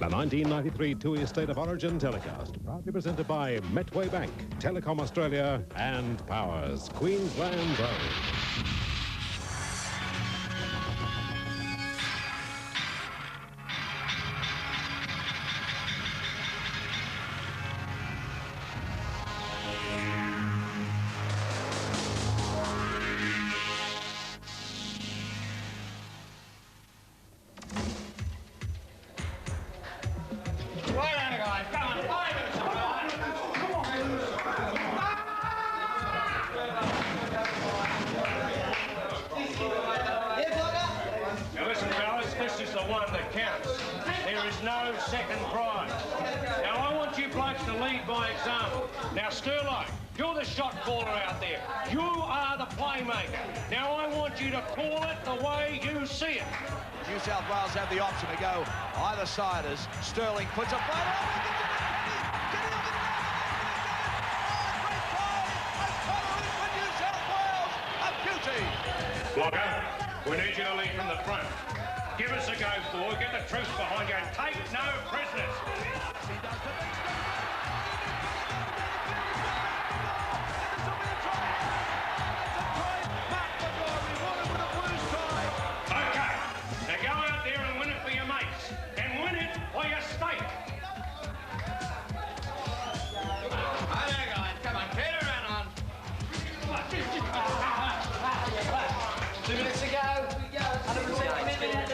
The 1993 two-year State of Origin telecast, proudly presented by Metway Bank, Telecom Australia, and Powers, Queensland's own. No second prize. Now, I want you blokes to lead by example. Now, Sterling, you're the shot caller out there. You are the playmaker. Now, I want you to call it the way you see it. New South Wales have the option to go either side as Sterling puts a fight on. Walker, we need you to lead from the front. Give us a go forward, get the troops behind you, and take no prisoners. Okay, now go out there and win it for your mates, and win it for your state. Hi there, guys. Come on, get a run on. 2 minutes to go. 170 minutes.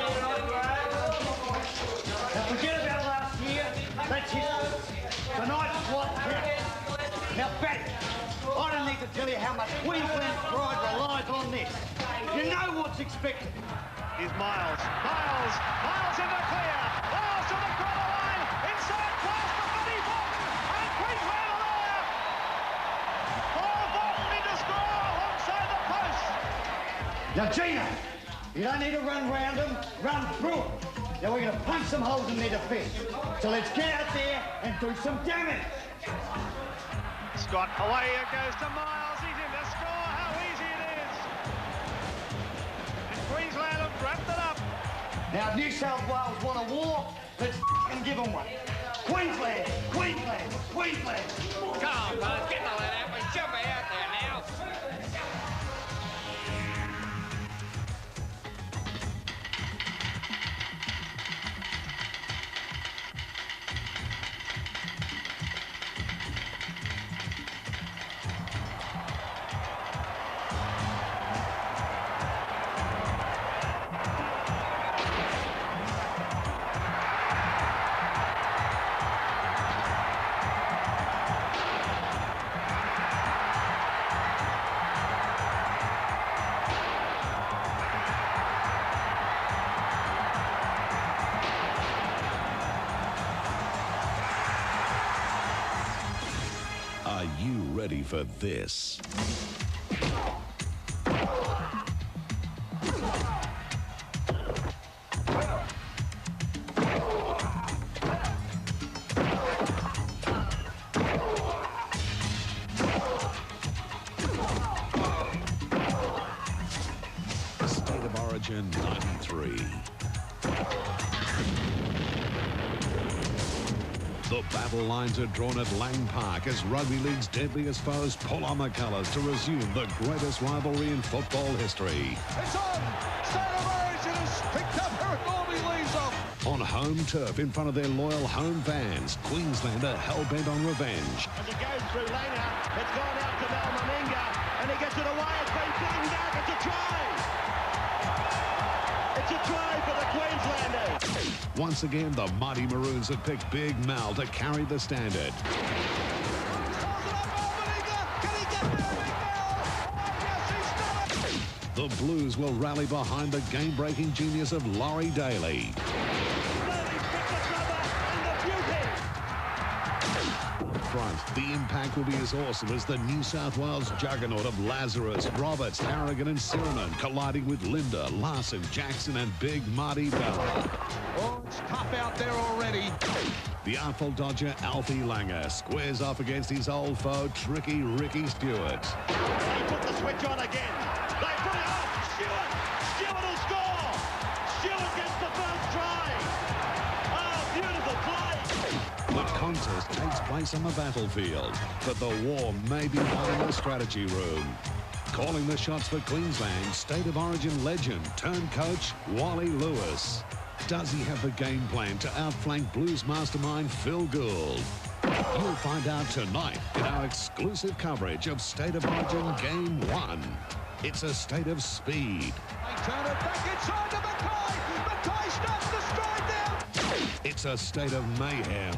Now forget about last year. That's history. Tonight's what counts. Now, Bat, I don't need to tell you how much Queensland pride relies on this. You know what's expected. Here's Miles. Miles in the clear. Miles to the corner line. Inside pass for Buddy Vautin. And Queensland are there. Oh, Vautin in to score alongside the post. Now, Gina, you don't need to run round them, run through them. Now, we're going to punch some holes in their defence. So let's get out there and do some damage. Scott, away it goes to Miles. He's in to score. How easy it is. And Queensland have wrapped it up. Now, if New South Wales want a war, let's give them one. Queensland, Queensland, Queensland. Come on, fellas, get the lead out. We should be out there now. Are you ready for this? State of Origin 93. The battle lines are drawn at Lang Park as Rugby League's deadliest foes pull on the colours to resume the greatest rivalry in football history. It's on! State of Origin has picked up Eric Orby leaves off. On home turf in front of their loyal home fans, Queensland are hell-bent on revenge. As it goes through Langer, it's gone out to Malmaninga, and he gets it away. It's been beaten down. It's a try! It's a try for the Queenslanders. Once again, the mighty Maroons have picked Big Mal to carry the standard. The Blues will rally behind the game-breaking genius of Laurie Daly. Front, the impact will be as awesome as the New South Wales juggernaut of Lazarus, Roberts, Harrigan and Sirman colliding with Linda, Larson, Jackson and Big Marty Bella. Oh, it's tough out there already. The artful dodger Alfie Langer squares off against his old foe, tricky Ricky Stewart. They put the switch on again. They put it on. Stewart will score. Stewart gets the first try. Oh, beautiful contest takes place on the battlefield, but the war may be won in the strategy room. Calling the shots for Queensland, State of Origin legend turned coach Wally Lewis. Does he have the game plan to outflank Blues mastermind Phil Gould? You'll find out tonight in our exclusive coverage of State of Origin Game 1. It's a state of speed. They turn it back inside to Mackay. Mackay starts to stride down. It's a state of mayhem.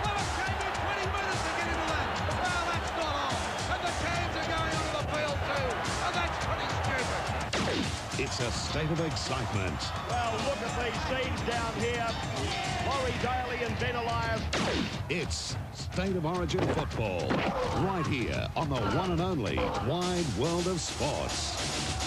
Lewis came in 20 minutes to get into that. Well, that's not all. And the cans are going onto the field too. And that's pretty stupid. It's a state of excitement. Well, look at these scenes down here. Laurie Daly and Ben Elias. It's State of Origin football, right here on the one and only Wide World of Sports.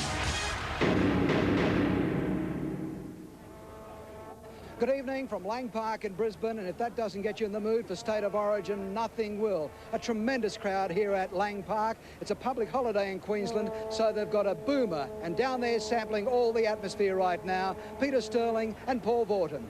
Good evening from Lang Park in Brisbane, and if that doesn't get you in the mood for State of Origin, nothing will. A tremendous crowd here at Lang Park. It's a public holiday in Queensland, so they've got a boomer, and down there sampling all the atmosphere right now, Peter Sterling and Paul Vautin.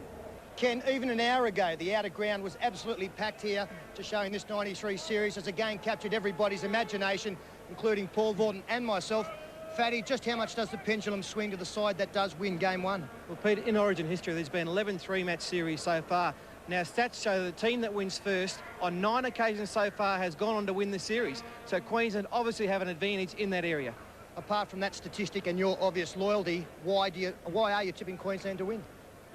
Ken, even an hour ago, the outer ground was absolutely packed here, just showing this 93 series has again captured everybody's imagination, including Paul Vautin and myself. Fatty, just how much does the pendulum swing to the side that does win Game 1? Well, Peter, in Origin history, there's been 11 three-match series so far. Now, stats show the team that wins first on 9 occasions so far has gone on to win the series. So Queensland obviously have an advantage in that area. Apart from that statistic and your obvious loyalty, why are you tipping Queensland to win?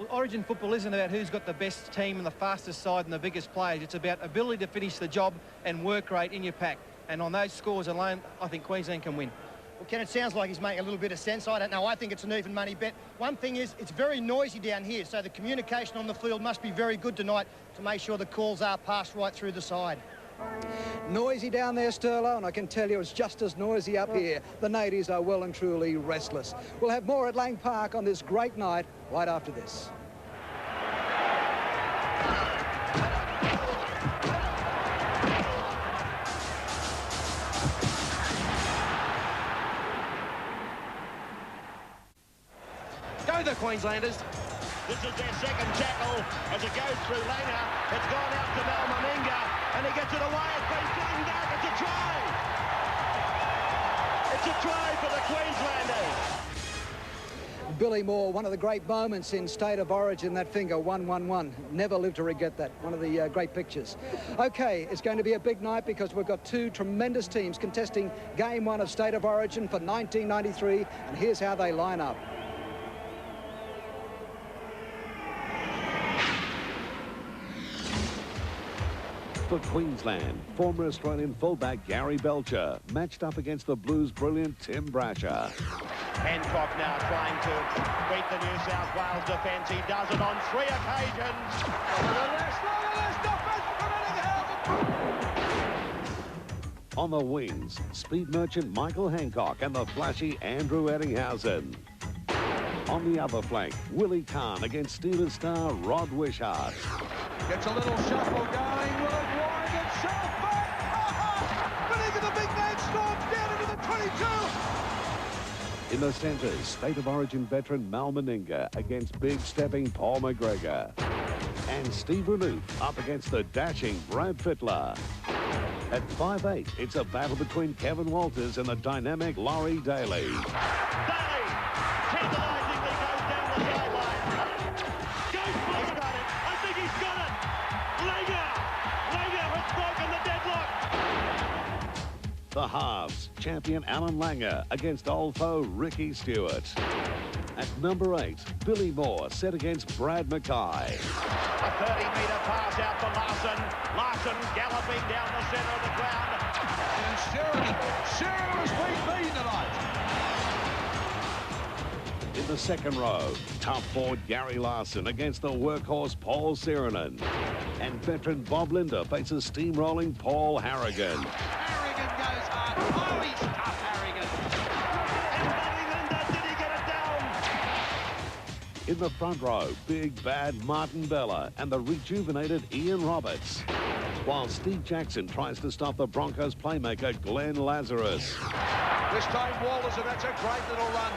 Well, Origin football isn't about who's got the best team and the fastest side and the biggest players. It's about ability to finish the job and work rate in your pack. And on those scores alone, I think Queensland can win. Well, Ken, it sounds like he's making a little bit of sense. I don't know. I think it's an even money bet. One thing is, it's very noisy down here, so the communication on the field must be very good tonight to make sure the calls are passed right through the side. Noisy down there, Sterlo, and I can tell you it's just as noisy up here. The natives are well and truly restless. We'll have more at Lang Park on this great night right after this. Go the Queenslanders. This is their second tackle as it goes through Langer. It's gone out to Malmaninga, and he gets it away. It's been sitting back. It's a try. It's a try for the Queenslanders. Billy Moore, one of the great moments in State of Origin, that finger, 1-1-1. Never live to forget that. One of the great pictures. Okay, it's going to be a big night because we've got two tremendous teams contesting Game 1 of State of Origin for 1993, and here's how they line up. For Queensland, former Australian fullback Gary Belcher matched up against the Blues' brilliant Tim Brasher. Hancock now trying to beat the New South Wales defence. He does it on 3 occasions. On the wings, speed merchant Michael Hancock and the flashy Andrew Eddinghausen. On the other flank, Willie Kahn against Steelers star Rod Wishart. Gets a little shuffle going. Will it wind and shove back? But look at the big man storms down into the 22. In the centres, State of Origin veteran Mal Meninga against big stepping Paul McGregor. And Steve Renouf up against the dashing Brad Fittler. At 5'8", it's a battle between Kevin Walters and the dynamic Laurie Daly. Daly tantalisingly goes down the sideline. Goes for it. He's got it. I think he's got it. Langer has broken the deadlock. The halves, champion Alan Langer against old foe Ricky Stewart. At number 8, Billy Moore set against Brad Mackay. A 30-metre pass out for Larson. Larson galloping down the centre of the ground. And Shearer has been beaten tonight. In the second row, tough forward Gary Larson against the workhorse Paul Sirenen. And veteran Bob Linder faces steamrolling Paul Harrigan. Harrigan goes hard. Oh, he's tough, Harrigan. And Buddy Linder, did he get it down? In the front row, big bad Martin Bella and the rejuvenated Ian Roberts. While Steve Jackson tries to stop the Broncos playmaker Glenn Lazarus. This time Walters, and that's a great little run.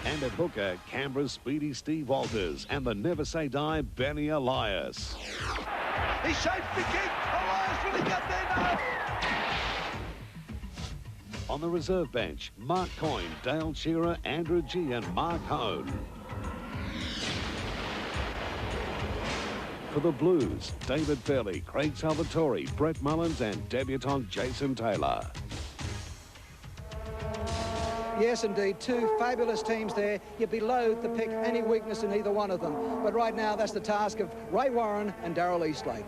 And at hooker, Canberra's speedy Steve Walters and the never say die Benny Elias. He shapes the kick. Elias, will he get there? No. On the reserve bench, Mark Coyne, Dale Shearer, Andrew G and Mark Hone. For the Blues, David Fairley, Craig Salvatore, Brett Mullins and debutant Jason Taylor. Yes, indeed, two fabulous teams there. You'd be loath to pick any weakness in either one of them. But right now, that's the task of Ray Warren and Darrell Eastlake.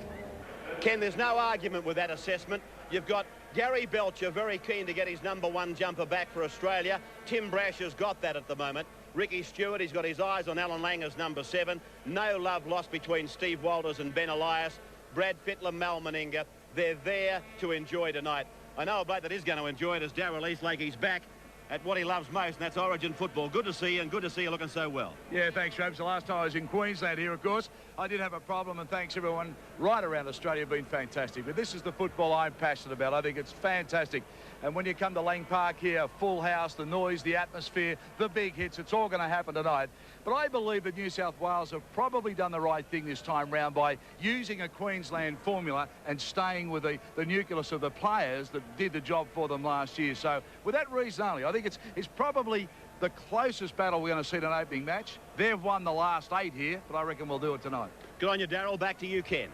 Ken, there's no argument with that assessment. You've got Gary Belcher very keen to get his #1 jumper back for Australia. Tim Brasher's got that at the moment. Ricky Stewart, he's got his eyes on Alan Langer's #7. No love lost between Steve Walters and Ben Elias. Brad Fittler, Mal Meninga. They're there to enjoy tonight. I know a bloke that is going to enjoy it is Darrell Eastlake. He's back at what he loves most, and that's Origin football. Good to see you, and good to see you looking so well. Yeah, thanks, Robs. The last time I was in Queensland here, of course, I did have a problem, and thanks everyone right around Australia have been fantastic. But this is the football I'm passionate about. I think it's fantastic. And when you come to Lang Park here, full house, the noise, the atmosphere, the big hits, it's all going to happen tonight. But I believe that New South Wales have probably done the right thing this time round by using a Queensland formula and staying with the nucleus of the players that did the job for them last year. So with that reason only, I think it's probably the closest battle we're going to see in an opening match. They've won the last 8 here, but I reckon we'll do it tonight. Good on you, Darrell. Back to you, Ken.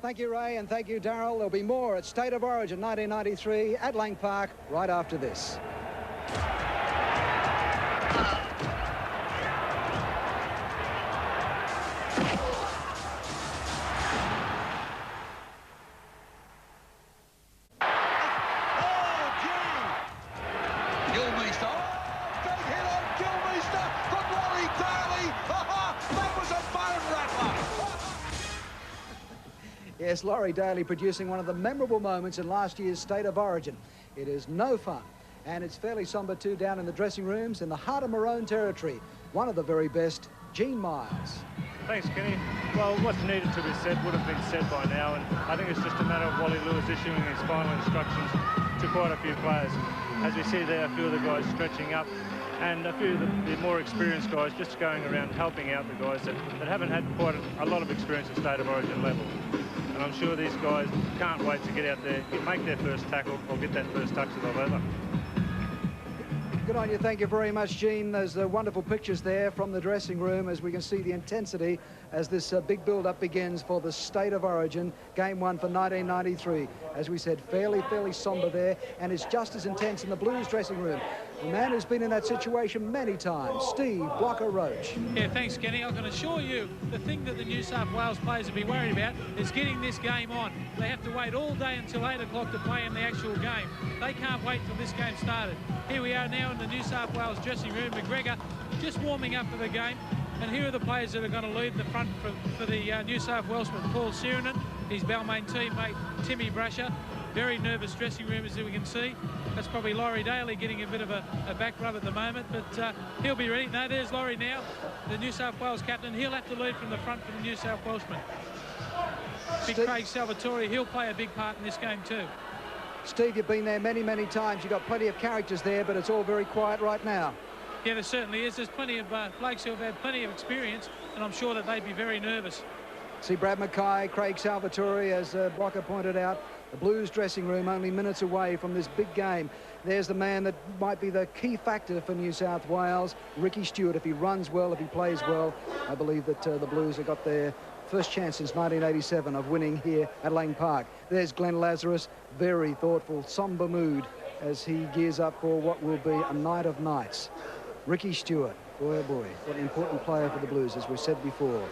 Thank you, Ray, and thank you, Darrell. There'll be more at State of Origin 1993 at Lang Park right after this. Yes, Laurie Daly producing one of the memorable moments in last year's State of Origin. It is no fun, and it's fairly sombre too down in the dressing rooms in the heart of Maroon territory. One of the very best, Gene Miles. Thanks, Kenny. Well, what's needed to be said would have been said by now, and I think it's just a matter of Wally Lewis issuing his final instructions to quite a few players. As we see there, a few of the guys stretching up, and a few of the more experienced guys just going around helping out the guys that haven't had quite a lot of experience at State of Origin level. And I'm sure these guys can't wait to get out there, make their first tackle or get that first touch of the leather. Good on you. Thank you very much, Gene. There's wonderful pictures there from the dressing room as we can see the intensity as this big build-up begins for the State of Origin, Game 1 for 1993. As we said, fairly sombre there, and it's just as intense in the Blues dressing room. A man who's been in that situation many times, Steve Blocker Roach. Yeah, thanks, Kenny. I can assure you the thing that the New South Wales players will be worried about is getting this game on. They have to wait all day until 8 o'clock to play in the actual game. They can't wait till this game started. Here we are now in the New South Wales dressing room. McGregor just warming up for the game. And here are the players that are going to lead the front for the New South Welshman. Paul Sirenen, his Balmain teammate Timmy Brasher. Very nervous dressing room, as we can see. That's probably Laurie Daly getting a bit of a back rub at the moment, but he'll be ready. No, there's Laurie now, the New South Wales captain. He'll have to lead from the front for the New South Welshman. Big Craig Salvatore, he'll play a big part in this game too. Steve, you've been there many times. You've got plenty of characters there, but it's all very quiet right now. Yeah, there certainly is. There's plenty of blokes who have had plenty of experience, and I'm sure that they'd be very nervous. See Brad Mackay, Craig Salvatore, as Blocker pointed out, the Blues dressing room only minutes away from this big game. There's the man that might be the key factor for New South Wales, Ricky Stewart. If he runs well, if he plays well, I believe that the Blues have got their first chance since 1987 of winning here at Lang Park. There's Glenn Lazarus, very thoughtful, sombre mood as he gears up for what will be a night of nights. Ricky Stewart, boy oh boy, what an important player for the Blues, as we said before.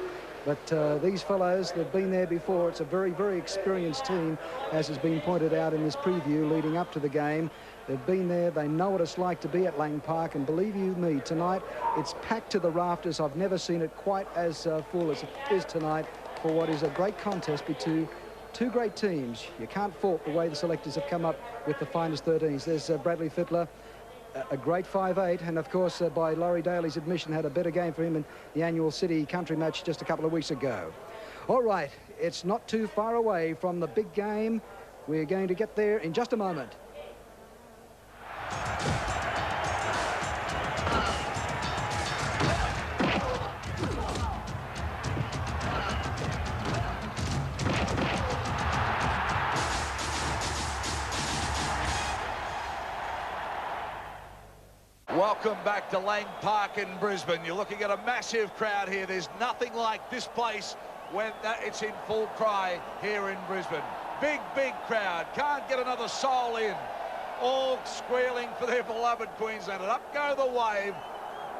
But these fellows, they've been there before. It's a very experienced team, as has been pointed out in this preview leading up to the game. They've been there. They know what it's like to be at Lang Park. And believe you me, tonight, it's packed to the rafters. I've never seen it quite as full as it is tonight for what is a great contest between two great teams. You can't fault the way the selectors have come up with the finest 13s. There's Bradley Fittler, a great 5'8", and of course by Laurie Daly's admission had a better game for him in the annual City Country match just a couple of weeks ago. All right, it's not too far away from the big game. We're going to get there in just a moment. Welcome back to Lang Park in Brisbane. You're looking at a massive crowd here. There's nothing like this place when it's in full cry here in Brisbane. Big, big crowd. Can't get another soul in. All squealing for their beloved Queensland. And up go the wave.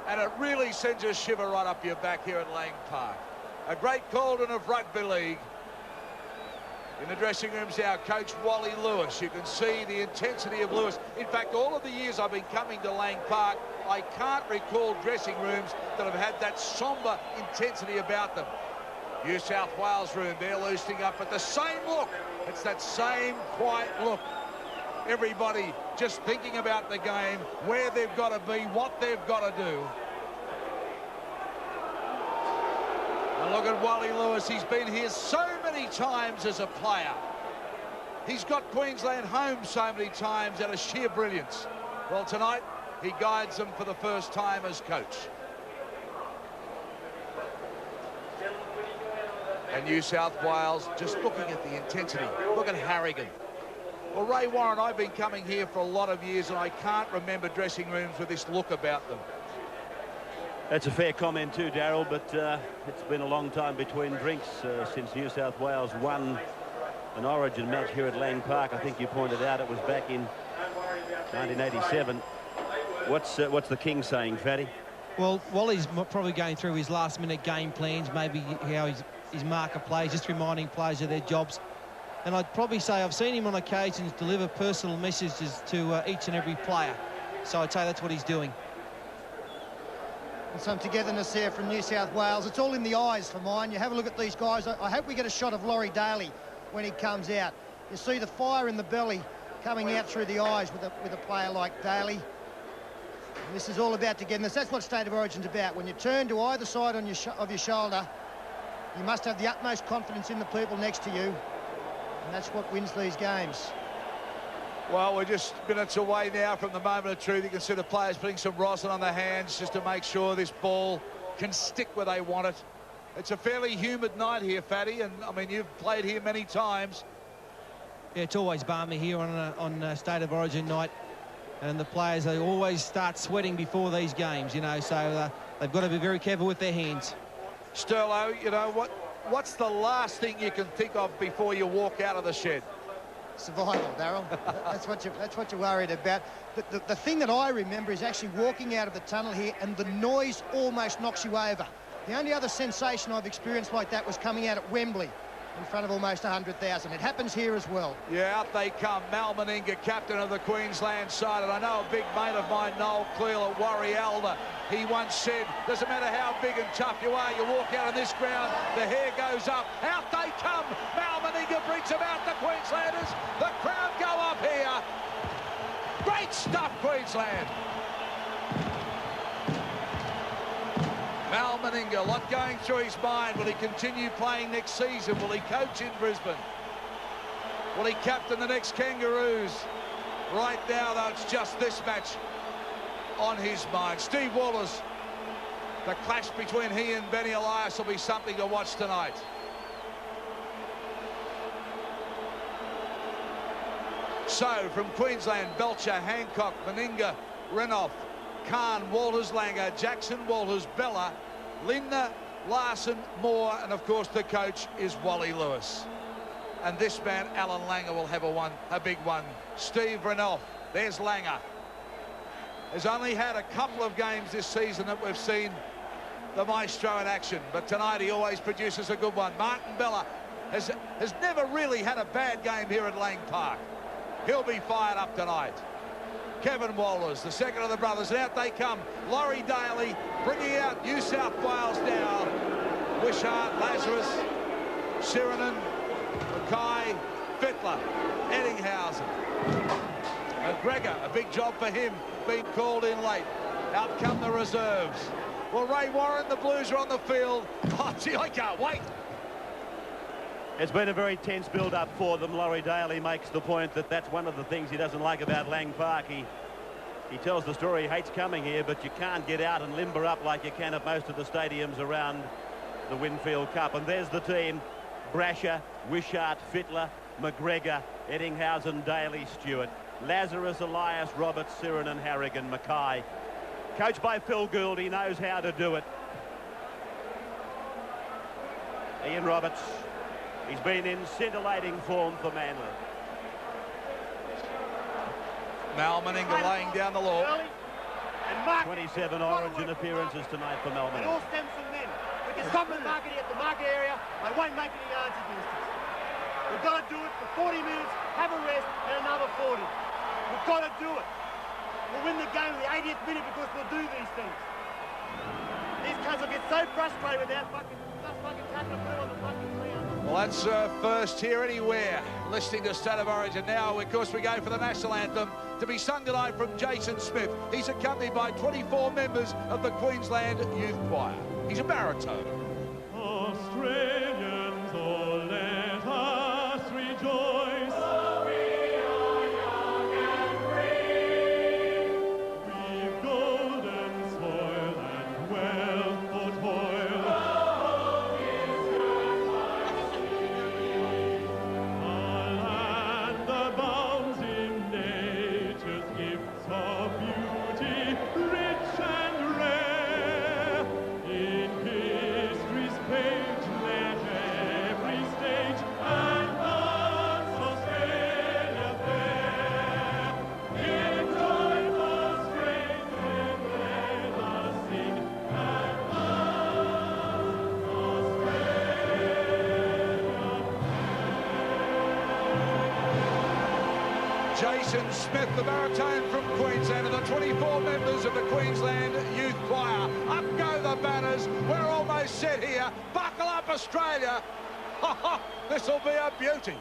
And it really sends a shiver right up your back here at Lang Park. A great cauldron of rugby league. In the dressing room's our coach, Wally Lewis. You can see the intensity of Lewis. In fact, all of the years I've been coming to Lang Park, I can't recall dressing rooms that have had that sombre intensity about them. New South Wales room, they're loosening up, but the same look. It's that same quiet look. Everybody just thinking about the game, where they've got to be, what they've got to do. And look at Wally Lewis. He's been here so many times as a player. He's got Queensland home so many times out of sheer brilliance. Well, tonight, he guides them for the first time as coach. And New South Wales just looking at the intensity. Look at Harrigan. Well, Ray Warren, I've been coming here for a lot of years, and I can't remember dressing rooms with this look about them. That's a fair comment too, Darrell, but it's been a long time between drinks since New South Wales won an Origin match here at Lang Park. I think you pointed out it was back in 1987. What's the King saying, Fatty? Well, Wally's probably going through his last-minute game plans, maybe how his marker plays, just reminding players of their jobs. And I'd probably say I've seen him on occasions deliver personal messages to each and every player. So I'd say that's what he's doing. And some togetherness there from New South Wales. It's all in the eyes for mine. You have a look at these guys. I hope we get a shot of Laurie Daly when he comes out. You see the fire in the belly coming out through the eyes with a player like Daly. And this is all about togetherness. That's what State of Origin's about. When you turn to either side on of your shoulder, you must have the utmost confidence in the people next to you. And that's what wins these games. Well, we're just minutes away now from the moment of truth. You can see the players putting some rosin on their hands just to make sure this ball can stick where they want it. It's a fairly humid night here, Fatty, and I mean, you've played here many times. Yeah, it's always balmy here on State of Origin night, and the players, they always start sweating before these games, you know, so they've got to be very careful with their hands. Sterlo, you know, what's the last thing you can think of before you walk out of the shed? Survival, Darrell. That's what you're worried about. The thing that I remember is actually walking out of the tunnel here and the noise almost knocks you over. The only other sensation I've experienced like that was coming out at Wembley in front of almost 100,000. It happens here as well. Yeah, out they come. Mal Meninga, captain of the Queensland side. And I know a big mate of mine, Noel Cleal at Warrialda, he once said, doesn't matter how big and tough you are, you walk out on this ground, the hair goes up. Out they come. Mal Meninga brings them out, the Queenslanders. The crowd go up here. Great stuff, Queensland. Mal Meninga, a lot going through his mind. Will he continue playing next season? Will he coach in Brisbane? Will he captain the next Kangaroos? Right now, though, it's just this match on his mind. Steve Wallace, the clash between he and Benny Elias will be something to watch tonight. So, from Queensland, Belcher, Hancock, Meninga, Renouf, Khan, Walters, Langer, Jackson, Walters, Bella, Lindner, Larson, Moore, and of course the coach is Wally Lewis. And this man, Alan Langer, will have a big one. Steve Renouf, there's Langer. Has only had a couple of games this season that we've seen the maestro in action, but tonight he always produces a good one. Martin Bella has never really had a bad game here at Lang Park. He'll be fired up tonight. Kevin Walters, the second of the brothers, and out they come. Laurie Daly bringing out New South Wales now. Wishart, Lazarus, Sirinen, Mackay, Fittler, Eddinghausen. McGregor, a big job for him, being called in late. Out come the reserves. Well, Ray Warren, the Blues are on the field. Oh, gee, I can't wait. It's been a very tense build-up for them. Laurie Daly makes the point that that's one of the things he doesn't like about Lang Park. He tells the story, he hates coming here, but you can't get out and limber up like you can at most of the stadiums around the Winfield Cup. And there's the team. Brasher, Wishart, Fittler, McGregor, Eddinghausen, Daly, Stewart, Lazarus, Elias, Roberts, Sirinen, Harrigan, Mackay, Coached by Phil Gould, he knows how to do it. Ian Roberts, he's been in scintillating form for Manly. Mal Meninga laying down the law. 27 Origin appearances tonight for Mal It Meninga. all stems from them. We can stop them marketing at the market area. They won't make any yards against us. We've got to do it for 40 minutes, have a rest, and another 40. We've got to do it. We'll win the game in the 80th minute because we'll do these things. These cunts will get so frustrated with that fucking tackle and put it on the fucking ground. Well, that's first here anywhere. Listening to State of Origin now, of course, we go for the national anthem to be sung tonight from Jason Smith. He's accompanied by 24 members of the Queensland Youth Choir. He's a baritone. Australians, oh, let us rejoice. Oh, we are young and free. We've golden soil and wealth for toil. Oh, is good Our land abounds in nature's gifts of beauty, rich and rare. In history's page, let every stage and marks Australia fair. In joyful strains, then let us sing and mark Jason Smith, the baritone from Queensland, and the 24 members of the Queensland Youth Choir. Up go the banners. We're almost set here. Buckle up, Australia. This will be a beauty.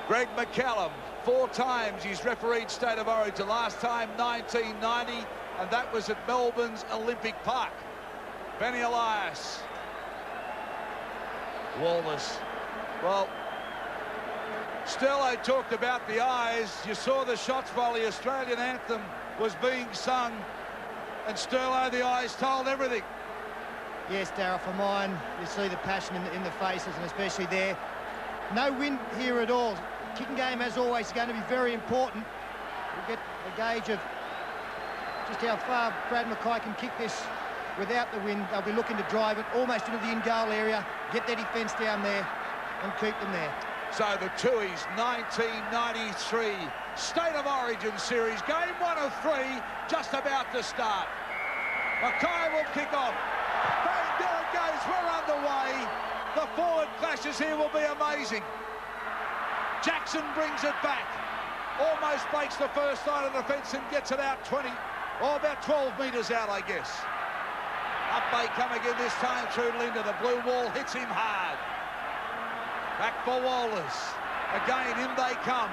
Greg McCallum, 4 times he's refereed State of Origin. Last time 1990, and that was at Melbourne's Olympic Park. Benny Elias. Wallace. Well, Sterlo talked about the eyes. You saw the shots while the Australian anthem was being sung, and Sterlo, the eyes told everything. Yes, Darrell, for mine, you see the passion in the faces, and especially there. No wind here at all. Kicking game, as always, is going to be very important. We'll get a gauge of just how far Brad Mackay can kick this without the wind. They'll be looking to drive it almost into the in-goal area, get their defence down there and keep them there. So the Tooheys 1993 State of Origin series, game 1 of 3, just about to start. Mackay will kick off. Bang, there it goes, we're underway. The forward clashes here will be amazing. Jackson brings it back. Almost breaks the first line of defence and gets it out 20, or about 12 metres out, I guess. Up they come again this time through Linda. The blue wall hits him hard. Back for Walters. Again, in they come.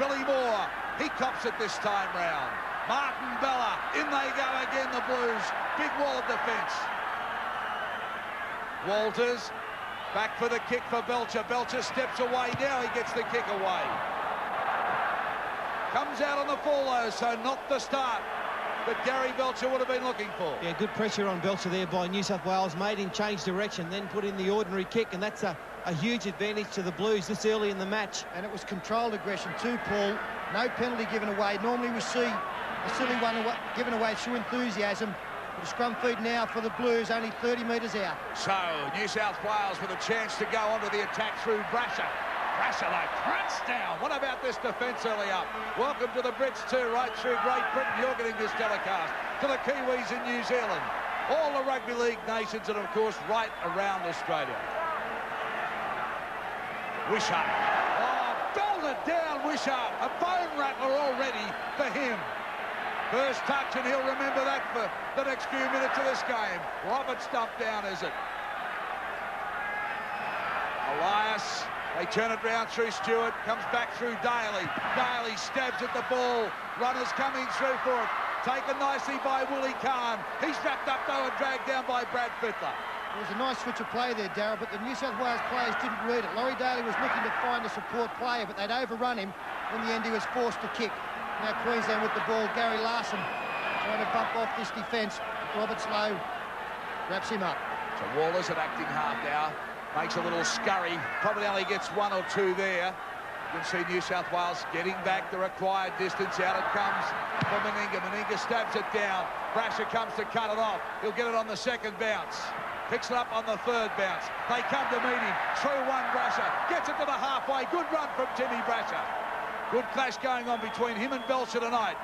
Billy Moore, he cops it this time round. Martin Bella, in they go again, the Blues. Big wall of defence. Walters, back for the kick for Belcher. Belcher steps away, now he gets the kick away. Comes out on the full though, so not the start that Gary Belcher would have been looking for. Yeah, good pressure on Belcher there by New South Wales. Made him change direction, then put in the ordinary kick, and that's a huge advantage to the Blues this early in the match. And it was controlled aggression too, Paul. No penalty given away. Normally we see a silly one given away through enthusiasm. But a scrum feed now for the Blues, only 30 metres out. So, New South Wales with a chance to go onto the attack through Brasher. Brasher, though, crunch down. What about this defence early up? Welcome to the Brits too, right through Great Britain. You're getting this telecast. To the Kiwis in New Zealand. All the rugby league nations, and of course right around Australia. Wishart. Oh, belted down Wishart. A bone rattler already for him. First touch, and he'll remember that for the next few minutes of this game. Roberts dumped down, is it? Elias, they turn it round through Stewart, comes back through Daly. Daly stabs at the ball. Runners coming through for it. Taken nicely by Willie Kahn. He's wrapped up, though, and dragged down by Brad Fittler. It was a nice switch of play there, Darrell, but the New South Wales players didn't read it. Laurie Daly was looking to find a support player, but they'd overrun him. In the end, he was forced to kick. Now Queensland with the ball. Gary Larson trying to bump off this defence. Robert Slow wraps him up. So Waller's at acting half now. Makes a little scurry. Probably only gets 1 or 2 there. You can see New South Wales getting back the required distance. Out it comes for Meninga. Meninga stabs it down. Brasher comes to cut it off. He'll get it on the second bounce. Picks it up on the third bounce. They come to meet him. Through one, Brasher. Gets it to the halfway. Good run from Timmy Brasher. Good clash going on between him and Belcher tonight.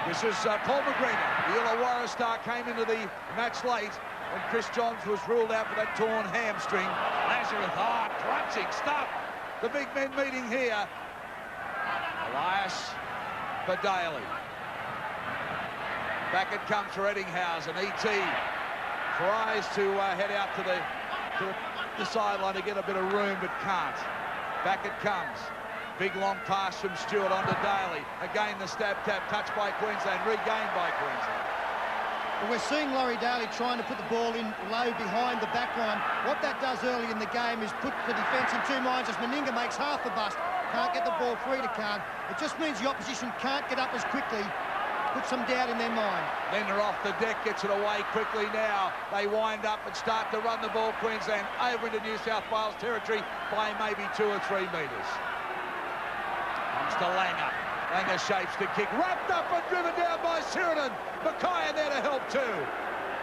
This is Paul McGregor. The Illawarra star came into the match late when Chris Johns was ruled out for that torn hamstring. Lazarus, crunching stuff. The big men meeting here. Elias for Daly. Back it comes for Eddinghausen. E.T. tries to head out to the sideline to get a bit of room, but can't. Back it comes. Big long pass from Stewart onto Daly. Again, the stab tap, touched by Queensland, regained by Queensland. Well, we're seeing Laurie Daly trying to put the ball in low behind the back line. What that does early in the game is put the defence in two minds as Meninga makes half the bust. Can't get the ball free to Khan. It just means the opposition can't get up as quickly. Puts some doubt in their mind. Lender off the deck, gets it away quickly now. They wind up and start to run the ball, Queensland, over into New South Wales territory by maybe 2 or 3 metres. Comes to Langer. Langer shapes the kick. Wrapped up and driven down by Sirenen. Mackay there to help too.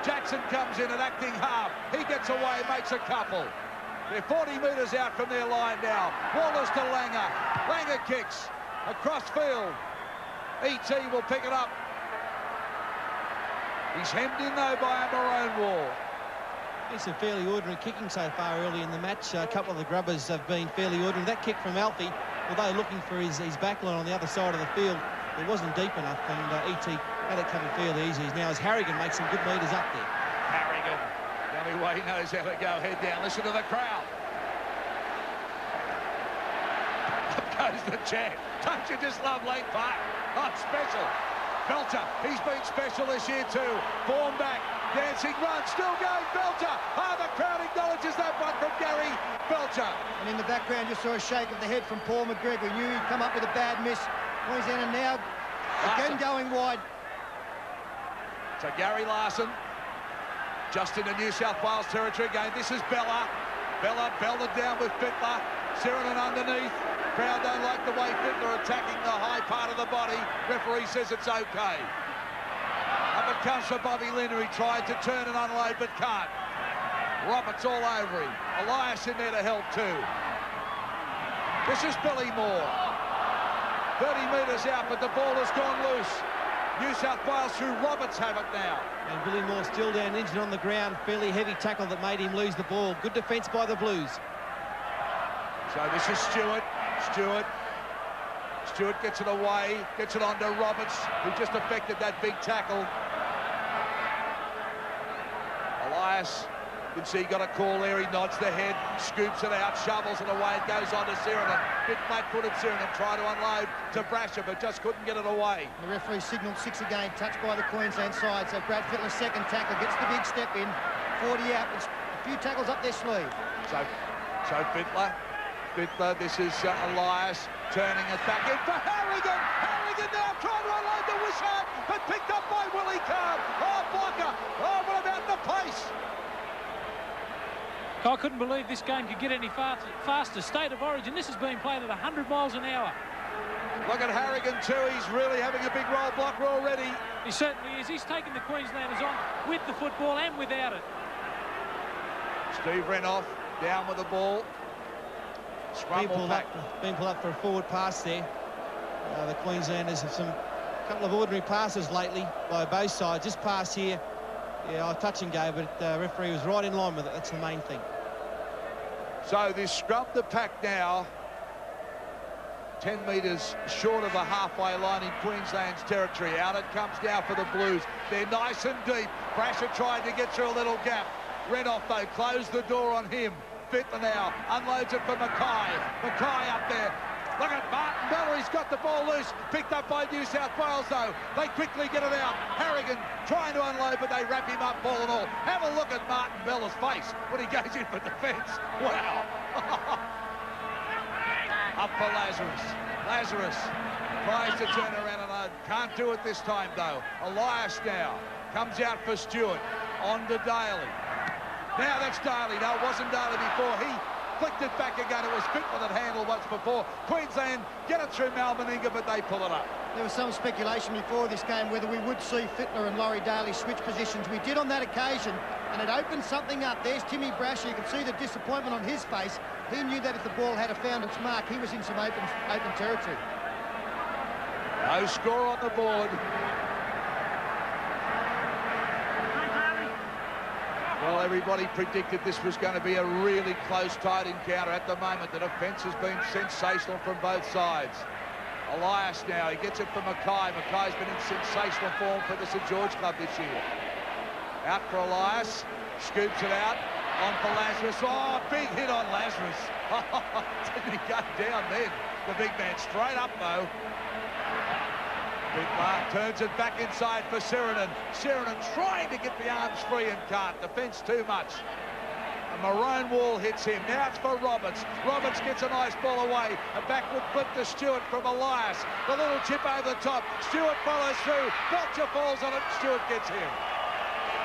Jackson comes in at acting half. He gets away, makes a couple. They're 40 metres out from their line now. Wallace to Langer. Langer kicks across field. E.T. will pick it up. He's hemmed in though by a maroon wall. It's a fairly ordinary kicking so far early in the match. A couple of the grubbers have been fairly ordinary. That kick from Alfie, although looking for his back line on the other side of the field, it wasn't deep enough, and E.T. had it covered fairly easy. Now as Harrigan makes some good metres up there. Harrigan, the only way he knows how to go, head down. Listen to the crowd. Up goes the chant. Don't you just love Lake Park? Oh, special. Belcher, he's been special this year too. Form back, dancing run, still going, Belcher. The crowd acknowledges that one from Gary Belcher. And in the background you saw a shake of the head from Paul McGregor. We knew he'd come up with a bad miss. Queensland now again going wide. So Gary Larson, just into New South Wales territory again. This is Bella. Bella belted down with Fittler. Sirenen underneath. Crowd don't like the way Fittler attacking the high part of the body. Referee says it's okay. Up it comes for Bobby Linder. He tried to turn and unload but can't. Roberts all over him. Elias in there to help too. This is Billy Moore. 30 metres out, but the ball has gone loose. New South Wales through Roberts have it now. And Billy Moore still down, injured on the ground. Fairly heavy tackle that made him lose the ball. Good defence by the Blues. So this is Stewart. Stewart gets it away, gets it on to Roberts, who just affected that big tackle. Elias, you can see he got a call there. He nods the head, scoops it out, shovels it away. It goes on to Sirenen. Bit flat-footed Sirenen, tried to unload to Brasher, but just couldn't get it away. The referee signalled 6 again, touched by the Queensland side. So Brad Fittler's second tackle gets the big step in. 40 out, it's a few tackles up their sleeve. So Fittler, this is Elias turning it back in for Harrigan. Harrigan now trying to unload the Wishart, but picked up by Willie Carr. Blocker. What about the pace? I couldn't believe this game could get any faster. State of Origin, this is being played at 100 miles an hour. Look at Harrigan too, he's really having a big roll blocker already. He certainly is. He's taken the Queenslanders on with the football and without it. Steve Renoff down with the ball. Being pulled up for a forward pass there. The Queenslanders have a couple of ordinary passes lately by both sides. This pass here, a touch and go, but the referee was right in line with it. That's the main thing. So they scrub the pack now. 10 metres short of the halfway line in Queensland's territory. Out it comes now for the Blues. They're nice and deep. Brasher tried to get through a little gap. Renoff, though, closed the door on him. Fittler now unloads it for Mackay. Mackay up there. Look at Martin Bella. He's got the ball loose. Picked up by New South Wales, though. They quickly get it out. Harrigan trying to unload, but they wrap him up, ball and all. Have a look at Martin Bella's face when he goes in for defence. Wow. Up for Lazarus. Lazarus tries to turn around and load. Can't do it this time, though. Elias now comes out for Stewart. On to Daly. Now that's Daly. No, it wasn't Daly before. flicked it back again. It was Fittler that handled once before. Queensland get it through Meninga, but they pull it up. There was some speculation before this game whether we would see Fittler and Laurie Daly switch positions. We did on that occasion, and it opened something up. There's Timmy Brasher. You can see the disappointment on his face. He knew that if the ball had found its mark, he was in some open territory. No score on the board. Well, everybody predicted this was going to be a really close, tight encounter. At the moment, the defence has been sensational from both sides. Elias now, he gets it from Mackay. Mackay's been in sensational form for the St George Club this year. Out for Elias, scoops it out, on for Lazarus. Oh, big hit on Lazarus. Didn't he go down then? The big man straight up, though. Big Mark turns it back inside for Sirenen. Sirenen trying to get the arms free and can't. Defence too much. A maroon wall hits him. Now it's for Roberts. Roberts gets a nice ball away. A backward flip to Stewart from Elias. The little chip over the top. Stewart follows through. Belcher falls on it. Stewart gets him.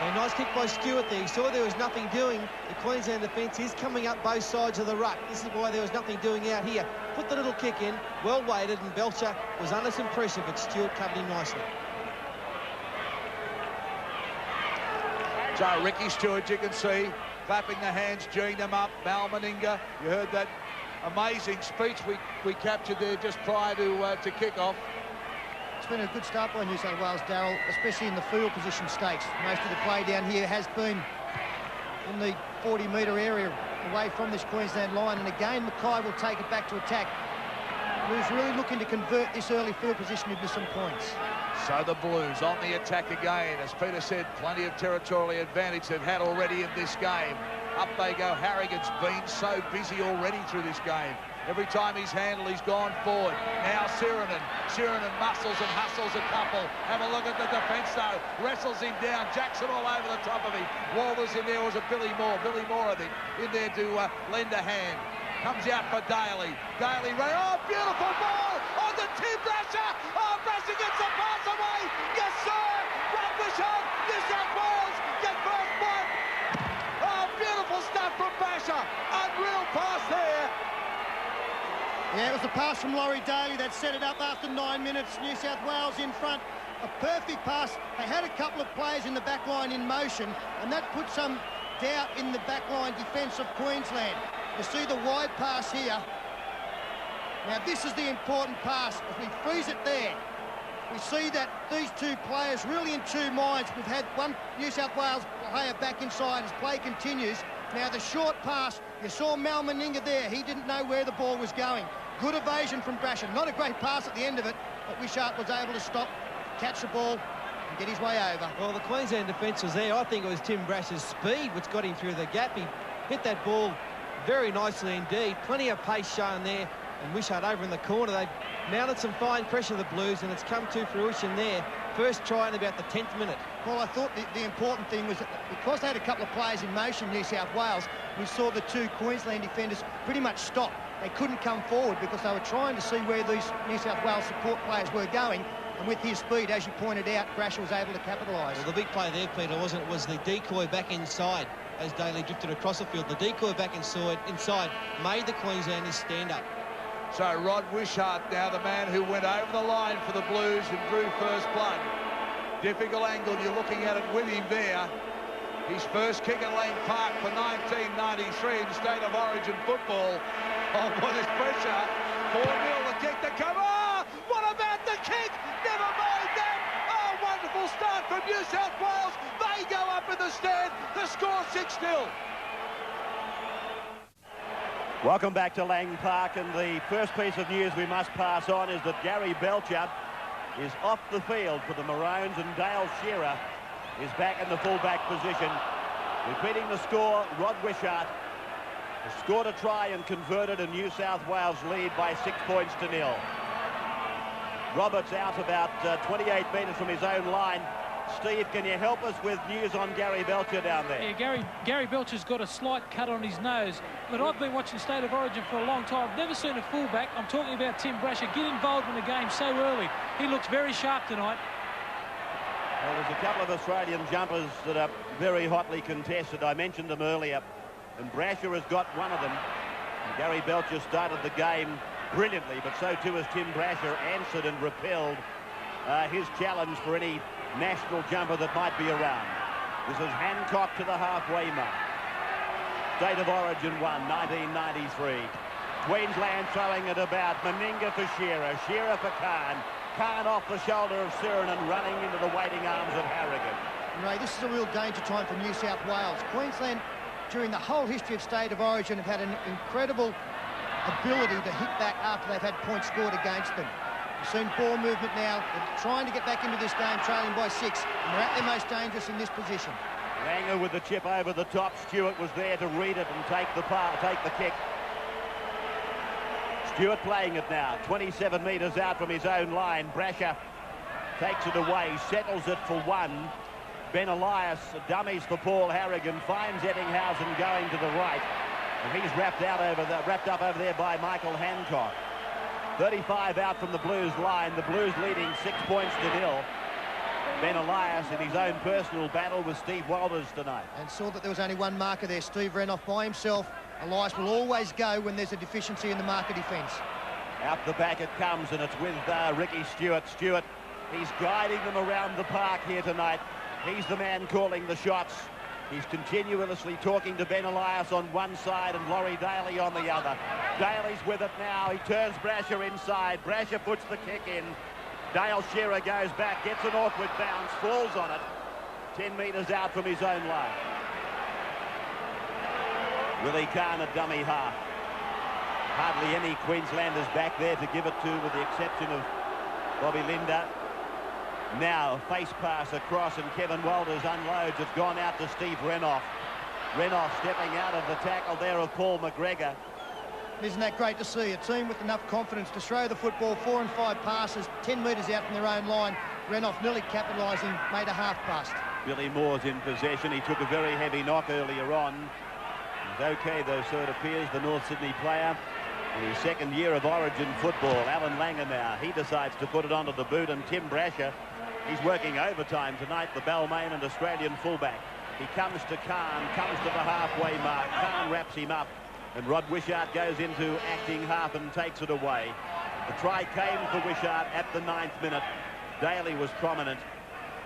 A nice kick by Stewart there. He saw there was nothing doing. The Queensland defence is coming up both sides of the ruck. This is why there was nothing doing out here. Put the little kick in, well weighted, and Belcher was under some pressure, but Stewart covered him nicely. So Ricky Stewart, you can see, clapping the hands, geeing them up. Meninga, you heard that amazing speech we captured there just prior to kick-off. It's been a good start by New South Wales, Darrell, especially in the field position stakes. Most of the play down here has been in the 40-metre area away from this Queensland line, and again Mackay will take it back to attack. Blues really looking to convert this early field position into some points. So the Blues on the attack again. As Peter said, plenty of territorial advantage they've had already in this game. Up they go. Harrigan's been so busy already through this game. Every time he's handled, he's gone forward. Now Sirenen. Sirenen muscles and hustles a couple. Have a look at the defence, though. Wrestles him down. Jackson all over the top of him. Walters in there. Was it Billy Moore? Billy Moore, I think, in there to lend a hand. Comes out for Daly. Daly running. Oh, beautiful ball on the Tim Brasher. Oh, Brasher gets the pass away. Yes, sir. Run the shot. New South Wales get first blood. Oh, beautiful stuff from Brasher. Unreal pass there. Yeah, it was the pass from Laurie Daly that set it up after 9 minutes. New South Wales in front. A perfect pass. They had a couple of players in the back line in motion, and that put some doubt in the back line defence of Queensland. You see the wide pass here. Now, this is the important pass. If we freeze it there, we see that these two players really in two minds. We've had one New South Wales player back inside as play continues. Now, the short pass, you saw Meninga there. He didn't know where the ball was going. Good evasion from Brasher. Not a great pass at the end of it, but Wishart was able to stop, catch the ball, and get his way over. Well, the Queensland defence was there. I think it was Tim Brasher's speed which got him through the gap. He hit that ball very nicely indeed. Plenty of pace shown there. And Wishart over in the corner. They mounted some fine pressure, the Blues, and it's come to fruition there. First try in about the 10th minute. Well, I thought the important thing was that because they had a couple of players in motion, New South Wales, we saw the two Queensland defenders pretty much stop. They couldn't come forward because they were trying to see where these New South Wales support players were going. And with his speed, as you pointed out, Brasher was able to capitalise. Well, the big play there, Peter, wasn't it? Was the decoy back inside as Daly drifted across the field. The decoy back inside made the Queenslanders stand up. So Rod Wishart now, the man who went over the line for the Blues and drew first blood. Difficult angle, you're looking at it with him there. His first kick at Lang Park for 1993 in State of Origin football. Oh, boy, this pressure. 4-0, the kick to come. Oh, what about the kick? Never mind that. Oh, wonderful start from New South Wales. They go up in the stand. The score 6-0. Welcome back to Lang Park, and the first piece of news we must pass on is that Gary Belcher is off the field for the Maroons, and Dale Shearer is back in the fullback position. Repeating the score, Rod Wishart has scored a try and converted a New South Wales lead by 6 points to 0. Roberts out about 28 metres from his own line. Steve, can you help us with news on Gary Belcher down there? Yeah, Gary Belcher's got a slight cut on his nose. But I've been watching State of Origin for a long time. I've never seen a fullback, I'm talking about Tim Brasher, get involved in the game so early. He looks very sharp tonight. Well, there's a couple of Australian jumpers that are very hotly contested. I mentioned them earlier, and Brasher has got one of them. Gary Belcher started the game brilliantly, but so too has Tim Brasher, answered and repelled his challenge for any national jumper that might be around. This is Hancock to the halfway mark. State of Origin 1, 1993. Queensland throwing it about. Meninga for Shearer. Shearer for Khan. Khan off the shoulder of Sirenan, running into the waiting arms of Harrigan. Ray, this is a real danger time for New South Wales. Queensland, during the whole history of State of Origin, have had an incredible ability to hit back after they've had points scored against them. We've seen ball movement now. They're trying to get back into this game, trailing by 6, and they're at their most dangerous in this position. Langer with the chip over the top. Stewart was there to read it and take the kick. Stewart playing it now, 27 metres out from his own line. Brasher takes it away, settles it for 1. Ben Elias dummies for Paul Harrigan, finds Ettinghausen going to the right, and he's wrapped up over there by Michael Hancock. 35 out from the Blues line. The Blues leading 6 points to 0. Ben Elias in his own personal battle with Steve Walters tonight. And saw that there was only one marker there, Steve Renouf by himself. Elias will always go when there's a deficiency in the marker defence. Out the back it comes, and it's with Ricky Stewart. Stewart, he's guiding them around the park here tonight. He's the man calling the shots. He's continuously talking to Ben Elias on one side and Laurie Daly on the other. Daly's with it now. He turns Brasher inside. Brasher puts the kick in. Dale Shearer goes back, gets an awkward bounce, falls on it. 10 metres out from his own line. Willie Khan a dummy half. Hardly any Queenslanders back there to give it to, with the exception of Bobby Linder. Now a face pass across, and Kevin Walters unloads. It's gone out to Steve Renouf. Renouf stepping out of the tackle there of Paul McGregor. Isn't that great to see? A team with enough confidence to throw the football 4 and 5 passes 10 metres out from their own line. Renouf nearly capitalising, made a half bust. Billy Moore's in possession. He took a very heavy knock earlier on. He's okay though, so it appears, the North Sydney player. In his second year of Origin football. Alan Langer now. He decides to put it onto the boot, and Tim Brasher, he's working overtime tonight, the Balmain and Australian fullback. He comes to Khan, comes to the halfway mark. Khan wraps him up, and Rod Wishart goes into acting half and takes it away. The try came for Wishart at the 9th minute. Daly was prominent,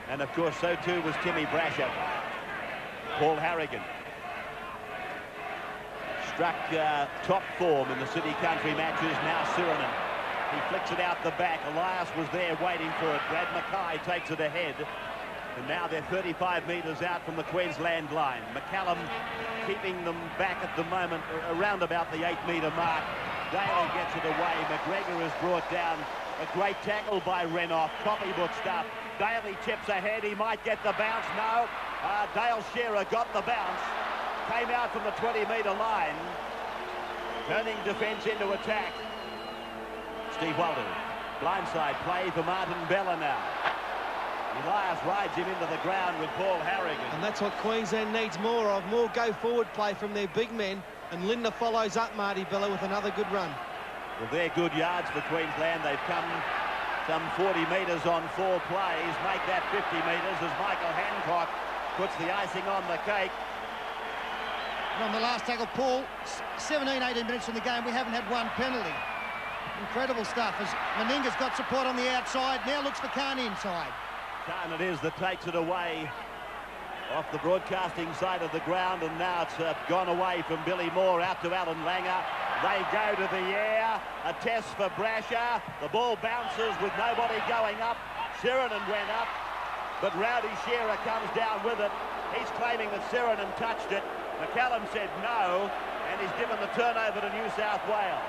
and of course so too was Timmy Brasher. Paul Harrigan struck top form in the City Country matches. Now Sirenan. He flicks it out the back. Elias was there waiting for it. Brad Mackay takes it ahead. And now they're 35 metres out from the Queensland line. McCallum keeping them back at the moment around about the 8-metre mark. Daly gets it away. McGregor is brought down. A great tackle by Renouf. Copybook stuff. Daly chips ahead. He might get the bounce. No. Dale Shearer got the bounce. Came out from the 20-metre line. Turning defence into attack. Steve Walters. Blindside play for Martin Bella now. Elias rides him into the ground with Paul Harrigan. And that's what Queensland needs more of. More go-forward play from their big men. And Linda follows up Marty Bella with another good run. Well, they're good yards for Queensland. They've come some 40 metres on 4 plays. Make that 50 metres as Michael Hancock puts the icing on the cake. And on the last tackle, Paul, 17, 18 minutes in the game, we haven't had one penalty. Incredible stuff as Meninga's got support on the outside. Now looks for Khan inside. Khan it is that takes it away off the broadcasting side of the ground, and now it's gone away from Billy Moore out to Alan Langer. They go to the air. A test for Brasher. The ball bounces with nobody going up. Sirenan went up, but Rowdy Shearer comes down with it. He's claiming that Sirenan touched it. McCallum said no, and he's given the turnover to New South Wales.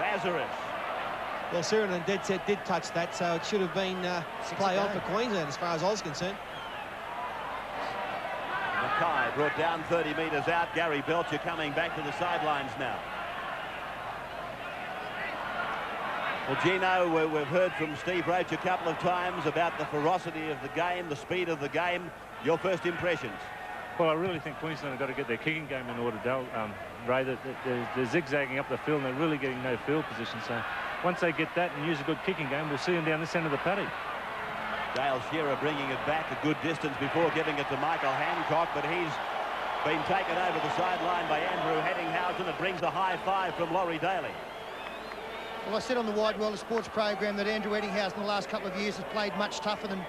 Lazarus. Well, Sirenan dead set did touch that, so it should have been play on for Queensland as far as I was concerned. Mackay brought down 30 metres out. Gary Belcher coming back to the sidelines now. Well, Gino, we've heard from Steve Roach a couple of times about the ferocity of the game, the speed of the game. Your first impressions? Well, I really think Queensland have got to get their kicking game in order, Ray. They're zigzagging up the field and they're really getting no field position. So once they get that and use a good kicking game, we'll see them down this end of the paddock. Dale Shearer bringing it back a good distance before giving it to Michael Hancock, but he's Been taken over the sideline by Andrew Heddinghausen. It brings a high five from Laurie Daly. Well, I said on the Wide World of Sports program that Andrew Eddinghausen in the last couple of years has played much tougher than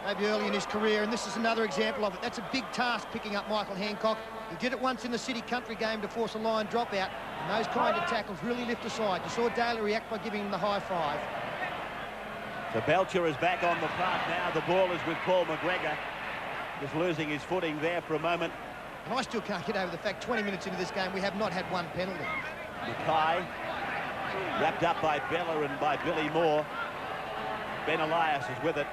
maybe early in his career, and this is another example of it. That's a big task, picking up Michael Hancock. He did it once in the City Country game to force a line dropout, and those kind of tackles really lift a side. You saw Daly react by giving him the high five. So Belcher is back on the park now. The ball is with Paul McGregor. Just losing his footing there for a moment. And I still can't get over the fact 20 minutes into this game we have not had one penalty. Mackay wrapped up by Bella and by Billy Moore. Ben Elias is with it.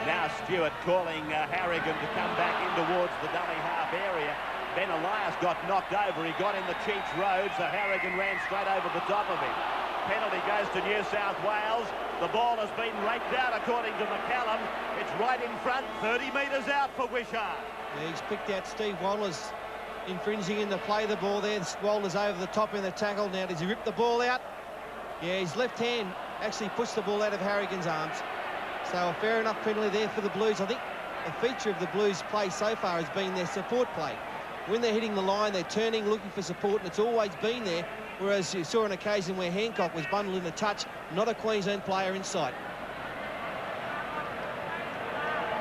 Now Stewart calling Harrigan to come back in towards the dummy half area. Ben Elias got knocked over. He got in the Cheech Road, so Harrigan ran straight over the top of him. Penalty goes to New South Wales. The ball has been raked out according to McCallum. It's right in front, 30 metres out for Wishart. Yeah, he's picked out Steve Waller's infringing in the play the ball there. Waller's over the top in the tackle. Now, does he rip the ball out? Yeah, his left hand actually pushed the ball out of Harrigan's arms. So a fair enough penalty there for the Blues. I think a feature of the Blues' play so far has been their support play. When they're hitting the line, they're turning, looking for support, and it's always been there. Whereas you saw an occasion where Hancock was bundled in a touch, not a Queensland player in sight.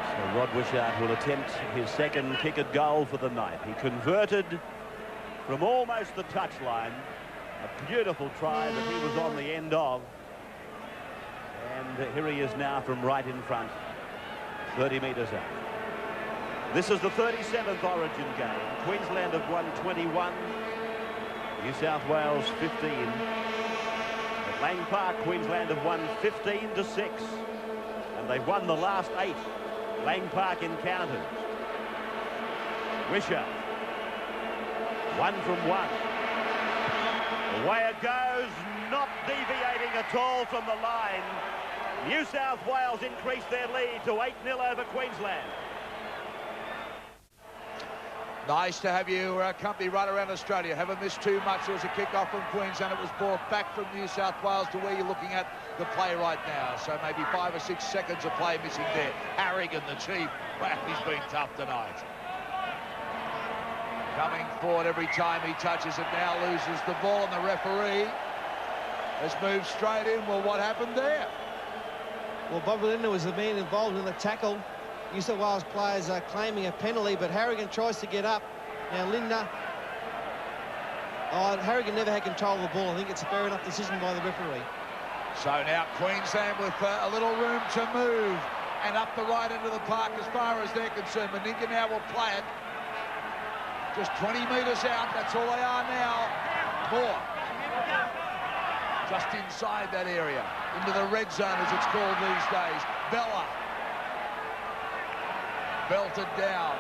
So Rod Wishart will attempt his second kick-at goal for the night. He converted from almost the touchline. A beautiful try that he was on the end of. And here he is now from right in front, 30 metres out. This is the 37th Origin game. Queensland have won 21. New South Wales 15. At Lang Park, Queensland have won 15-6. And they've won the last 8 Lang Park encounters. Wishart. 1 from 1. Away it goes, not deviating at all from the line. New South Wales increased their lead to 8-0 over Queensland. Nice to have you company right around Australia. Haven't missed too much. There was a kick-off from Queensland. It was brought back from New South Wales to where you're looking at the play right now. So maybe 5 or 6 seconds of play missing there. Harrigan, the chief. Wow, he's been tough tonight. Coming forward every time he touches it. Now loses the ball, and the referee has moved straight in. Well, what happened there? Well, Bobby Linder was the man involved in the tackle. New South Wales players are claiming a penalty, but Harrigan tries to get up. Now Linder, Harrigan never had control of the ball. I think it's a fair enough decision by the referee. So now Queensland with a little room to move and up the right end of the park as far as they're concerned. Meninga now will play it. Just 20 metres out, that's all they are now. More. Just inside that area, into the red zone as it's called these days. Bella. Belted down.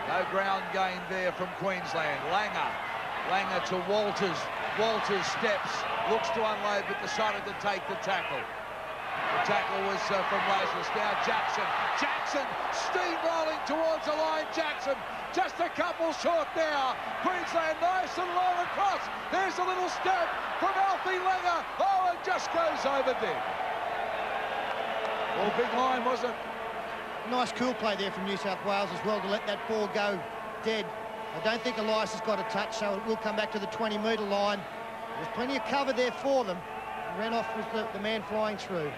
No ground gain there from Queensland. Langer to Walters. Walters steps, looks to unload, but decided to take the tackle. The tackle was from Lazarus. Now Jackson steamrolling towards the line. Jackson just a couple short now. Queensland nice and long across. There's a little step from Alfie Langer. Oh, it just goes over dead. Well, big line, wasn't it? Nice cool play there from New South Wales as well to let that ball go dead. I don't think Elias has got a touch, so it will come back to the 20-metre line. There's plenty of cover there for them. Renouf was the man flying through.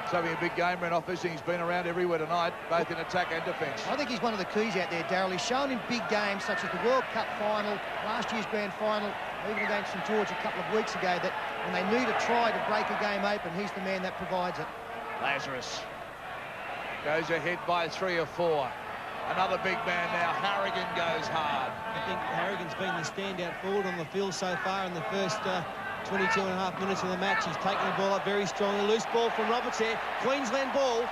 It's having a big game, Renouf. He's been around everywhere tonight, both in attack and defence. I think he's one of the keys out there, Darrell. He's shown in big games, such as the World Cup final, last year's grand final, even against St George a couple of weeks ago, that when they need a try to break a game open, he's the man that provides it. Lazarus goes ahead by 3 or 4. Another big man now. Harrigan goes hard. I think Harrigan's been the standout forward on the field so far in the first 22 and a half minutes of the match. He's taken the ball up very strongly. Loose ball from Roberts here. Queensland ball.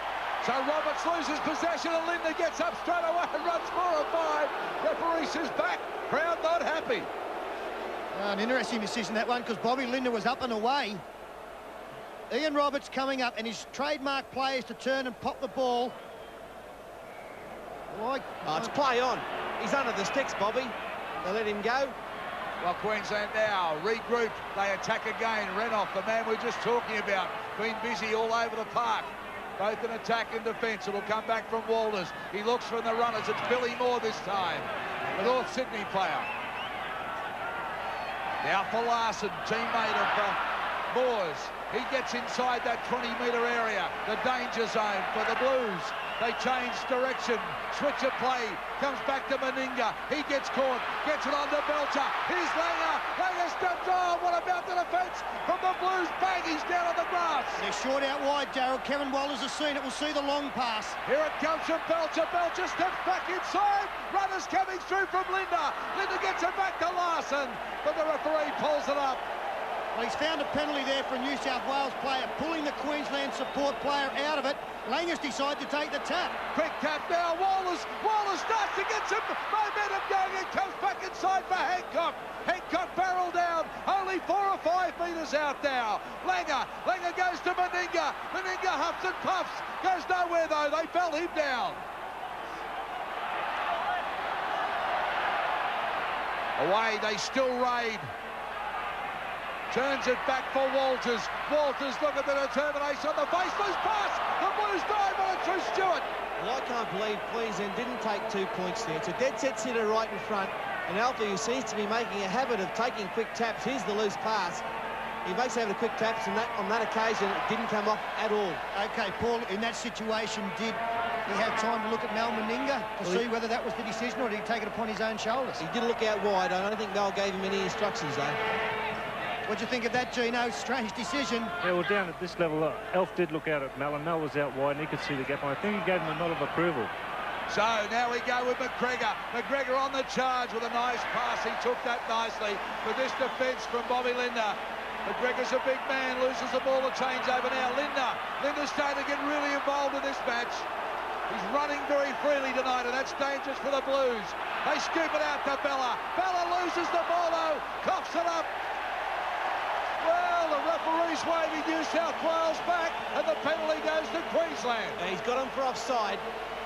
So Roberts loses possession and Linder gets up straight away and runs 4 or 5. Referee says back. Crowd not happy. An interesting decision, that one, because Bobby Linder was up and away. Ian Roberts coming up, and his trademark play is to turn and pop the ball. It's play on. He's under the sticks, Bobby. They let him go. Well, Queensland now regroup. They attack again. Renouf, the man we're just talking about, been busy all over the park, both in attack and defence. It'll come back from Walters. He looks from the runners. It's Billy Moore this time. the North Sydney player. Now for Larson, teammate of Moores. He gets inside that 20-metre area, the danger zone for the Blues. They change direction, switch of play, comes back to Meninga. He gets caught, gets it on to Belcher. Here's Langer. Langer steps on. What about the defence from the Blues? Bang, he's down on the grass. They're short out wide, Darrell. Kevin Walters has seen it. We'll see the long pass. Here it comes from Belcher. Belcher steps back inside. Runners coming through from Linda. Linda gets it back to Larson, but the referee pulls it up. Well, he's found a penalty there for a New South Wales player, pulling the Queensland support player out of it. Langers decide to take the tap. Quick tap now. Wallace starts to get some momentum going and comes back inside for Hancock. Hancock barrel down, only 4 or 5 metres out now. Langer goes to Meninga. Meninga huffs and puffs. Goes nowhere though. They fell him down. Away, they still raid. Turns it back for Walters. Walters, look at the determination on the face. Loose pass. The Blues dive on it through Stewart. Well, I can't believe Queensland didn't take 2 points there. It's a dead set sitter right in front. And Alfie, who seems to be making a habit of taking quick taps, here's the loose pass. He makes a habit of quick taps, and on that occasion, it didn't come off at all. OK, Paul, in that situation, did he have time to look at Mal Meninga to see whether that was the decision, or did he take it upon his own shoulders? He did look out wide. I don't think Mel gave him any instructions, though. What do you think of that, Gino? Strange decision. Yeah, well, down at this level, Elf did look out at Mel, and Mel was out wide, and he could see the gap. And I think he gave him a nod of approval. So now we go with McGregor. McGregor on the charge with a nice pass. He took that nicely with this defence from Bobby Linda. McGregor's a big man, loses the ball, a change over now. Linda's starting to get really involved in this match. He's running very freely tonight, and that's dangerous for the Blues. They scoop it out to Bella. Bella loses the ball, though, coughs it up. Well, the referee's waving New South Wales back, and the penalty goes to Queensland. And he's got him for offside.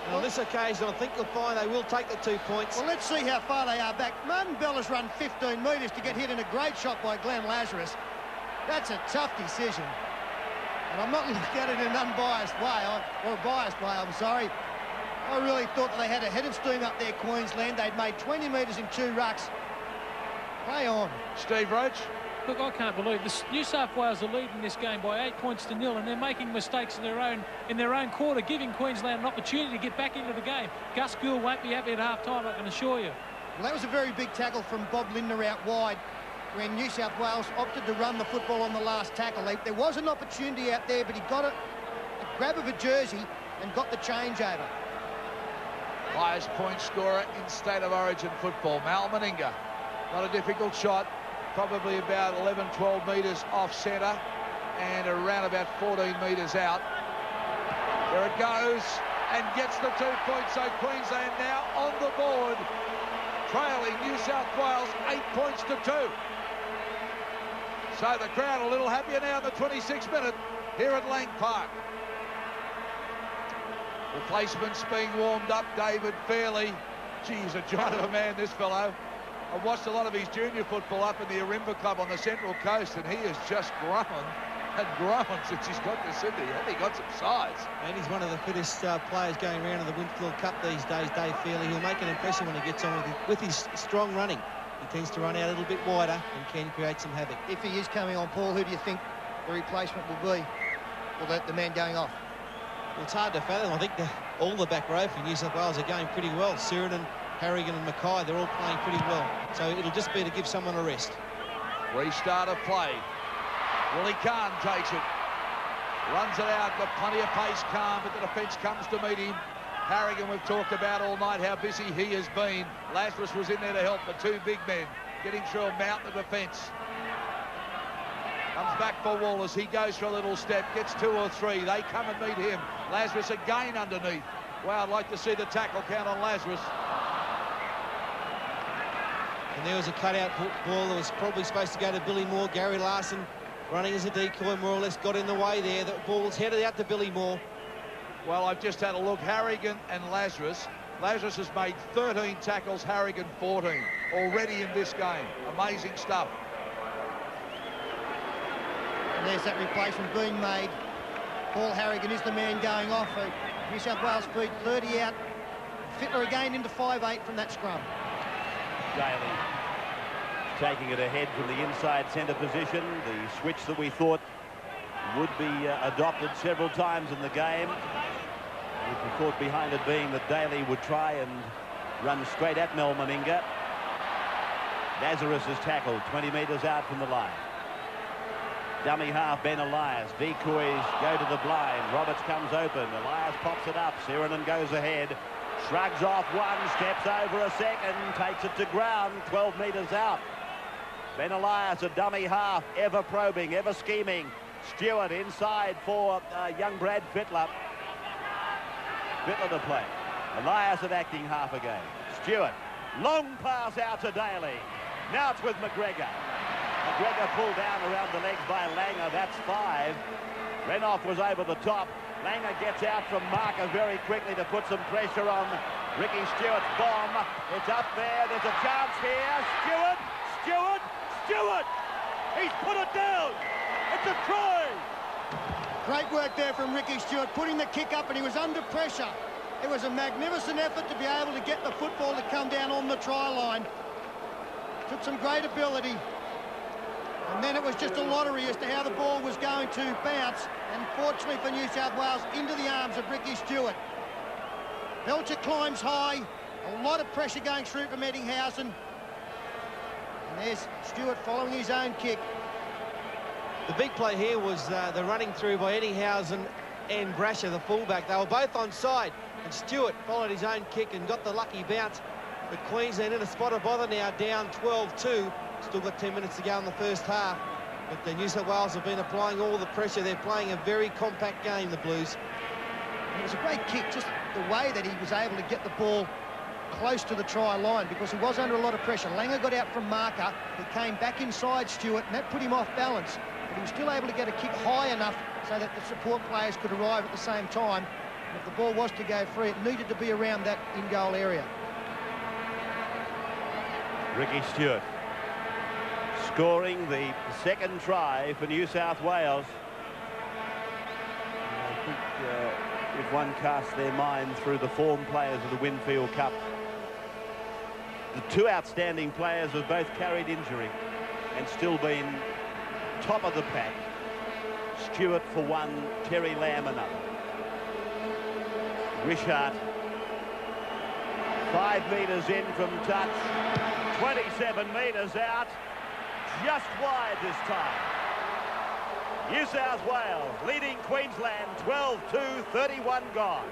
And on this occasion, I think you'll find they will take the 2 points. Well, let's see how far they are back. Martin Bella's run 15 metres to get hit in a great shot by Glenn Lazarus. That's a tough decision. And I'm not looking at it in an unbiased way, or a biased way, I'm sorry. I really thought that they had a head of steam up there, Queensland. They'd made 20 metres in 2 rucks. Play on. Steve Roach. Look, I can't believe this. New South Wales are leading this game by 8 points to 0, and they're making mistakes in their own quarter, giving Queensland an opportunity to get back into the game. Gus Gould won't be happy at half-time, I can assure you. Well, that was a very big tackle from Bob Lindner out wide when New South Wales opted to run the football on the last tackle. There was an opportunity out there, but he got a grab of a jersey and got the changeover. Highest point scorer in State of Origin football, Mal Meninga. Not a difficult shot. Probably about 11, 12 metres off centre and around about 14 metres out. There it goes and gets the 2 points. So Queensland now on the board, trailing New South Wales 8 points to 2. So the crowd a little happier now in the 26th minute here at Lang Park. Replacements being warmed up. David Fairley. Geez, a giant of a man, this fellow. I've watched a lot of his junior football up in the Ourimbah Club on the Central Coast, and he has just grown and grown since he's got to Sydney. And he got some size. And he's one of the fittest players going around in the Winfield Cup these days, Dave Fairley. He'll make an impression when he gets on with his strong running. He tends to run out a little bit wider and can create some havoc. If he is coming on, Paul, who do you think the replacement will be? Or the man going off? Well, it's hard to fathom. I think all the back row for New South Wales are going pretty well. Sheridan, Harrigan and Mackay, they're all playing pretty well. So it'll just be to give someone a rest. Restart of play. Willie Kahn takes it. Runs it out, got plenty of pace, Kahn, but the defence comes to meet him. Harrigan, we've talked about all night how busy he has been. Lazarus was in there to help the 2 big men, getting through a mountain of defence. Comes back for Wallace. He goes for a little step, gets 2 or 3. They come and meet him. Lazarus again underneath. Wow, I'd like to see the tackle count on Lazarus. And there was a cutout ball that was probably supposed to go to Billy Moore. Gary Larson running as a decoy, more or less, got in the way there. The ball's headed out to Billy Moore. Well, I've just had a look. Harrigan and Lazarus. Lazarus has made 13 tackles, Harrigan 14 already in this game. Amazing stuff. And there's that replacement being made. Paul Harrigan is the man going off. New South Wales feet 30 out. Fittler again into 5'8" from that scrum. Daly taking it ahead from the inside centre position. The switch that we thought would be adopted several times in the game, with the thought behind it being that Daly would try and run straight at Mel Meninga. Lazarus is tackled 20 metres out from the line. Dummy half Ben Elias. Decoys go to the blind. Roberts comes open. Elias pops it up. Sirenen goes ahead. Shrugs off one. Steps over a second. Takes it to ground. 12 metres out. Ben Elias, a dummy half. Ever probing. Ever scheming. Stewart inside for young Brad Fittler. Fittler to play. Elias at acting half again. Stewart. Long pass out to Daly. Now it's with McGregor. McGregor pulled down around the legs by Langer. That's 5. Renoff was over the top. Langer gets out from marker very quickly to put some pressure on Ricky Stewart's bomb. It's up there. There's a chance here. Stewart! He's put it down. It's a try. Great work there from Ricky Stewart, putting the kick up, and he was under pressure. It was a magnificent effort to be able to get the football to come down on the try line. Took some great ability. And then it was just a lottery as to how the ball was going to bounce. And fortunately for New South Wales, into the arms of Ricky Stewart. Belcher climbs high. A lot of pressure going through from Eddinghausen. And there's Stewart following his own kick. The big play here was the running through by Eddinghausen and Brasher, the fullback. They were both onside, and Stewart followed his own kick and got the lucky bounce. But Queensland in a spot of bother now, down 12-2. Still got 10 minutes to go in the first half. But the New South Wales have been applying all the pressure. They're playing a very compact game, the Blues. It was a great kick, just the way that he was able to get the ball close to the try line, because he was under a lot of pressure. Langer got out from marker. He came back inside Stewart, and that put him off balance. But he was still able to get a kick high enough so that the support players could arrive at the same time. And if the ball was to go free, it needed to be around that in-goal area. Ricky Stewart scoring the second try for New South Wales. I think if one casts their mind through the form players of the Winfield Cup, the two outstanding players have both carried injury and still been top of the pack. Stewart for one, Terry Lamb another. Wishart 5 metres in from touch, 27 metres out, just wide this time. New South Wales leading Queensland 12-2, 31 gone.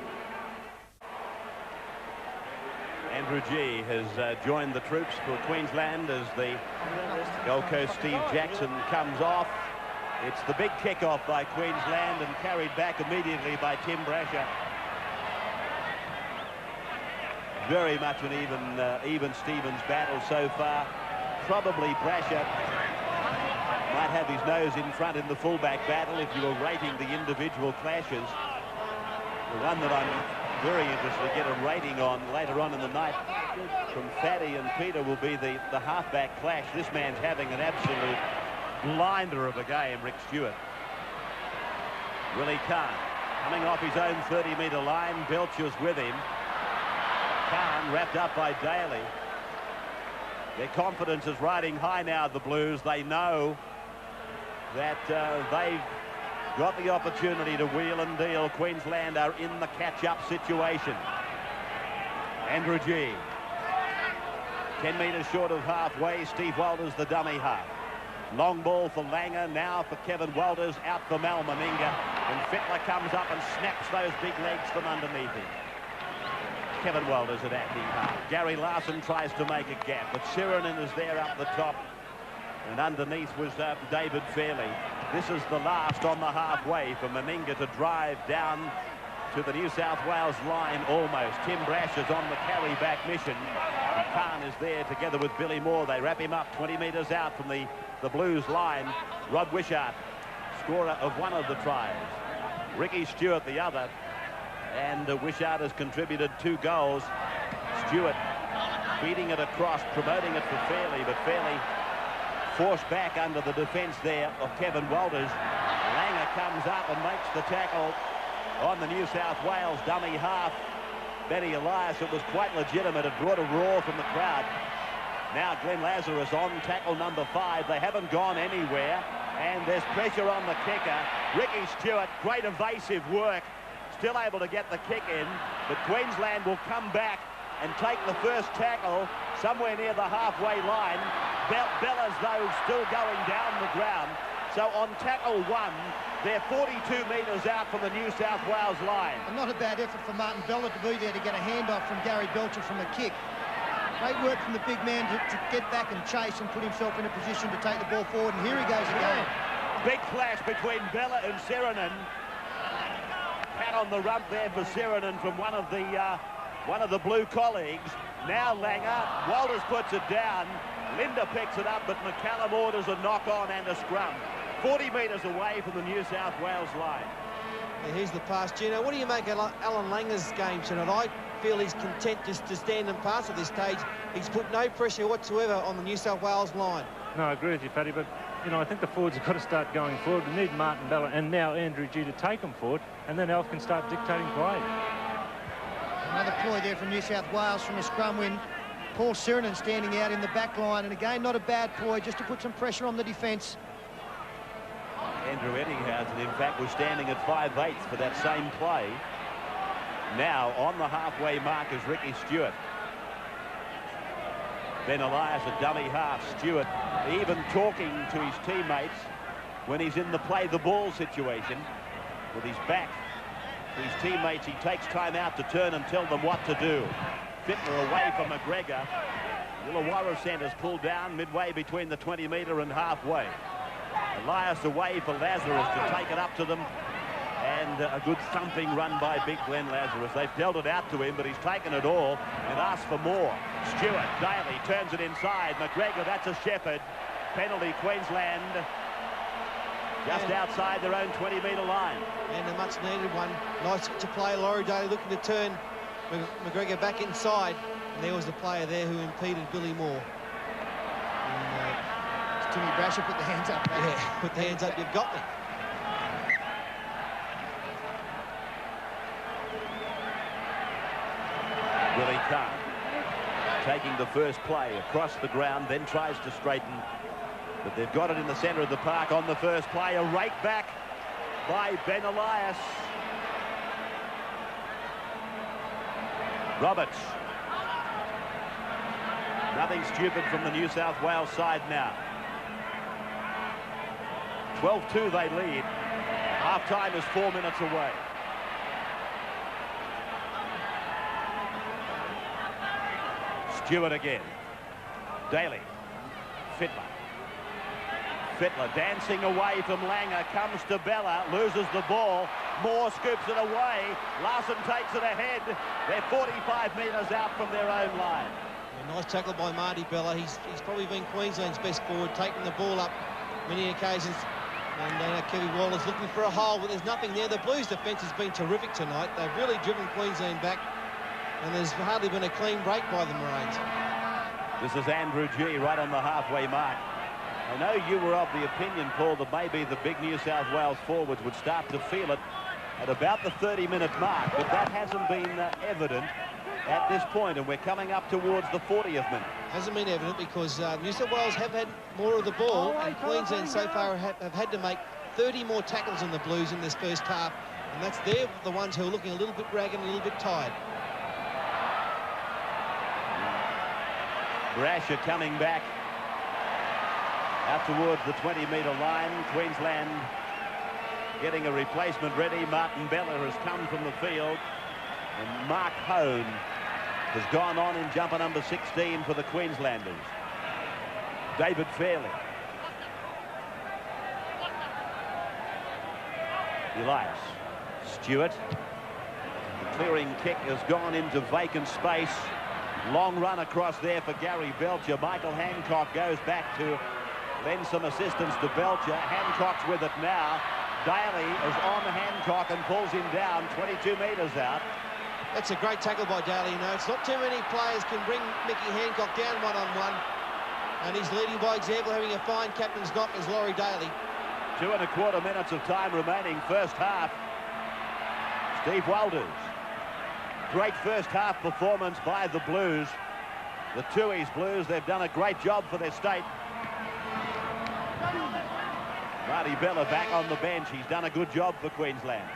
Andrew G has joined the troops for Queensland as the Gold Coast Steve Jackson comes off. It's the big kick-off by Queensland and carried back immediately by Tim Brasher. Very much an even Stevens battle so far. Probably Brasher might have his nose in front in the fullback battle if you were rating the individual clashes. The one that I'm very interested to get a rating on later on in the night from Fatty and Peter will be the halfback clash. This man's having an absolute blinder of a game, Rick Stewart. Willie Kahn coming off his own 30-metre line. Belcher's with him. Kahn wrapped up by Daly. Their confidence is riding high now, the Blues. They know that they've got the opportunity to wheel and deal. Queensland are in the catch-up situation. Andrew G. 10 metres short of halfway. Steve Walters, the dummy half. Long ball for Langer, now for Kevin Walters, out for Mal Meninga. And Fittler comes up and snaps those big legs from underneath him. Kevin Walters at acting half. Gary Larson tries to make a gap, but Sirenen is there up the top. And underneath was David Fairley. This is the last on the halfway for Meninga to drive down to the New South Wales line almost. Tim Brasher's on the carry-back mission. And Khan is there together with Billy Moore. They wrap him up 20 metres out from the Blues line. Rod Wishart, scorer of one of the tries. Ricky Stewart, the other. And Wishart has contributed 2 goals. Stewart feeding it across, promoting it for Fairley, but Fairley forced back under the defence there of Kevin Walters. Langer comes up and makes the tackle on the New South Wales dummy half. Benny Elias, it was quite legitimate. It brought a roar from the crowd. Now Glenn Lazarus on tackle number 5. They haven't gone anywhere, and there's pressure on the kicker. Ricky Stewart, great evasive work, still able to get the kick in, but Queensland will come back and take the first tackle somewhere near the halfway line. Bella's, though, still going down the ground. So on tackle 1, they're 42 metres out from the New South Wales line. And not a bad effort for Martin Bella to be there to get a handoff from Gary Belcher from a kick. Great work from the big man to get back and chase and put himself in a position to take the ball forward. And here he goes again. Big clash between Bella and Sirenen. Pat on the rump there for Sirenen from one of the blue colleagues. Now Langer, Walters puts it down. Linda picks it up, but McCallum orders a knock-on and a scrum. 40 metres away from the New South Wales line. And here's the pass. Gino, what do you make of Alan Langer's game tonight? I feel he's content just to stand and pass at this stage. He's put no pressure whatsoever on the New South Wales line. No, I agree with you, Paddy, but, you know, I think the forwards have got to start going forward. We need Martin Bella and now Andrew G to take them forward, and then Alf can start dictating play. Another ploy there from New South Wales from a scrum win. Paul Sirenen standing out in the back line, and again, not a bad ploy, just to put some pressure on the defence. Andrew Eddinghausen, in fact, was standing at 5/8 for that same play. Now, on the halfway mark is Ricky Stewart. Ben Elias, a dummy half. Stewart even talking to his teammates when he's in the play the ball situation. With his back to his teammates, he takes time out to turn and tell them what to do. Fittler away from McGregor. Illawarra centres pulled down midway between the 20-metre and halfway. Elias away for Lazarus to take it up to them, and a good thumping run by big Glenn Lazarus. They've dealt it out to him, but he's taken it all and asked for more. Stewart, Daly turns it inside. McGregor, that's a Shepherd. Penalty, Queensland, just outside their own 20-metre line. And a much-needed one. Nice to play. Laurie Daly looking to turn McGregor back inside, and there was the player there who impeded Billy Moore. And, Timmy Brasher put the hands up. Yeah, put the hands up, you've got me. Willie Carr taking the first play across the ground, then tries to straighten, but they've got it in the centre of the park on the first play. A rake back by Ben Elias. Roberts. Nothing stupid from the New South Wales side now. 12-2 they lead. Half-time is 4 minutes away. Stewart again. Daly. Fittler. Fittler dancing away from Langer. Comes to Bella. Loses the ball. Moore scoops it away. Larson takes it ahead. They're 45 metres out from their own line. A nice tackle by Marty Bella. He's probably been Queensland's best forward, taking the ball up many occasions. And Kevin Waller's looking for a hole, but there's nothing there. The Blues' defence has been terrific tonight. They've really driven Queensland back, and there's hardly been a clean break by the Maroons. This is Andrew G right on the halfway mark. I know you were of the opinion, Paul, that maybe the big New South Wales forwards would start to feel it at about the 30-minute mark, but that hasn't been evident at this point, and we're coming up towards the 40th minute. Hasn't been evident because New South Wales have had more of the ball, and Queensland so far have had to make 30 more tackles than the Blues in this first half, and they're the ones who are looking a little bit ragged and a little bit tired. Brasher coming back out towards the 20-metre line. Queensland getting a replacement ready. Martin Bella has come from the field, and Mark Hone has gone on in jumper number 16 for the Queenslanders. David Fairley. Elias. Stewart. The clearing kick has gone into vacant space. Long run across there for Gary Belcher. Michael Hancock goes back to lend some assistance to Belcher. Hancock's with it now. Daly is on Hancock and pulls him down 22 metres out. That's a great tackle by Daly. You know, it's not too many players can bring Mickey Hancock down one-on-one, and he's leading by example, having a fine captain's knock as Laurie Daly. 2.25 minutes of time remaining, first half. Steve Walters. Great first half performance by the Blues. The Tooheys Blues, they've done a great job for their state. Marty Bella back on the bench. He's done a good job for Queensland.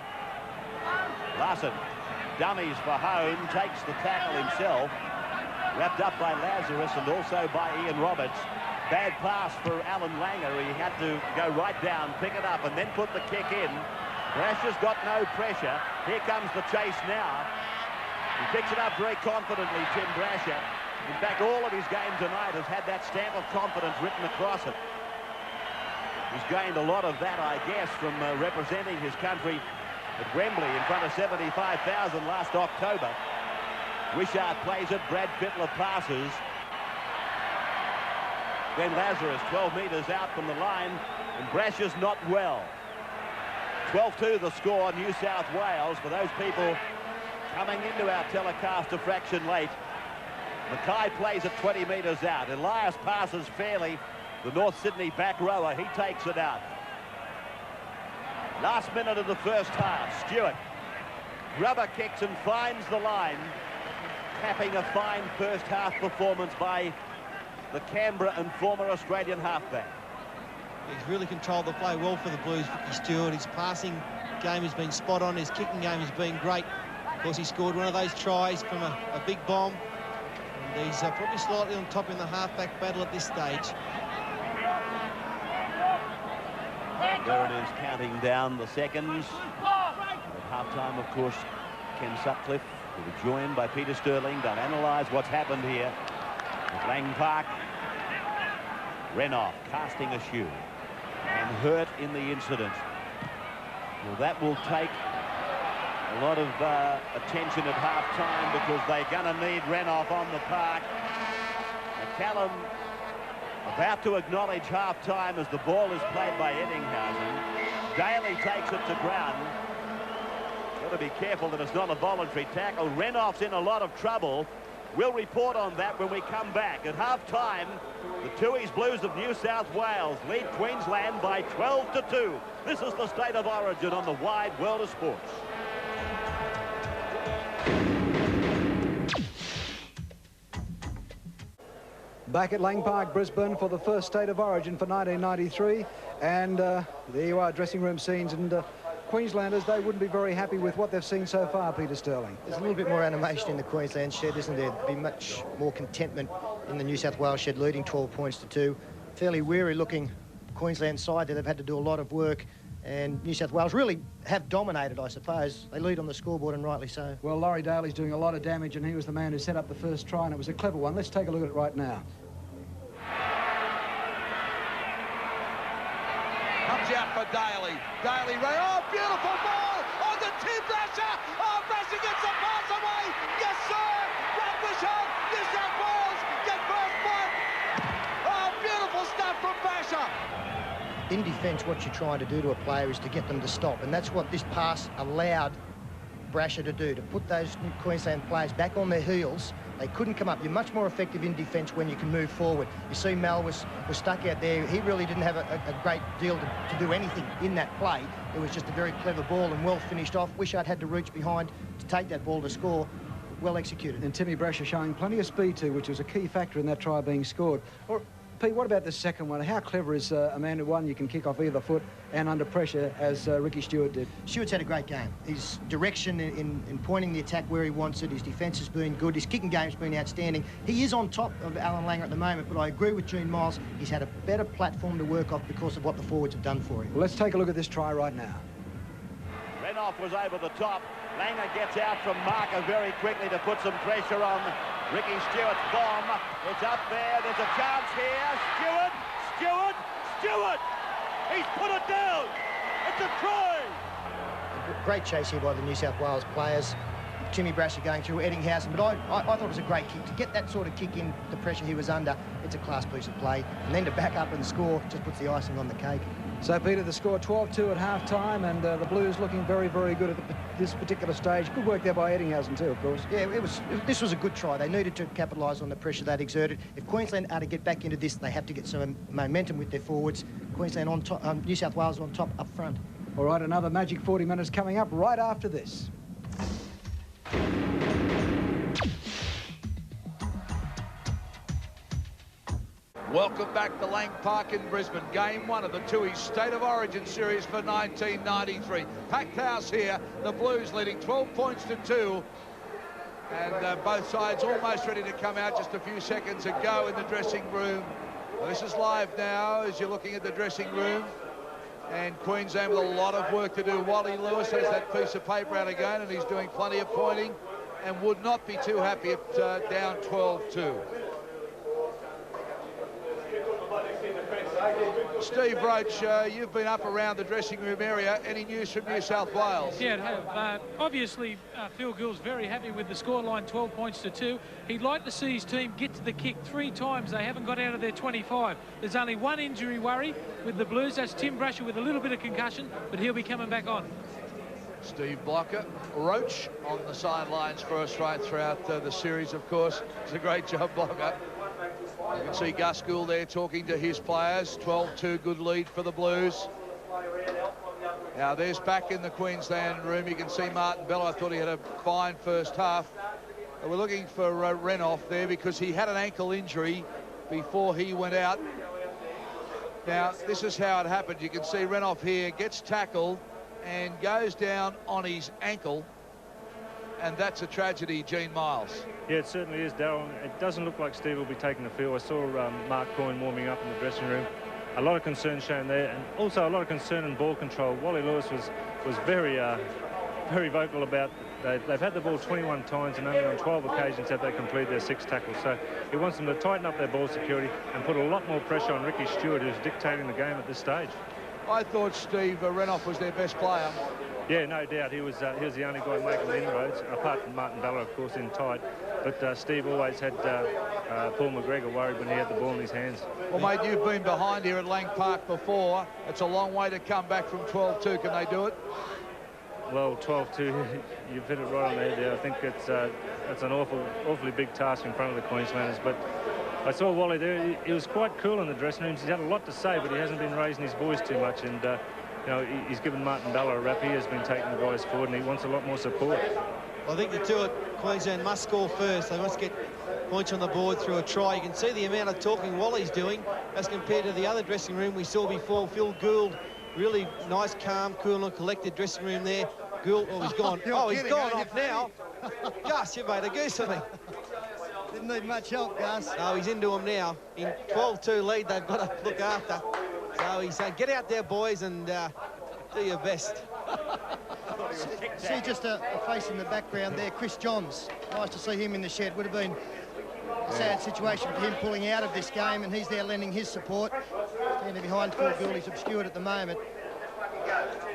Larson, dummies for home, takes the tackle himself. Wrapped up by Lazarus and also by Ian Roberts. Bad pass for Alan Langer. He had to go right down, pick it up, and then put the kick in. Brasher's got no pressure. Here comes the chase now. He picks it up very confidently, Tim Brasher. In fact, all of his game tonight has had that stamp of confidence written across it. He's gained a lot of that, I guess, from representing his country at Wembley in front of 75,000 last October. Wishart plays it, Brad Fittler passes. Then Lazarus, 12 metres out from the line, and Brasher's not well. 12-2 the score, New South Wales. For those people coming into our telecast a fraction late, Mackay plays it 20 metres out. Elias passes fairly. The North Sydney back rower, he takes it out. Last minute of the first half, Stewart rubber kicks and finds the line, capping a fine first half performance by the Canberra and former Australian halfback. He's really controlled the play well for the Blues, Ricky Stewart. His passing game has been spot on. His kicking game has been great. Of course, he scored one of those tries from a big bomb. And he's probably slightly on top in the halfback battle at this stage. There it is, counting down the seconds. At half-time, of course, Ken Sutcliffe will be joined by Peter Sterling. They'll analyse what's happened here at Lang Park. Renoff casting a shoe and hurt in the incident. Well, that will take a lot of attention at half-time because they're going to need Renoff on the park. Callum about to acknowledge half-time as the ball is played by Eddinghausen. Daly takes it to ground. Got to be careful that it's not a voluntary tackle. Renoff's in a lot of trouble. We'll report on that when we come back. At half-time, the Tooheys Blues of New South Wales lead Queensland by 12-2. This is the State of Origin on the wide world of sports. Back at Lang Park, Brisbane, for the first State of Origin for 1993. And there you are, dressing room scenes. And Queenslanders, they wouldn't be very happy with what they've seen so far, Peter Sterling. There's a little bit more animation in the Queensland shed, isn't there? There'd be much more contentment in the New South Wales shed, leading 12-2. Fairly weary-looking Queensland side that they've had to do a lot of work. And New South Wales really have dominated, I suppose. They lead on the scoreboard, and rightly so. Well, Laurie Daly's doing a lot of damage, and he was the man who set up the first try, and it was a clever one. Let's take a look at it right now. Comes out for Daly. Daly, oh, beautiful ball on the Tim Brasher. Oh, Brasher gets the pass away. Yes, sir. Brad Wishart, New South Wales get first blood. Oh, beautiful stuff from Brasher. In defence, what you're trying to do to a player is to get them to stop, and that's what this pass allowed Brasher to do, to put those Queensland players back on their heels. They couldn't come up. You're much more effective in defence when you can move forward. You see Mel was stuck out there. He really didn't have a great deal to do anything in that play. It was just a very clever ball and well finished off. Wishart had to reach behind to take that ball to score. Well executed. And Timmy Brasher showing plenty of speed too, which was a key factor in that try being scored. Pete, what about the second one? How clever is a man who you can kick off either foot and under pressure, as Ricky Stewart did? Stewart's had a great game. His direction in pointing the attack where he wants it, his defence has been good, his kicking game's been outstanding. He is on top of Alan Langer at the moment, but I agree with Gene Miles. He's had a better platform to work off because of what the forwards have done for him. Well, let's take a look at this try right now. Renoff was over the top. Langer gets out from marker very quickly to put some pressure on Ricky Stewart's bomb. It's up there. There's a chance here. Stewart! He's put it down. It's a try. Great chase here by the New South Wales players. Timmy Brasher going through Eddinghausen, but I thought it was a great kick. To get that sort of kick in the pressure he was under, it's a class piece of play. And then to back up and score just puts the icing on the cake. So, Peter, the score 12-2 at half-time, and the Blues looking very, very good at this particular stage. Good work there by Eddinghausen too, of course. Yeah, this was a good try. They needed to capitalise on the pressure they'd exerted. If Queensland are to get back into this, they have to get some momentum with their forwards. Queensland on top, New South Wales on top up front. All right, another magic 40 minutes coming up right after this. Welcome back to Lang Park in Brisbane. Game 1 of the Tooheys State of Origin series for 1993. Packed house here. The Blues leading 12 points to 2. And both sides almost ready to come out just a few seconds ago in the dressing room. Well, this is live now as you're looking at the dressing room. And Queensland with a lot of work to do. Wally Lewis has that piece of paper out again, and he's doing plenty of pointing and would not be too happy at down 12-2. Steve Roach, you've been up around the dressing room area. Any news from New South Wales? Yeah, I have. Obviously, Phil Gill's very happy with the scoreline, 12 points to 2. He'd like to see his team get to the kick 3 times. They haven't got out of their 25. There's only one injury worry with the Blues. That's Tim Brasher with a little bit of concussion, but he'll be coming back on. Steve Blocker. Roach on the sidelines for us right throughout the series, of course. It's a great job, Blocker. You can see Gus Gould there talking to his players. 12-2, good lead for the Blues. Now there's back in the Queensland room. You can see Martin Bell. I thought he had a fine first half. We're looking for Renouf there because he had an ankle injury before he went out. Now this is how it happened. You can see Renouf here gets tackled and goes down on his ankle. And that's a tragedy, Gene Miles. Yeah, it certainly is, Darrell. It doesn't look like Steve will be taking the field. I saw Mark Coyne warming up in the dressing room. A lot of concern shown there, and also a lot of concern in ball control. Wally Lewis was very vocal about they've had the ball 21 times, and only on 12 occasions have they completed their 6 tackles. So he wants them to tighten up their ball security and put a lot more pressure on Ricky Stewart, who's dictating the game at this stage. I thought Steve Renouf was their best player. Yeah, no doubt. He was the only guy making inroads, apart from Martin Bella, of course, in tight. But Steve always had Paul McGregor worried when he had the ball in his hands. Well, mate, you've been behind here at Lang Park before. It's a long way to come back from 12-2. Can they do it? Well, 12-2, you've hit it right on there. I think it's an awfully big task in front of the Queenslanders. But I saw Wally there. He was quite cool in the dressing rooms. He's had a lot to say, but he hasn't been raising his voice too much. And you know, he's given Martin Bella a rap. He has been taking the guys forward, and he wants a lot more support. I think the two at Queensland must score first. They must get points on the board through a try. You can see the amount of talking Wally's doing as compared to the other dressing room we saw before. Phil Gould, really nice, calm, cool and collected dressing room there. Gould, oh, he's gone. Oh, he's gone off now. Gus, you made a goose of me. Didn't need much help, Gus. No, he's into him now. In 12-2 lead, they've got to look after. So he's saying, get out there, boys, and do your best. See just a face in the background there, Chris Johns. Nice to see him in the shed. Would have been a sad situation for him pulling out of this game, and he's there lending his support. Standing behind Phil Gould, he's obscured at the moment.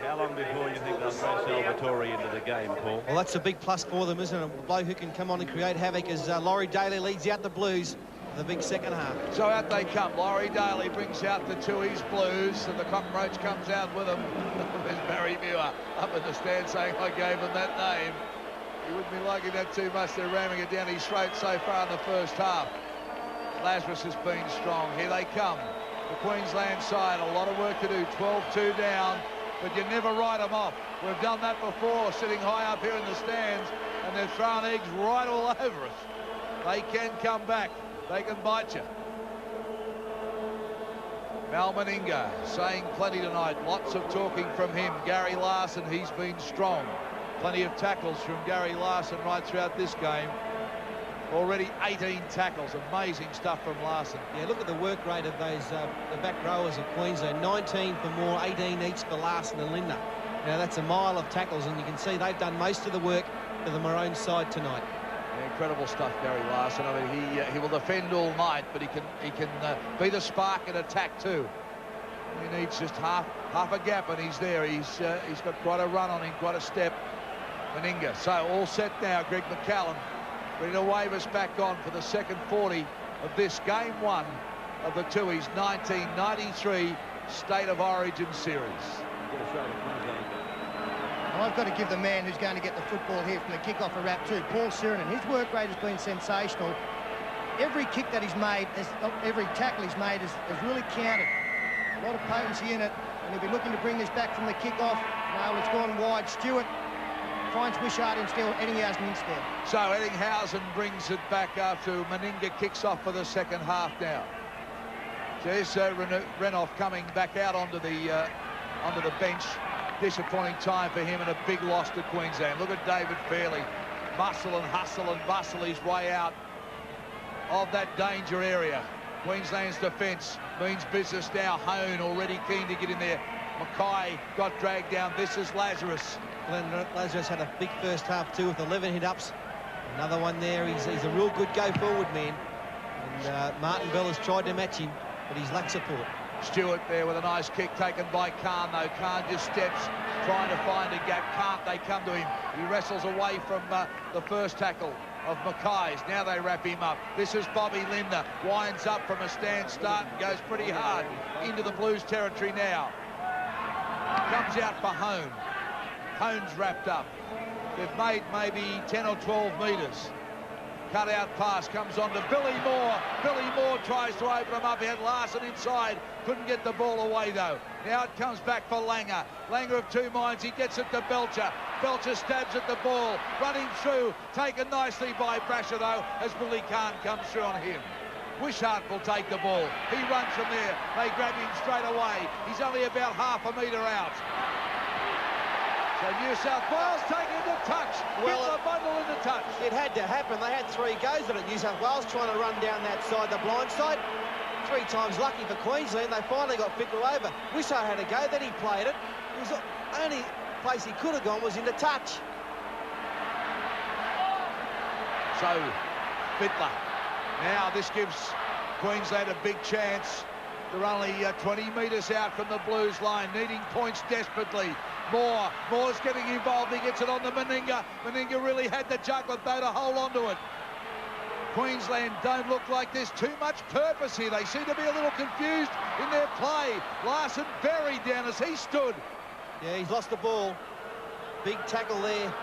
How long before you think they'll throw Salvatore into the game, Paul? Well, that's a big plus for them, isn't it? A bloke who can come on and create havoc as Laurie Daly leads out the Blues for the big second half. So out they come. Laurie Daly brings out the Tooheys Blues, and the Roach comes out with them. There's Barry Muir up in the stand saying, I gave him that name. He wouldn't be liking that too much. They're ramming it down his throat so far in the first half. Lazarus has been strong. Here they come. The Queensland side, a lot of work to do. 12-2 down, but you never write them off. We've done that before, sitting high up here in the stands, and they're throwing eggs right all over us. They can come back. They can bite you. Mal Meninga saying plenty tonight. Lots of talking from him. Gary Larson, he's been strong. Plenty of tackles from Gary Larson right throughout this game. Already 18 tackles. Amazing stuff from Larson. Yeah, look at the work rate of those the back rowers of Queensland. 19 for Moore, 18 each for Larson and Linda. Now that's a mile of tackles, and you can see they've done most of the work for the Maroon side tonight. Yeah, incredible stuff, Gary Larson. I mean, he will defend all night, but he can be the spark and attack too. He needs just half a gap, and he's there. He's got quite a run on him, quite a step. Meninga. So all set now. Greg McCallum ready to wave us back on for the second 40 of this game 1 of the Tooheys 1993 State of Origin series. Well, I've got to give the man who's going to get the football here from the kick-off a rap too, Paul Sirenen. His work rate has been sensational. Every kick that he's made, every tackle he's made has really counted. A lot of potency in it, and he'll be looking to bring this back from the kick-off. No, it's gone wide. Stewart finds Wishart instead, Eddinghausen instead. So Eddinghausen brings it back after Meninga kicks off for the second half now. There's Renouf coming back out onto the bench. Disappointing time for him and a big loss to Queensland. Look at David Fairley. Muscle and hustle and bustle his way out of that danger area. Queensland's defence means business now. Hone already keen to get in there. Mackay got dragged down. This is Lazarus. Glenn Lazarus had a big first half too with 11 hit-ups. Another one there. He's a real good go-forward man. And Martin Bell has tried to match him, but he's lacked support. Stewart there with a nice kick taken by Khan, though. Khan just steps, trying to find a gap. Can't they come to him? He wrestles away from the first tackle of Mackay's. Now they wrap him up. This is Bobby Linder. Winds up from a stand start and goes pretty hard into the Blues territory now. Comes out for Hone. Hone's wrapped up. They've made maybe 10 or 12 metres. Cut out pass comes on to Billy Moore. Billy Moore tries to open him up. He had Larson inside. Couldn't get the ball away, though. Now it comes back for Langer. Langer of two minds. He gets it to Belcher. Belcher stabs at the ball. Running through. Taken nicely by Brasher, though, as Billy Khan comes through on him. Wishart will take the ball. He runs from there. They grab him straight away. He's only about half a metre out. So New South Wales taking the touch. Well, get the bundle in the touch. It had to happen. They had 3 goes at it. New South Wales trying to run down that side, the blind side. 3 times lucky for Queensland. They finally got Fickle over. Wishart had a go, then he played it. It was the only place he could have gone was into touch. So, Fittler. Now this gives Queensland a big chance. They're only 20 metres out from the Blues line, needing points desperately. Moore's getting involved. He gets it on to Meninga. Meninga really had the juggler, though, to hold on to it. Queensland don't look like there's too much purpose here. They seem to be a little confused in their play. Larson buried down as he stood. Yeah, he's lost the ball. Big tackle there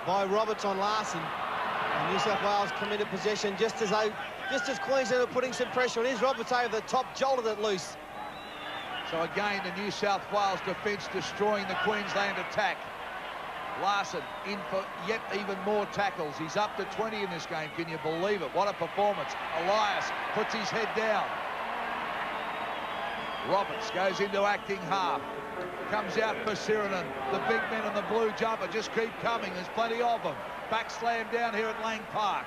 by Roberts on Larson. And New South Wales committed possession just as Queensland were putting some pressure on. Here's Roberts over the top, jolted it loose. So again, the New South Wales defence destroying the Queensland attack. Larson in for yet even more tackles. He's up to 20 in this game. Can you believe it? What a performance. Elias puts his head down. Roberts goes into acting half. Comes out for Sirenen. The big men on the blue jumper just keep coming. There's plenty of them. Back slam down here at Lang Park.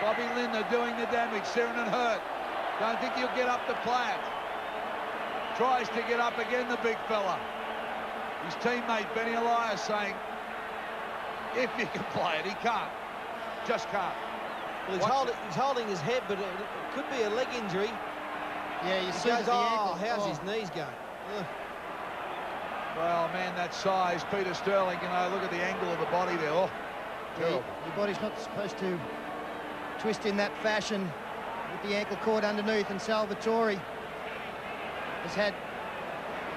Bobby Linder doing the damage. Sirenen hurt. Don't think he'll get up to play it. Tries to get up again, the big fella. His teammate, Benny Elias, saying, if you can play it, he can't. Just can't. Well, he's holding his head, but it could be a leg injury. Yeah, you see goes, the ankle. How's his knees going? Ugh. Well, man, that size, Peter Sterling, you know, look at the angle of the body there. Oh, terrible. Your body's not supposed to twist in that fashion with the ankle cord underneath, and Salvatore has had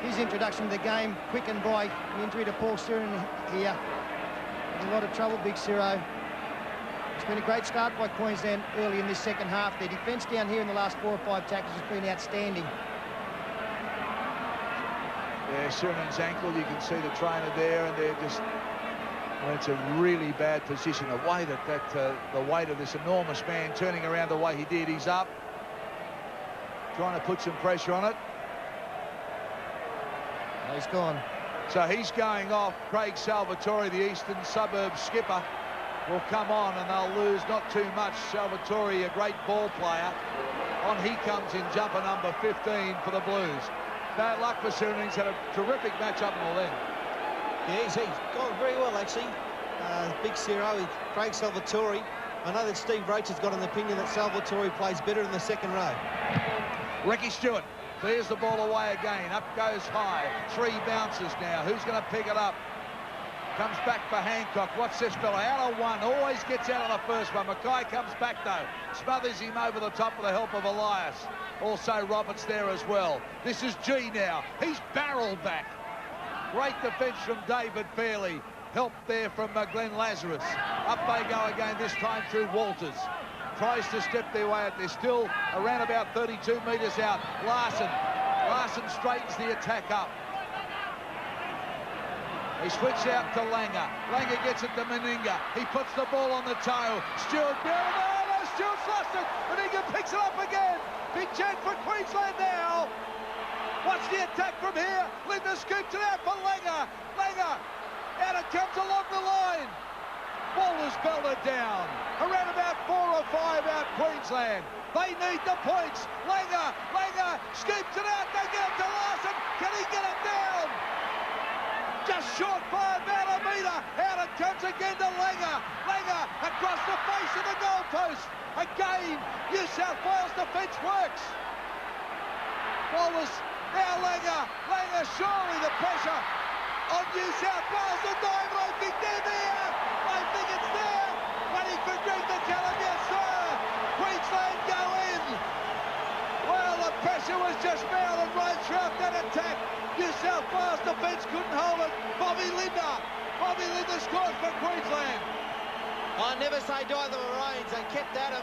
his introduction to the game quickened by an injury to Paul Sirenen here. In a lot of trouble, Big Ciro. It's been a great start by Queensland early in this second half. Their defence down here in the last 4 or 5 tackles has been outstanding. Yeah, Sirenen's ankle, you can see the trainer there, and they're just, well, it's a really bad position. The way the weight of this enormous man turning around the way he did, he's up, trying to put some pressure on it. He's gone. So he's going off. Craig Salvatore, the Eastern Suburbs skipper, will come on, and they'll lose not too much. Salvatore, a great ball player. On he comes in jumper number 15 for the Blues. Bad luck for Sirenen. He's had a terrific match up until then. Yeah, he's gone very well, actually. Big Ciro, Craig Salvatore. I know that Steve Roach has got an opinion that Salvatore plays better in the second row. Ricky Stewart clears the ball away again. Up goes High. 3 bounces now. Who's going to pick it up? Comes back for Hancock. What's this fella? Out of 1. Always gets out on the first one. Mackay comes back, though. Smothers him over the top with the help of Elias. Also Roberts there as well. This is G now. He's barreled back. Great defence from David Fairley. Help there from Glenn Lazarus. Up they go again, this time through Walters. Tries to step their way out. They're still around about 32 metres out. Larson straightens the attack up. They switch out to Langer. Langer gets it to Meninga. He puts the ball on the toe. Stewart, Stewart's lost it. Meninga picks it up again. Big chance for Queensland now. What's the attack from here? Linder scoops it out for Langer. Langer, out it comes along the line. Waller's belted down. Around about 4 or 5 out Queensland. They need the points. Langer scoops it out. They get it to Larson. Can he get it down? Just short by about a metre. Out it comes again to Langer. Langer across the face of the goalpost. Again, New South Wales defence works. Wallace, now Langer, surely the pressure on New South Wales. The dive, I think they're there. I think it's there. Waiting for Greg to tell him, yes sir. Queensland go in. Well, the pressure was just mounted right throughout that attack. New South Wales defence couldn't hold it. Bobby Linder scores for Queensland. I never say die the Maroons. They kept at him.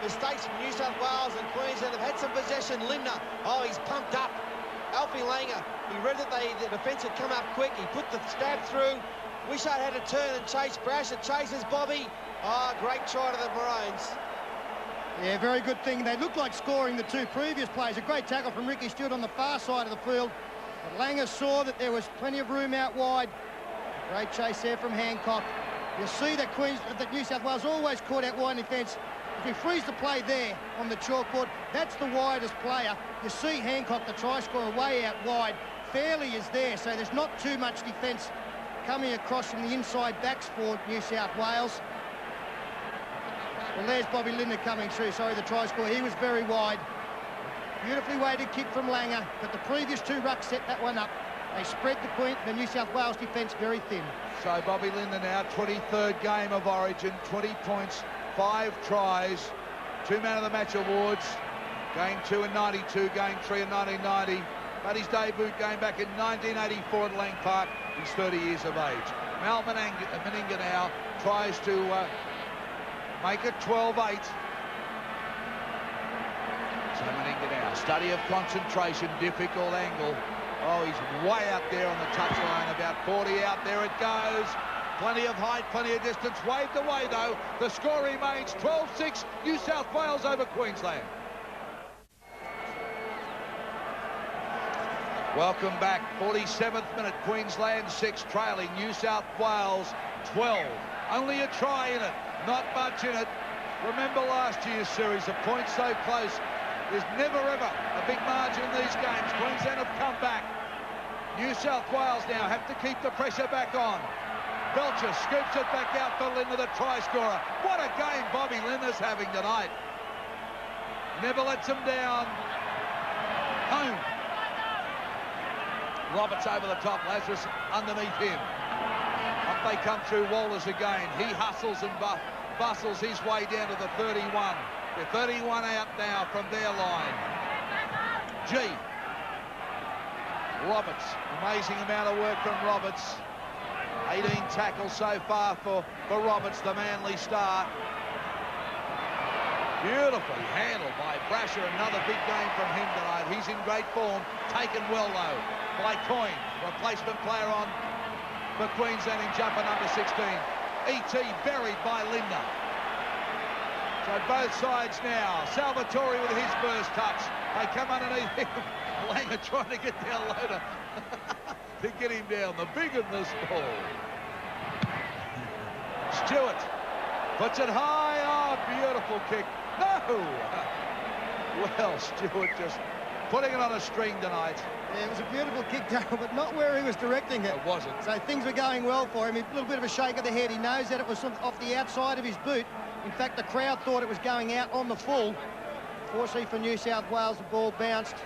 Mistakes from New South Wales and Queensland have had some possession. Linder, oh, he's pumped up. Alfie Langer, he read that the defence had come up quick. He put the stab through. Wishart had to turn and chase Brash. It chases Bobby. Oh, great try to the Maroons. Yeah, very good thing. They looked like scoring the 2 previous plays. A great tackle from Ricky Stewart on the far side of the field. But Langer saw that there was plenty of room out wide. Great chase there from Hancock. You see that New South Wales always caught out wide in defence. If we freeze the play there on the chalkboard, that's the widest player. You see Hancock, the try scorer, way out wide. Fairley is there, so there's not too much defence coming across from the inside backs for New South Wales. Well, there's Bobby Linder coming through. Sorry, the try scorer. He was very wide. Beautifully weighted kick from Langer, but the previous 2 rucks set that one up. They spread the New South Wales defence very thin. So Bobby Linder now, 23rd game of Origin, 20 points, 5 tries, 2 Man of the Match awards, game 2 in 92, game 3 in 1990, but his debut game back in 1984 at Lang Park. He's 30 years of age. Mal Meninga now tries to make it 12-8. So Meninga now, study of concentration, difficult angle. Oh, he's way out there on the touchline, about 40 out. There it goes. Plenty of height, plenty of distance. Waved away, though. The score remains 12-6, New South Wales over Queensland. Welcome back. 47th minute, Queensland 6, trailing New South Wales 12. Only a try in it, not much in it. Remember last year's series, the points so close. There's never, ever a big margin in these games. Queensland have come back. New South Wales now have to keep the pressure back on. Belcher scoops it back out for Linder, the try scorer. What a game Bobby Linder's having tonight. Never lets him down. Home. Roberts over the top, Lazarus underneath him. Up they come through Wallace again. He hustles and bustles his way down to the 31. They're 31 out now from their line. G. Roberts, amazing amount of work from Roberts. 18 tackles so far for Roberts, the Manly star. Beautifully handled by Brasher. Another big game from him tonight. He's in great form. Taken well, though, by Coyne. Replacement player on for Queensland in jumper number 16. E.T. buried by Linder. So both sides now. Salvatore with his first touch. They come underneath him. Langer trying to get down low to get him down. The big and the small. Stewart puts it high. Oh, beautiful kick. No! Well, Stewart just putting it on a string tonight. Yeah, it was a beautiful kick, Darrell, but not where he was directing it. It wasn't. So things were going well for him. A little bit of a shake of the head. He knows that it was off the outside of his boot. In fact, the crowd thought it was going out on the full. Fortunately for New South Wales, the ball bounced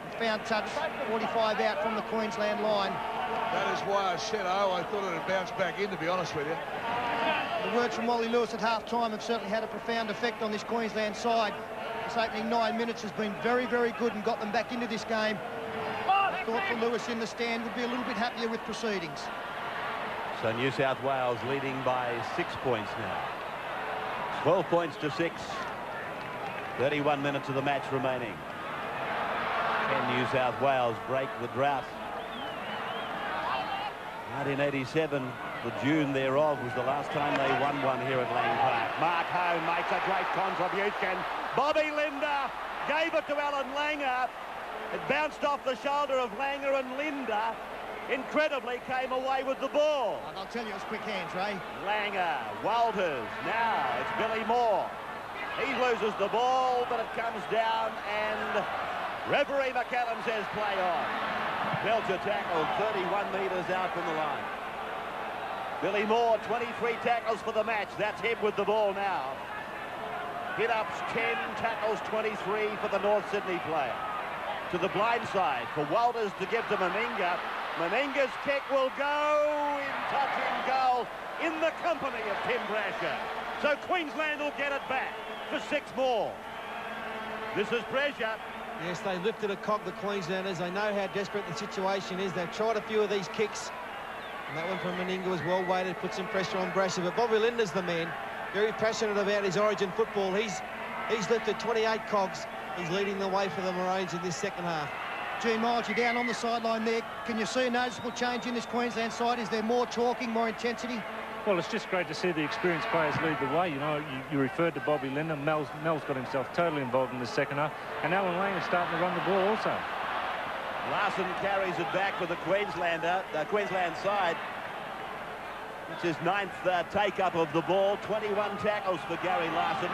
and found touch 45 out from the Queensland line. That is why I said, I thought it had bounced back in, to be honest with you. The words from Wally Lewis at half-time have certainly had a profound effect on this Queensland side. This opening 9 minutes has been very, very good and got them back into this game. I thought for Lewis in the stand would be a little bit happier with proceedings. So New South Wales leading by 6 points now. 12 points to 6. 31 minutes of the match remaining. Can New South Wales break the drought? 1987, the June thereof, was the last time they won one here at Lang Park. Mark Home makes a great contribution. Bobby Linder, gave it to Alan Langer. It bounced off the shoulder of Langer, and Linda incredibly came away with the ball. I'll tell you, it was quick hands, Ray. Langer, Walters, now it's Billy Moore. He loses the ball, but it comes down, and referee McCallum says play on. Belcher tackled 31 metres out from the line. Billy Moore, 23 tackles for the match. That's him with the ball now. Hit-ups 10, tackles 23 for the North Sydney player. To the blind side for Walters to give to Meninga. Meninga's kick will go in touching goal in the company of Tim Brasher. So Queensland will get it back for 6 more. This is pressure. Yes, they lifted a cog, the Queenslanders. They know how desperate the situation is. They've tried a few of these kicks. And that one from Meninga was well weighted, put some pressure on Brasher. But Bobby Linda's the man, very passionate about his Origin football. He's lifted 28 cogs. He's leading the way for the Maroons in this second half. Gene Miles, you're down on the sideline there. Can you see a noticeable change in this Queensland side? Is there more talking, more intensity? Well, it's just great to see the experienced players lead the way. You know, you referred to Bobby Linda. Mel's got himself totally involved in the second half. And Alan Langer is starting to run the ball also. Larson carries it back for the Queensland side. It's his 9th take-up of the ball. 21 tackles for Gary Larson.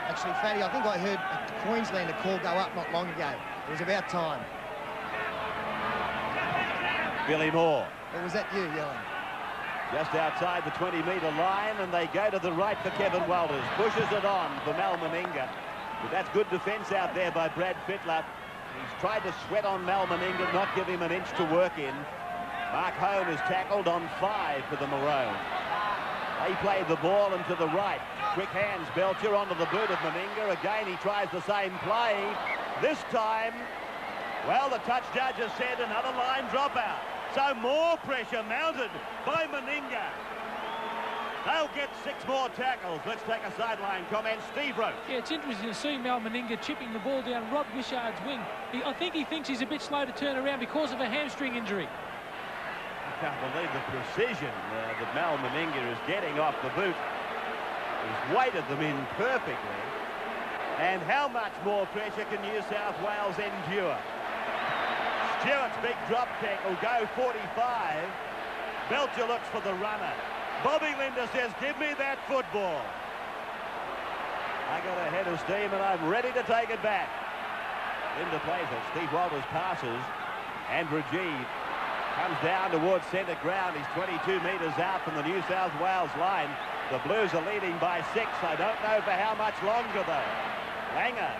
Actually, Fatty, I think I heard a Queenslander call go up not long ago. It was about time. Billy Moore. Or was that you yelling? Just outside the 20-metre line, and they go to the right for Kevin Walters. Pushes it on for Mal Meninga. But that's good defence out there by Brad Fittler. He's tried to sweat on Mal Meninga, not give him an inch to work in. Mark Hone is tackled on 5 for the Maroons. They play the ball and to the right. Quick hands, Belcher onto the boot of Meninga. Again, he tries the same play. This time, well, the touch judge has said another line dropout. So more pressure mounted by Meninga. They'll get 6 more tackles. Let's take a sideline comment. Steve Roach. Yeah, it's interesting to see Mal Meninga chipping the ball down Rob Wishard's wing. I think he thinks he's a bit slow to turn around because of a hamstring injury. I can't believe the precision that Mal Meninga is getting off the boot. He's weighted them in perfectly. And how much more pressure can New South Wales endure? Stewart's big drop kick will go 45. Belcher looks for the runner. Bobby Linda says, give me that football. I got a head of steam and I'm ready to take it back. Linda plays it. Steve Walters passes. Andrew G comes down towards centre ground. He's 22 metres out from the New South Wales line. The Blues are leading by 6. I don't know for how much longer though. Langer,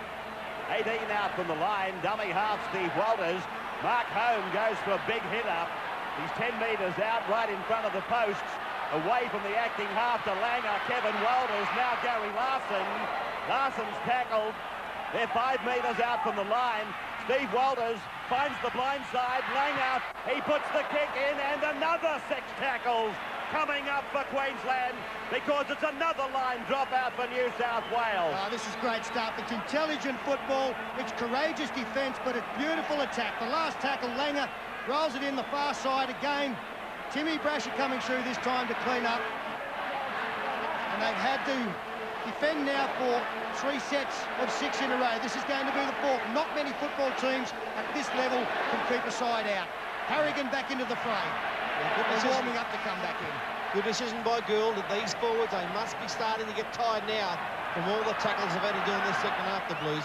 18 out from the line. Dummy half Steve Walters. Mark Home goes for a big hit up. He's 10 metres out right in front of the posts. Away from the acting half to Langer. Kevin Walters, now Gary Larson. Larson's tackled. They're 5 metres out from the line. Steve Walters finds the blind side. Langer, he puts the kick in, and another 6 tackles coming up for Queensland because it's another line dropout for New South Wales. This is great stuff. It's intelligent football. It's courageous defence, but it's beautiful attack. The last tackle, Langer rolls it in the far side again. Timmy Brasher coming through this time to clean up. And they've had to defend now for 3 sets of 6 in a row. This is going to be the 4th. Not many football teams at this level can keep a side out. Harrigan back into the fray. They're warming up to come back in. Good decision by Gould that these forwards, they must be starting to get tired now from all the tackles they've had to do in this second half, the Blues.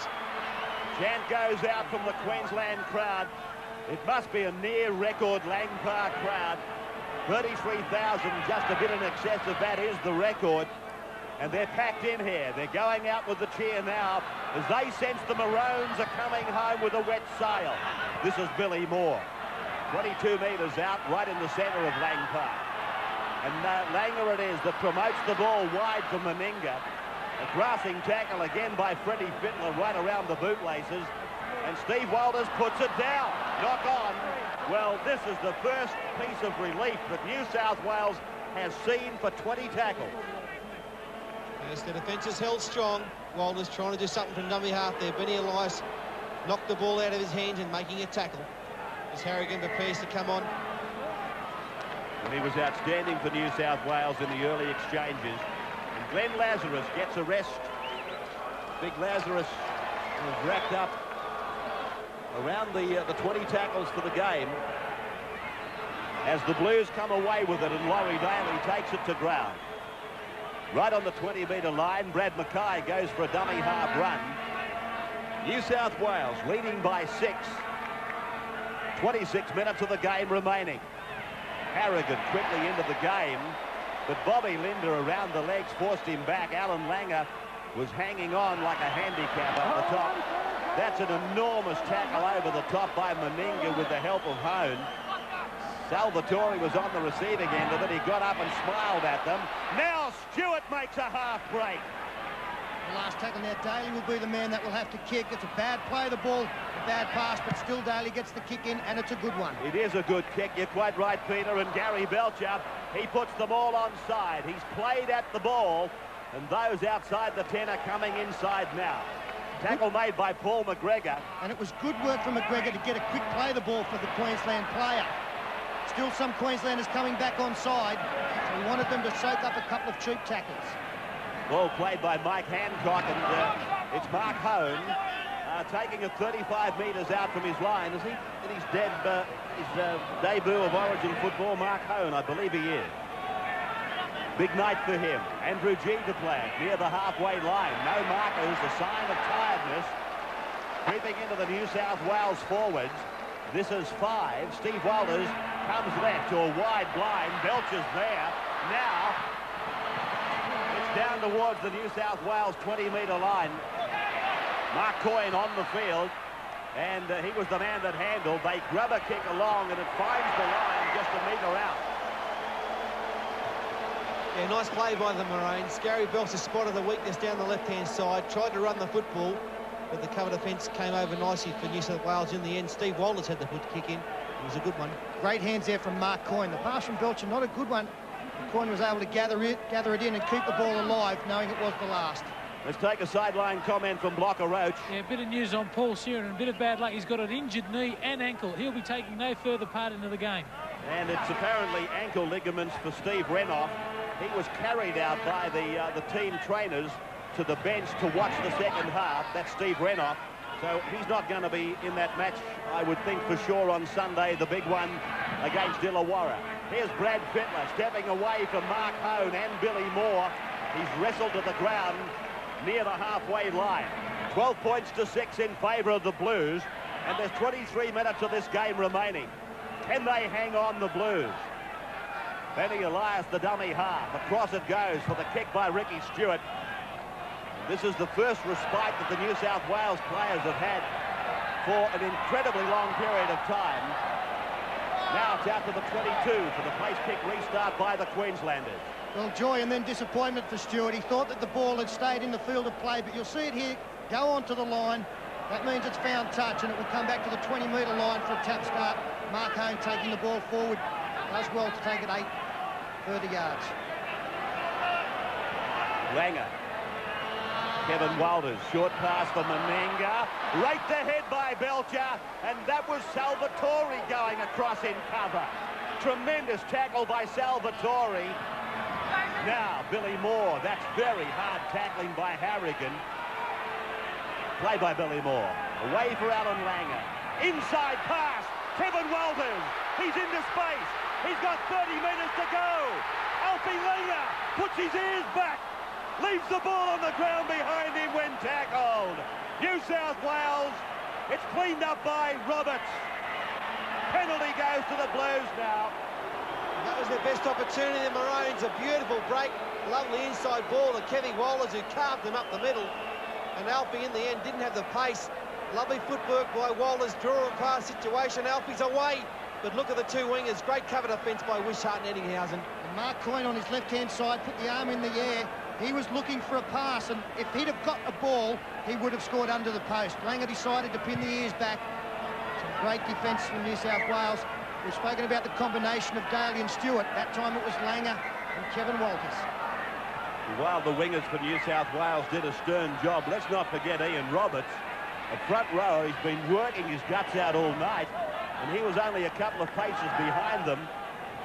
Chant goes out from the Queensland crowd. It must be a near record Lang Park crowd. 33,000, just a bit in excess of that is the record. And they're packed in here. They're going out with the cheer now as they sense the Maroons are coming home with a wet sail. This is Billy Moore. 22 metres out, right in the centre of Lang Park. And Langer it is that promotes the ball wide from Meninga. A grassing tackle again by Freddie Fittler right around the bootlaces. And Steve Walters puts it down. Knock on. Well, this is the first piece of relief that New South Wales has seen for 20 tackles. Yes, the defence is held strong. Walters trying to do something from dummy half there. Benny Elias knocked the ball out of his hands and making a tackle. As Harrigan prepares to come on. And he was outstanding for New South Wales in the early exchanges. And Glenn Lazarus gets a rest. Big Lazarus Has racked up around the 20 tackles for the game as the Blues come away with it, and Laurie Daly takes it to ground. Right on the 20-metre line, Brad Mackay goes for a dummy half run. New South Wales leading by 6. 26 minutes of the game remaining. Harrigan quickly into the game, but Bobby Linder around the legs forced him back. Alan Langer was hanging on like a handicap up the top. That's an enormous tackle over the top by Meninga with the help of Hone. Salvatore was on the receiving end of it. He got up and smiled at them. Now Stewart makes a half break. The last tackle now, Daly will be the man that will have to kick. It's a bad play, the ball, a bad pass, but still Daly gets the kick in, and it's a good one. It is a good kick. You're quite right, Peter. And Gary Belcher, he puts them all onside. He's played at the ball, and those outside the 10 are coming inside now. Tackle made by Paul McGregor. And it was good work from McGregor to get a quick play the ball for the Queensland player. Still some Queenslanders coming back onside, so he wanted them to soak up a couple of cheap tackles. Ball played by Mike Hancock, and it's Mark Hone taking it 35 metres out from his line. Is he in his debut of Origin football? Mark Hone, I believe he is. Big night for him. Andrew G to play it near the halfway line. No markers, a sign of tiredness. Creeping into the New South Wales forwards. This is 5. Steve Walters comes left to a wide blind. Belcher's there. Now it's down towards the New South Wales 20-metre line. Mark Coyne on the field, and he was the man that handled. They grab a kick along, and it finds the line just a metre out. Yeah, nice play by the Maroons. Gary Belcher spotted the weakness down the left-hand side, tried to run the football, but the cover defence came over nicely for New South Wales in the end. Steve Walters had the foot kick in. It was a good one. Great hands there from Mark Coyne. The pass from Belcher, not a good one. Coyne was able to gather it in and keep the ball alive, knowing it was the last. Let's take a sideline comment from Blocker Roach. Yeah, a bit of news on Paul Sheeran, a bit of bad luck. He's got an injured knee and ankle. He'll be taking no further part into the game. And it's apparently ankle ligaments for Steve Renoff. He was carried out by the team trainers to the bench to watch the second half. That's Steve Renoff. So he's not going to be in that match, I would think, for sure on Sunday, the big one against Illawarra. Here's Brad Fittler stepping away from Mark Hone and Billy Moore. He's wrestled to the ground near the halfway line. 12 points to 6 in favour of the Blues, and there's 23 minutes of this game remaining. Can they hang on, the Blues? Benny Elias, the dummy half. Across it goes for the kick by Ricky Stewart. This is the first respite that the New South Wales players have had for an incredibly long period of time. Now it's out to the 22 for the place kick restart by the Queenslanders. Well, joy and then disappointment for Stewart. He thought that the ball had stayed in the field of play, but you'll see it here go onto the line. That means it's found touch, and it will come back to the 20-metre line for a tap start. Mark Hone taking the ball forward. Does well to take it 8 further yards. Langer. Kevin Walters, short pass for Meninga. Raked ahead by Belcher, and that was Salvatore going across in cover. Tremendous tackle by Salvatore. Now, Billy Moore. That's very hard tackling by Harrigan. Play by Billy Moore. Away for Alan Langer. Inside pass. Kevin Walters. He's into space. He's got 30 metres to go. Alfie Langer puts his ears back. Leaves the ball on the ground behind him when tackled. New South Wales. It's cleaned up by Roberts. Penalty goes to the Blues now. That was their best opportunity, the Maroons. A beautiful break, lovely inside ball to Kevin Walters, who carved them up the middle. And Alfie, in the end, didn't have the pace. Lovely footwork by Walters, draw and pass situation. Alfie's away, but look at the two wingers. Great cover defence by Wishart and Eddinghausen. And Mark Coyne on his left-hand side put the arm in the air. He was looking for a pass, and if he'd have got a ball, he would have scored under the post. Langer decided to pin the ears back. Some great defence from New South Wales. We've spoken about the combination of Daly and Stewart. That time it was Langer and Kevin Walters. While the wingers for New South Wales did a stern job, let's not forget Ian Roberts, a front row. He's been working his guts out all night, and he was only a couple of paces behind them,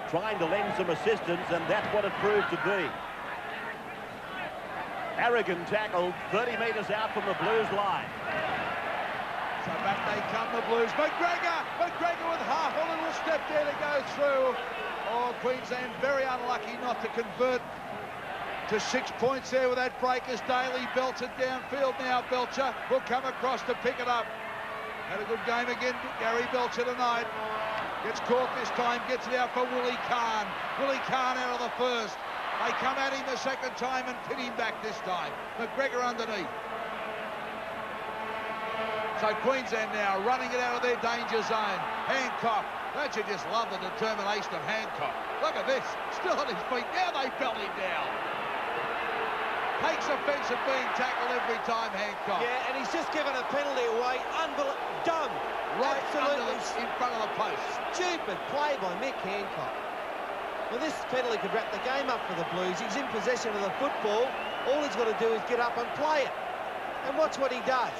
trying to lend some assistance, and that's what it proved to be. Harrigan tackled 30 metres out from the Blues line. So back they come, the Blues. McGregor with half a little step there to go through. Oh, Queensland very unlucky not to convert to 6 points there with that break as Daly belts it downfield now. Belcher will come across to pick it up. Had a good game again, Gary Belcher tonight. Gets caught this time, gets it out for Willie Kahn. Willie Kahn out of the first. They come at him the second time and pin him back this time. McGregor underneath. So Queensland now running it out of their danger zone. Hancock. Don't you just love the determination of Hancock? Look at this. Still on his feet. Now they belt him down. Takes offence at being tackled every time, Hancock. Yeah, and he's just given a penalty away. Dumb. Right Absolutely in front of the post. Stupid play by Mick Hancock. Well, this penalty could wrap the game up for the Blues. He's in possession of the football. All he's got to do is get up and play it. And watch what he does.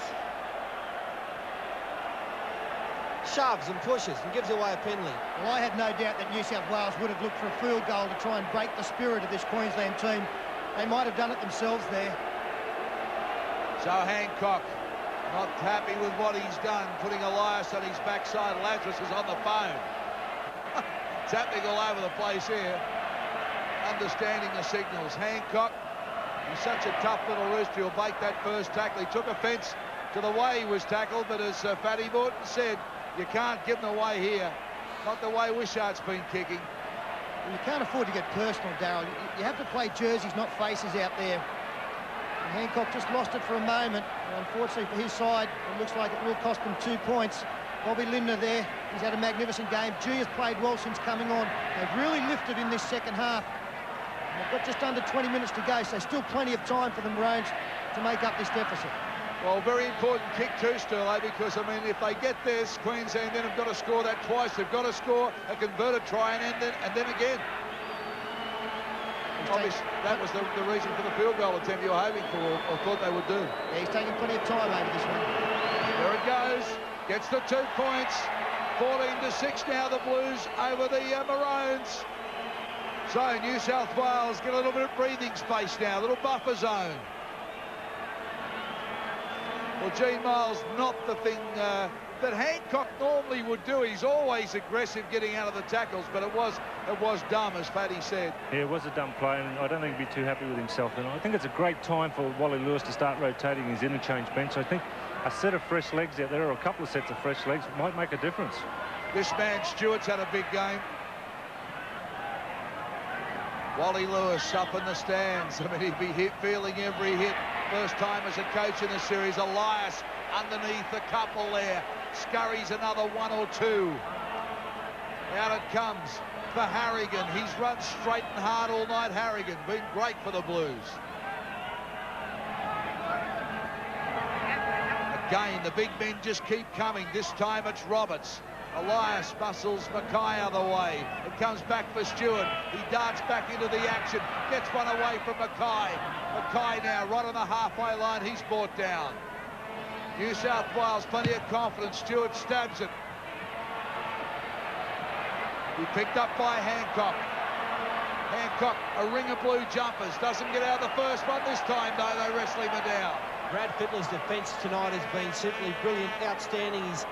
Shoves and pushes and gives away a penalty. Well, I had no doubt that New South Wales would have looked for a field goal to try and break the spirit of this Queensland team. They might have done it themselves there. So Hancock not happy with what he's done, putting Elias on his backside. Lazarus is on the phone. It's happening all over the place here. Understanding the signals. Hancock, he's such a tough little rooster, he'll bake that first tackle. He took offence to the way he was tackled, but as Fatty Vautin said, you can't give them away here. Not the way Wishart's been kicking. Well, you can't afford to get personal, Darrell. You have to play jerseys, not faces out there. And Hancock just lost it for a moment. And unfortunately for his side, it looks like it will cost them 2 points. Bobby Lindner there, he's had a magnificent game. G has played well since coming on. They've really lifted in this second half. And they've got just under 20 minutes to go, so still plenty of time for the Maroons to make up this deficit. Well, very important kick too, Sterlo, because, I mean, if they get this, Queensland then have got to score that twice. They've got to score a converted try and then again. Obviously, that was the reason for the field goal attempt you were hoping for, or thought they would do. Yeah, he's taking plenty of time over this one. There it goes. Gets the 2 points. 14-6 now, the Blues over the Maroons. So New South Wales get a little bit of breathing space now, a little buffer zone. Well, Gene Miles, not the thing that Hancock normally would do. He's always aggressive getting out of the tackles, but it was dumb, as Paddy said. Yeah, it was a dumb play, and I don't think he'd be too happy with himself. And I think it's a great time for Wally Lewis to start rotating his interchange bench. I think a set of fresh legs out there, or a couple of sets of fresh legs, might make a difference. This man, Stewart's had a big game. Wally Lewis up in the stands. I mean, he'd be feeling every hit. First time as a coach in the series. Elias underneath a couple there. Scurries another 1 or 2. Out it comes for Harrigan. He's run straight and hard all night, Harrigan. Been great for the Blues. Again, the big men just keep coming. This time it's Roberts. Elias muscles Mackay other way. It comes back for Stewart. He darts back into the action. Gets one away from Mackay. Mackay now right on the halfway line. He's brought down. New South Wales, plenty of confidence. Stewart stabs it. He picked up by Hancock. Hancock, a ring of blue jumpers. Doesn't get out of the first one this time, though. They wrestle him down. Brad Fittler's defence tonight has been simply brilliant, outstanding. He's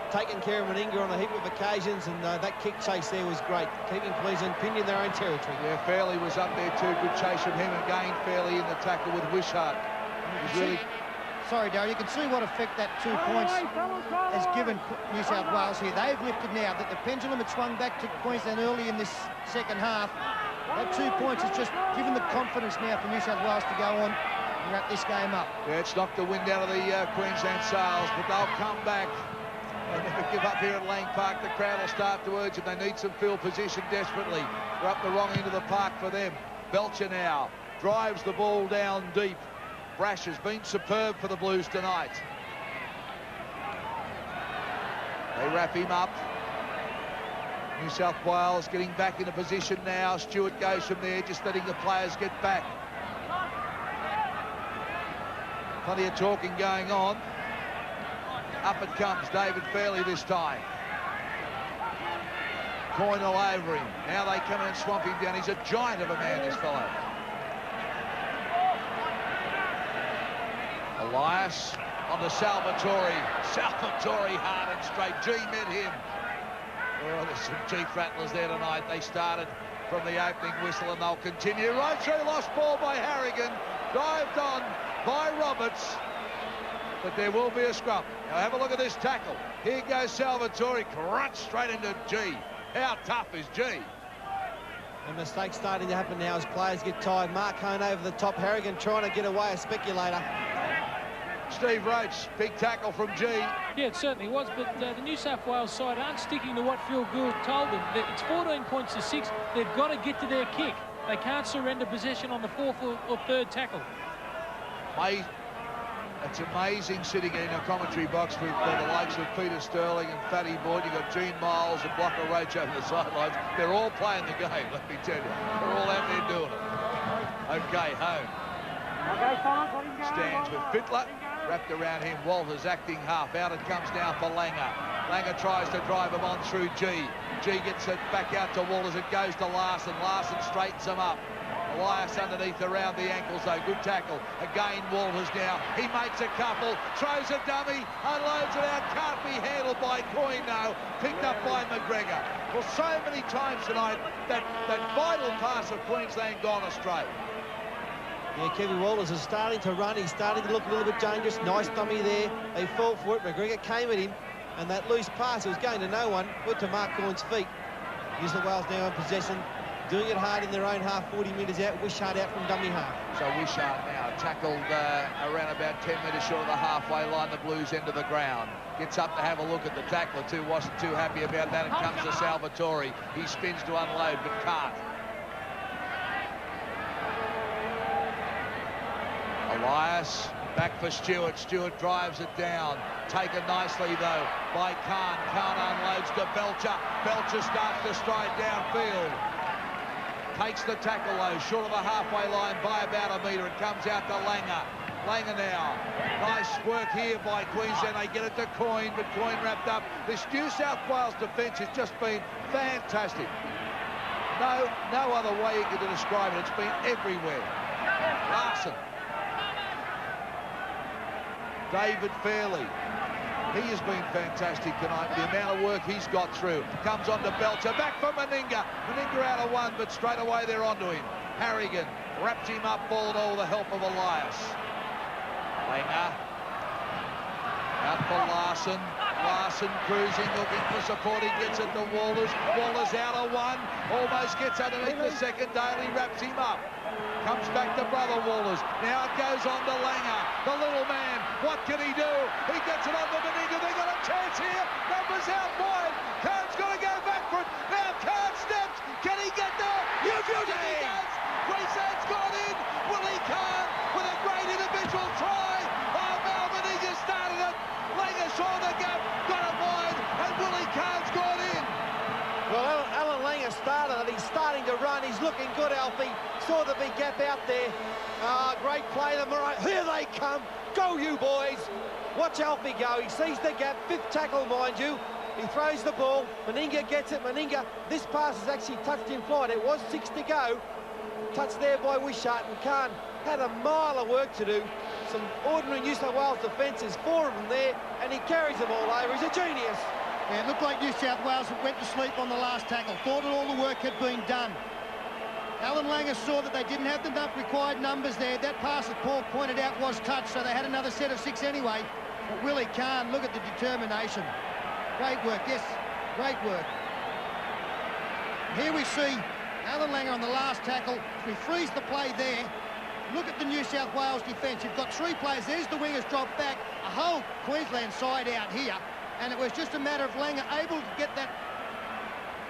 taken care of Meninga on a heap of occasions, and that kick chase there was great, keeping Queensland pinned in their own territory. Yeah, Fairley was up there too. Good chase from him again. Fairley in the tackle with Wishart. He's really... Sorry, Darrell, you can see what effect that 2 points has given New South Wales here. They've lifted now. That the pendulum had swung back to Queensland early in this second half. That 2 points has just given the confidence now for New South Wales to go on and wrap this game up. Yeah, it's knocked the wind out of the Queensland sails, but they'll come back. They never give up here at Lang Park. The crowd will start to urge them. They need some field position desperately. They're up the wrong end of the park for them. Belcher now drives the ball down deep. Brash has been superb for the Blues tonight. They wrap him up. New South Wales getting back into position now. Stewart goes from there, just letting the players get back. Plenty of talking going on. Up it comes, David Fairley this time. Coyne all over him. Now they come in and swamp him down. He's a giant of a man, this fellow. Elias on the Salvatore hard and straight. G met him. Oh, there's some teeth rattlers there tonight. They started from the opening whistle and they'll continue right through. Lost ball by Harrigan, dived on by Roberts, but there will be a scrum. Now have a look at this tackle. Here goes Salvatore, crunch straight into G. How tough is G? A mistake starting to happen now as players get tired. Mark Hone over the top. Harrigan trying to get away, a speculator. Steve Roach, big tackle from G. Yeah, it certainly was, but the New South Wales side aren't sticking to what Phil Gould told them. It's 14 points to 6. They've got to get to their kick. They can't surrender possession on the fourth or third tackle. It's amazing sitting in a commentary box with the likes of Peter Sterling and Fatty Boyd. You've got Gene Miles and Blocker Roach over the sidelines. They're all playing the game, let me tell you. They're all out there doing it. Okay, Home. Stands with Fittler. Wrapped around him, Walters acting half. Out it comes now for Langer. Langer tries to drive him on through G. G gets it back out to Walters. It goes to Larson. Larson straightens him up. Elias underneath around the ankles, though. Good tackle. Again, Walters now. He makes a couple. Throws a dummy. Unloads it out. Can't be handled by Coyne, though. Picked up by McGregor. Well, so many times tonight, that vital pass of Queensland gone astray. Yeah, Kevin Walters is starting to run. He's starting to look a little bit dangerous. Nice dummy there. They fall for it. McGregor came at him, and that loose pass, it was going to no one, went to Mark Coyne's feet. New South Wales now in possession, doing it hard in their own half, 40 metres out. Wishart out from dummy half. So Wishart now tackled around about 10 metres short of the halfway line, the Blues end of the ground. Gets up to have a look at the tackler too. Wasn't too happy about that. It comes to Salvatore. He spins to unload, but can't. Elias, back for Stewart. Stewart drives it down. Taken nicely, though, by Khan. Khan unloads to Belcher. Belcher starts to stride downfield. Takes the tackle, though, short of the halfway line by about a metre. It comes out to Langer. Langer now. Nice work here by Queensland. They get it to Coyne, but Coyne wrapped up. This New South Wales defence has just been fantastic. No other way you could describe it. It's been everywhere. Larson. David Fairley, he has been fantastic tonight. The amount of work he's got through. Comes on to Belcher, back for Meninga. Meninga out of one, but straight away they're onto him. Harrigan wraps him up, ball and all the help of Elias. Langer. Out for Larson. Larson cruising, looking for support. He gets it to Walters. Walters out of one. Almost gets underneath the second. Daly wraps him up. Comes back to brother Walters. Now it goes on to Langer. The little man. What can he do? He gets it on to Meninga. They got a chance here. Numbers out wide. Kahn's got to go back for it. Now Kahn steps. Can he get there? Yes, he does. Queensland's gone in. Willie Kahn with a great individual try. Oh, Mal Meninga started it. Langer saw the gap. Got it wide. And Willie Kahn's gone in. Well, Alan Langer started it. He's starting to run. He's looking good, Alfie. Saw the big gap out there. Great play to Murray. Here they come. Go, you boys. Watch Alfie go. He sees the gap. Fifth tackle, mind you. He throws the ball. Meninga gets it. Meninga, this pass has actually touched in flight. It was 6 to go. Touched there by Wishart, and Kahn had a mile of work to do. Some ordinary New South Wales defences, 4 of them there, and he carries them all over. He's a genius. Yeah, it looked like New South Wales went to sleep on the last tackle. Thought that all the work had been done. Alan Langer saw that they didn't have the required numbers there. That pass, as Paul pointed out, was touched, so they had another set of 6 anyway. But Willie Kahn, look at the determination. Great work, yes, great work. Here we see Alan Langer on the last tackle. We freeze the play there. Look at the New South Wales defence. You've got 3 players. There's the wingers dropped back. A whole Queensland side out here. And it was just a matter of Langer able to get that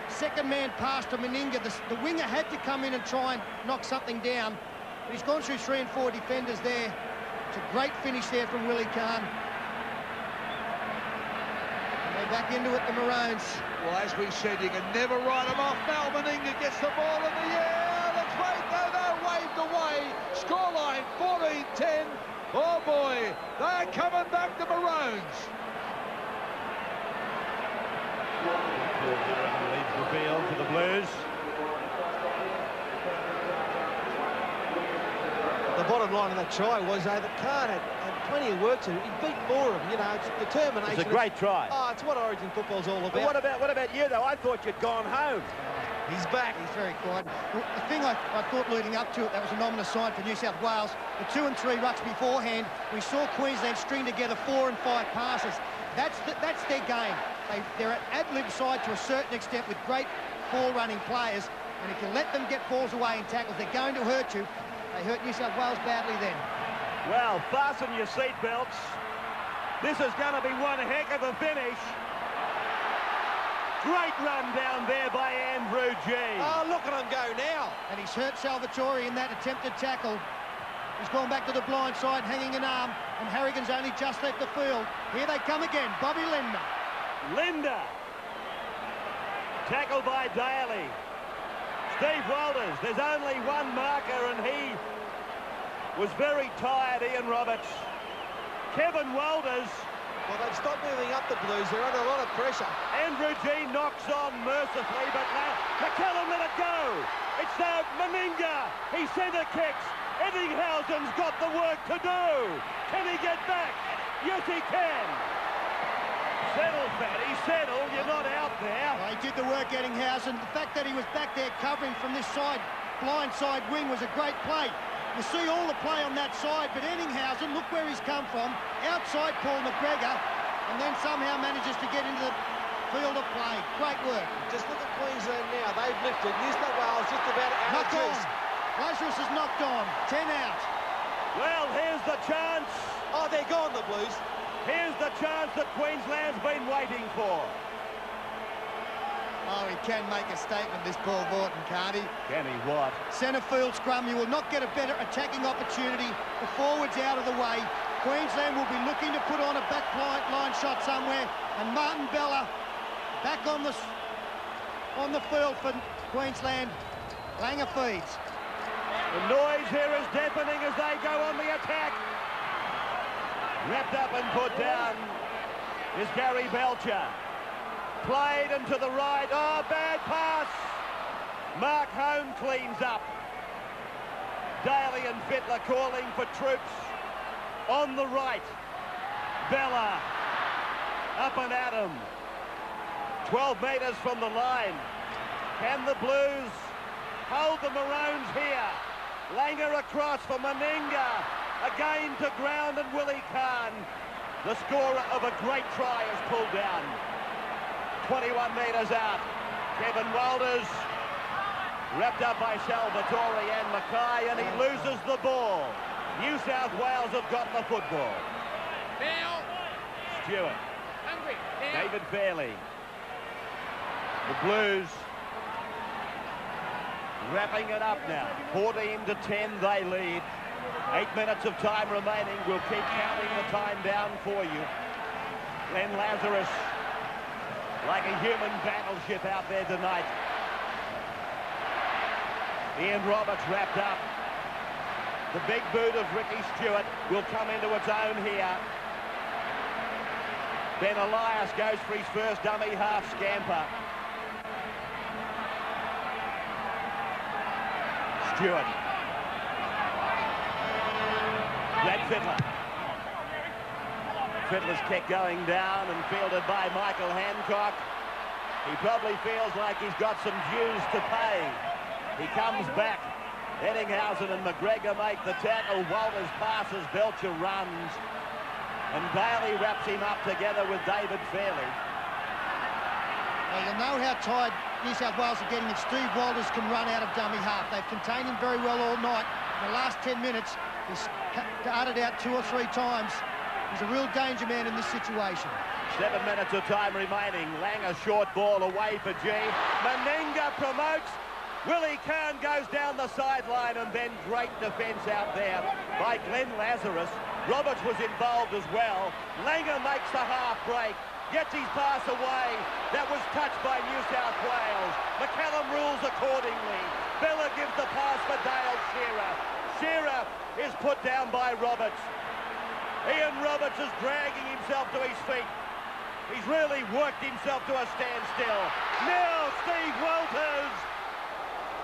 second man pass to Meninga. The winger had to come in and try and knock something down. But he's gone through 3 and 4 defenders there. It's a great finish there from Willie Kahn. And they're back into it, the Maroons. Well, as we said, you can never write them off. Mal Meninga gets the ball in the air. Let's wait. No, waved away. Scoreline 14-10. Oh, boy. They're coming back, the Maroons. Leads the field for the Blues. The bottom line of that try was that Kahn had plenty of work to do. He beat more of them, you know, it's determination. It's a great try. Oh, it's what Origin football's all about. But what about you, though? I thought you'd gone home. He's back. He's very quiet. Well, the thing I thought leading up to it, that was an ominous sign for New South Wales. The 2 and 3 rucks beforehand, we saw Queensland string together 4 and 5 passes. That's their game. They're an ad-lib side to a certain extent with great ball-running players, and if you let them get balls away in tackles, they're going to hurt you. They hurt New South Wales badly then. Well, fasten your seatbelts. This is going to be one heck of a finish. Great run down there by Andrew G. Oh, look at him go now. And he's hurt Salvatore in that attempted tackle. He's gone back to the blind side, hanging an arm, and Harrigan's only just left the field. Here they come again, Bobby Linder. Linder. Tackled by Daly. Steve Walters, there's only one marker, and he was very tired, Ian Roberts. Kevin Walters. Well, they've stopped moving up the Blues. They're under a lot of pressure. Andrew G knocks on mercifully, but McCallum let it go. It's Meninga. He centre kicks. Eddinghausen's got the work to do. Can he get back? Yes, he can. Settle, Fatty, settle. You're not out there. Well, he did the work, Eddinghausen. The fact that he was back there covering from this side, blind side wing, was a great play. You see all the play on that side, but Eddinghausen, look where he's come from, outside Paul McGregor, and then somehow manages to get into the field of play. Great work. Just look at Queensland now. They've lifted. New South Wales just about out knocked of on. Lazarus is knocked on. 10 out. Well, here's the chance. Oh, they're gone, the Blues. Here's the chance that Queensland's been waiting for. Oh, he can make a statement, this Paul Vautin, can't he? Can he what? Centre field scrum, you will not get a better attacking opportunity. The forwards out of the way. Queensland will be looking to put on a back line shot somewhere, and Martin Bella back on the field for Queensland. Langer feeds. The noise here is deafening as they go on the attack. Wrapped up and put down is Gary Belcher. Played and to the right. Oh, bad pass. Mark Home cleans up. Daly and Fittler calling for troops on the right. Bella up and at him. 12 metres from the line. Can the Blues hold the Maroons here? Langer across for Meninga. Again to ground, and Willie Kahn, the scorer of a great try, is pulled down. 21 metres out. Kevin Walters wrapped up by Salvatore and Mackay, and he loses the ball. New South Wales have got the football. Now. Stewart. Hungry. Now. David Fairley. The Blues wrapping it up now. 14 to 10 they lead. 8 minutes of time remaining. We'll keep counting the time down for you. Glenn Lazarus, like a human battleship out there tonight. Ian Roberts wrapped up. The big boot of Ricky Stewart will come into its own here. Ben Elias goes for his first dummy half scamper. Stewart. Brad Fittler. Fittler's kick going down and fielded by Michael Hancock. He probably feels like he's got some dues to pay. He comes back. Eddinghausen and McGregor make the tackle. Walters passes, Belcher runs. And Daly wraps him up together with David Fairley. Well, you know how tired New South Wales are getting if Steve Walters can run out of dummy half. They've contained him very well all night. In the last 10 minutes, he's darted out 2 or 3 times. He's a real danger man in this situation. 7 minutes of time remaining. Langer short ball away for G. Meninga promotes. Willie Kahn goes down the sideline, and then great defence out there by Glenn Lazarus. Roberts was involved as well. Langer makes the half break. Gets his pass away. That was touched by New South Wales. McCallum rules accordingly. Bella gives the pass for Dale Shearer. Shearer is put down by Roberts. Ian Roberts is dragging himself to his feet. He's really worked himself to a standstill. Now Steve Walters.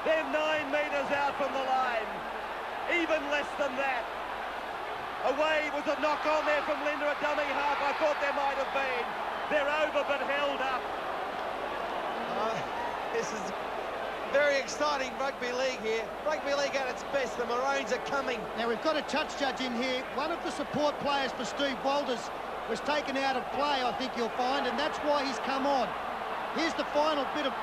They're 9 metres out from the line. Even less than that. Away was a knock on there from Linda, a dummy half. I thought there might have been. They're over but held up. This is very exciting rugby league here. Rugby league at its best. The Maroons are coming. Now we've got a touch judge in here. One of the support players for Steve Walters was taken out of play, I think you'll find, and that's why he's come on. Here's the final bit of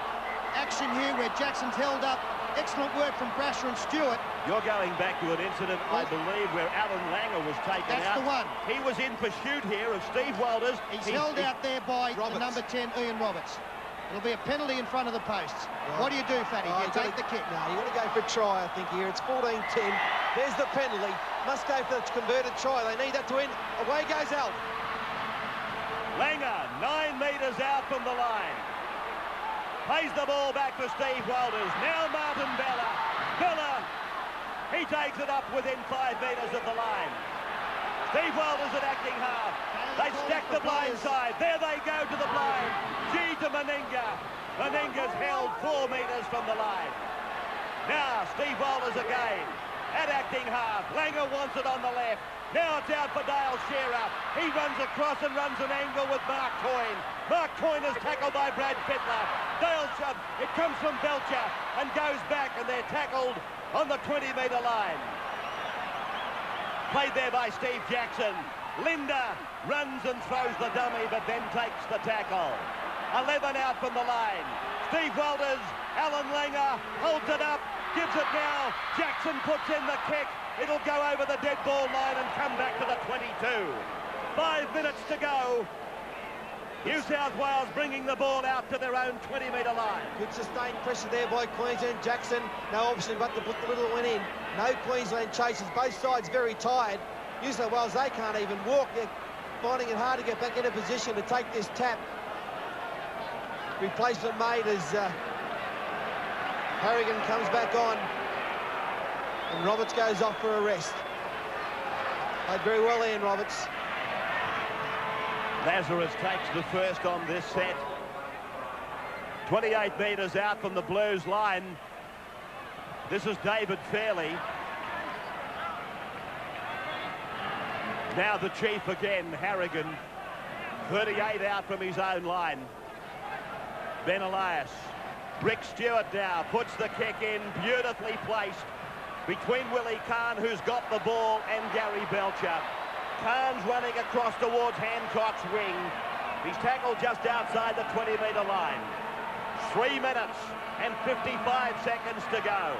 action here where Jackson's held up. Excellent work from Brasher and Stewart. You're going back to an incident, I believe, where Alan Langer was taken out. That's the one. He was in pursuit here of Steve Walters. He's held out there by the number 10, Ian Roberts. It'll be a penalty in front of the posts. Right. What do you do, Fatty? You take the kick. No, you've got to go for a try, I think, here. It's 14-10. There's the penalty. Must go for the converted try. They need that to win. Away goes Alf. Langer, 9 metres out from the line. Plays the ball back for Steve Walters. Now Martin Bella. Bella, he takes it up within 5 metres of the line. Steve Walters at acting half. They stack the blind side. There they go to the blind. G to Meninga. Meninga's held 4 metres from the line. Now Steve Walters again at acting half. Langer wants it on the left. Now it's out for Dale Shearer. He runs across and runs an angle with Mark Coyne. Mark Coyne is tackled by Brad Fittler. Dale shove. It comes from Belcher and goes back, and they're tackled on the 20-metre line. Played there by Steve Jackson. Linda runs and throws the dummy, but then takes the tackle. 11 out from the line. Steve Walters, Alan Langer holds it up, gives it now. Jackson puts in the kick. It'll go over the dead ball line and come back to the 22. 5 minutes to go. New South Wales bringing the ball out to their own 20-metre line. Good sustained pressure there by Queensland. Jackson, no option but to put the little one in. No Queensland chases. Both sides very tired. New South Wales, they can't even walk. They're finding it hard to get back into position to take this tap. Replacement made as Harrigan comes back on. And Roberts goes off for a rest. Played very well, Ian Roberts. Lazarus takes the first on this set. 28 metres out from the Blues line. This is David Fairley. Now the chief again, Harrigan. 38 out from his own line. Ben Elias. Rick Stewart now puts the kick in, beautifully placed between Willie Kahn, who's got the ball, and Gary Belcher. Kahn's running across towards Hancock's wing. He's tackled just outside the 20-metre line. 3 minutes and 55 seconds to go.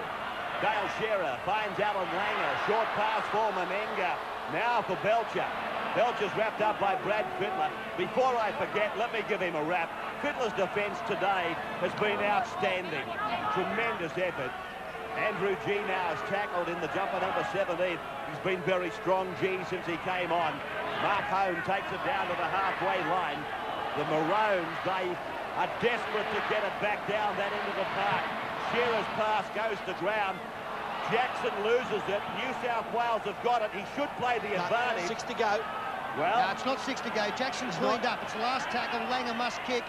Dale Shearer finds Alan Langer. Short pass for Meninga. Now for Belcher. Belcher's wrapped up by Brad Fittler. Before I forget, let me give him a wrap. Fittler's defence today has been outstanding. Tremendous effort. Andrew G now is tackled in the jumper number 17. He's been very strong, G, since he came on. Mark Hone takes it down to the halfway line. The Maroons, they are desperate to get it back down that end of the park. Shearer's pass goes to ground. Jackson loses it. New South Wales have got it. He should play the advantage. 6 to go. Well, no, it's not 6 to go. Jackson's lined up. It's the last tackle. Langer must kick.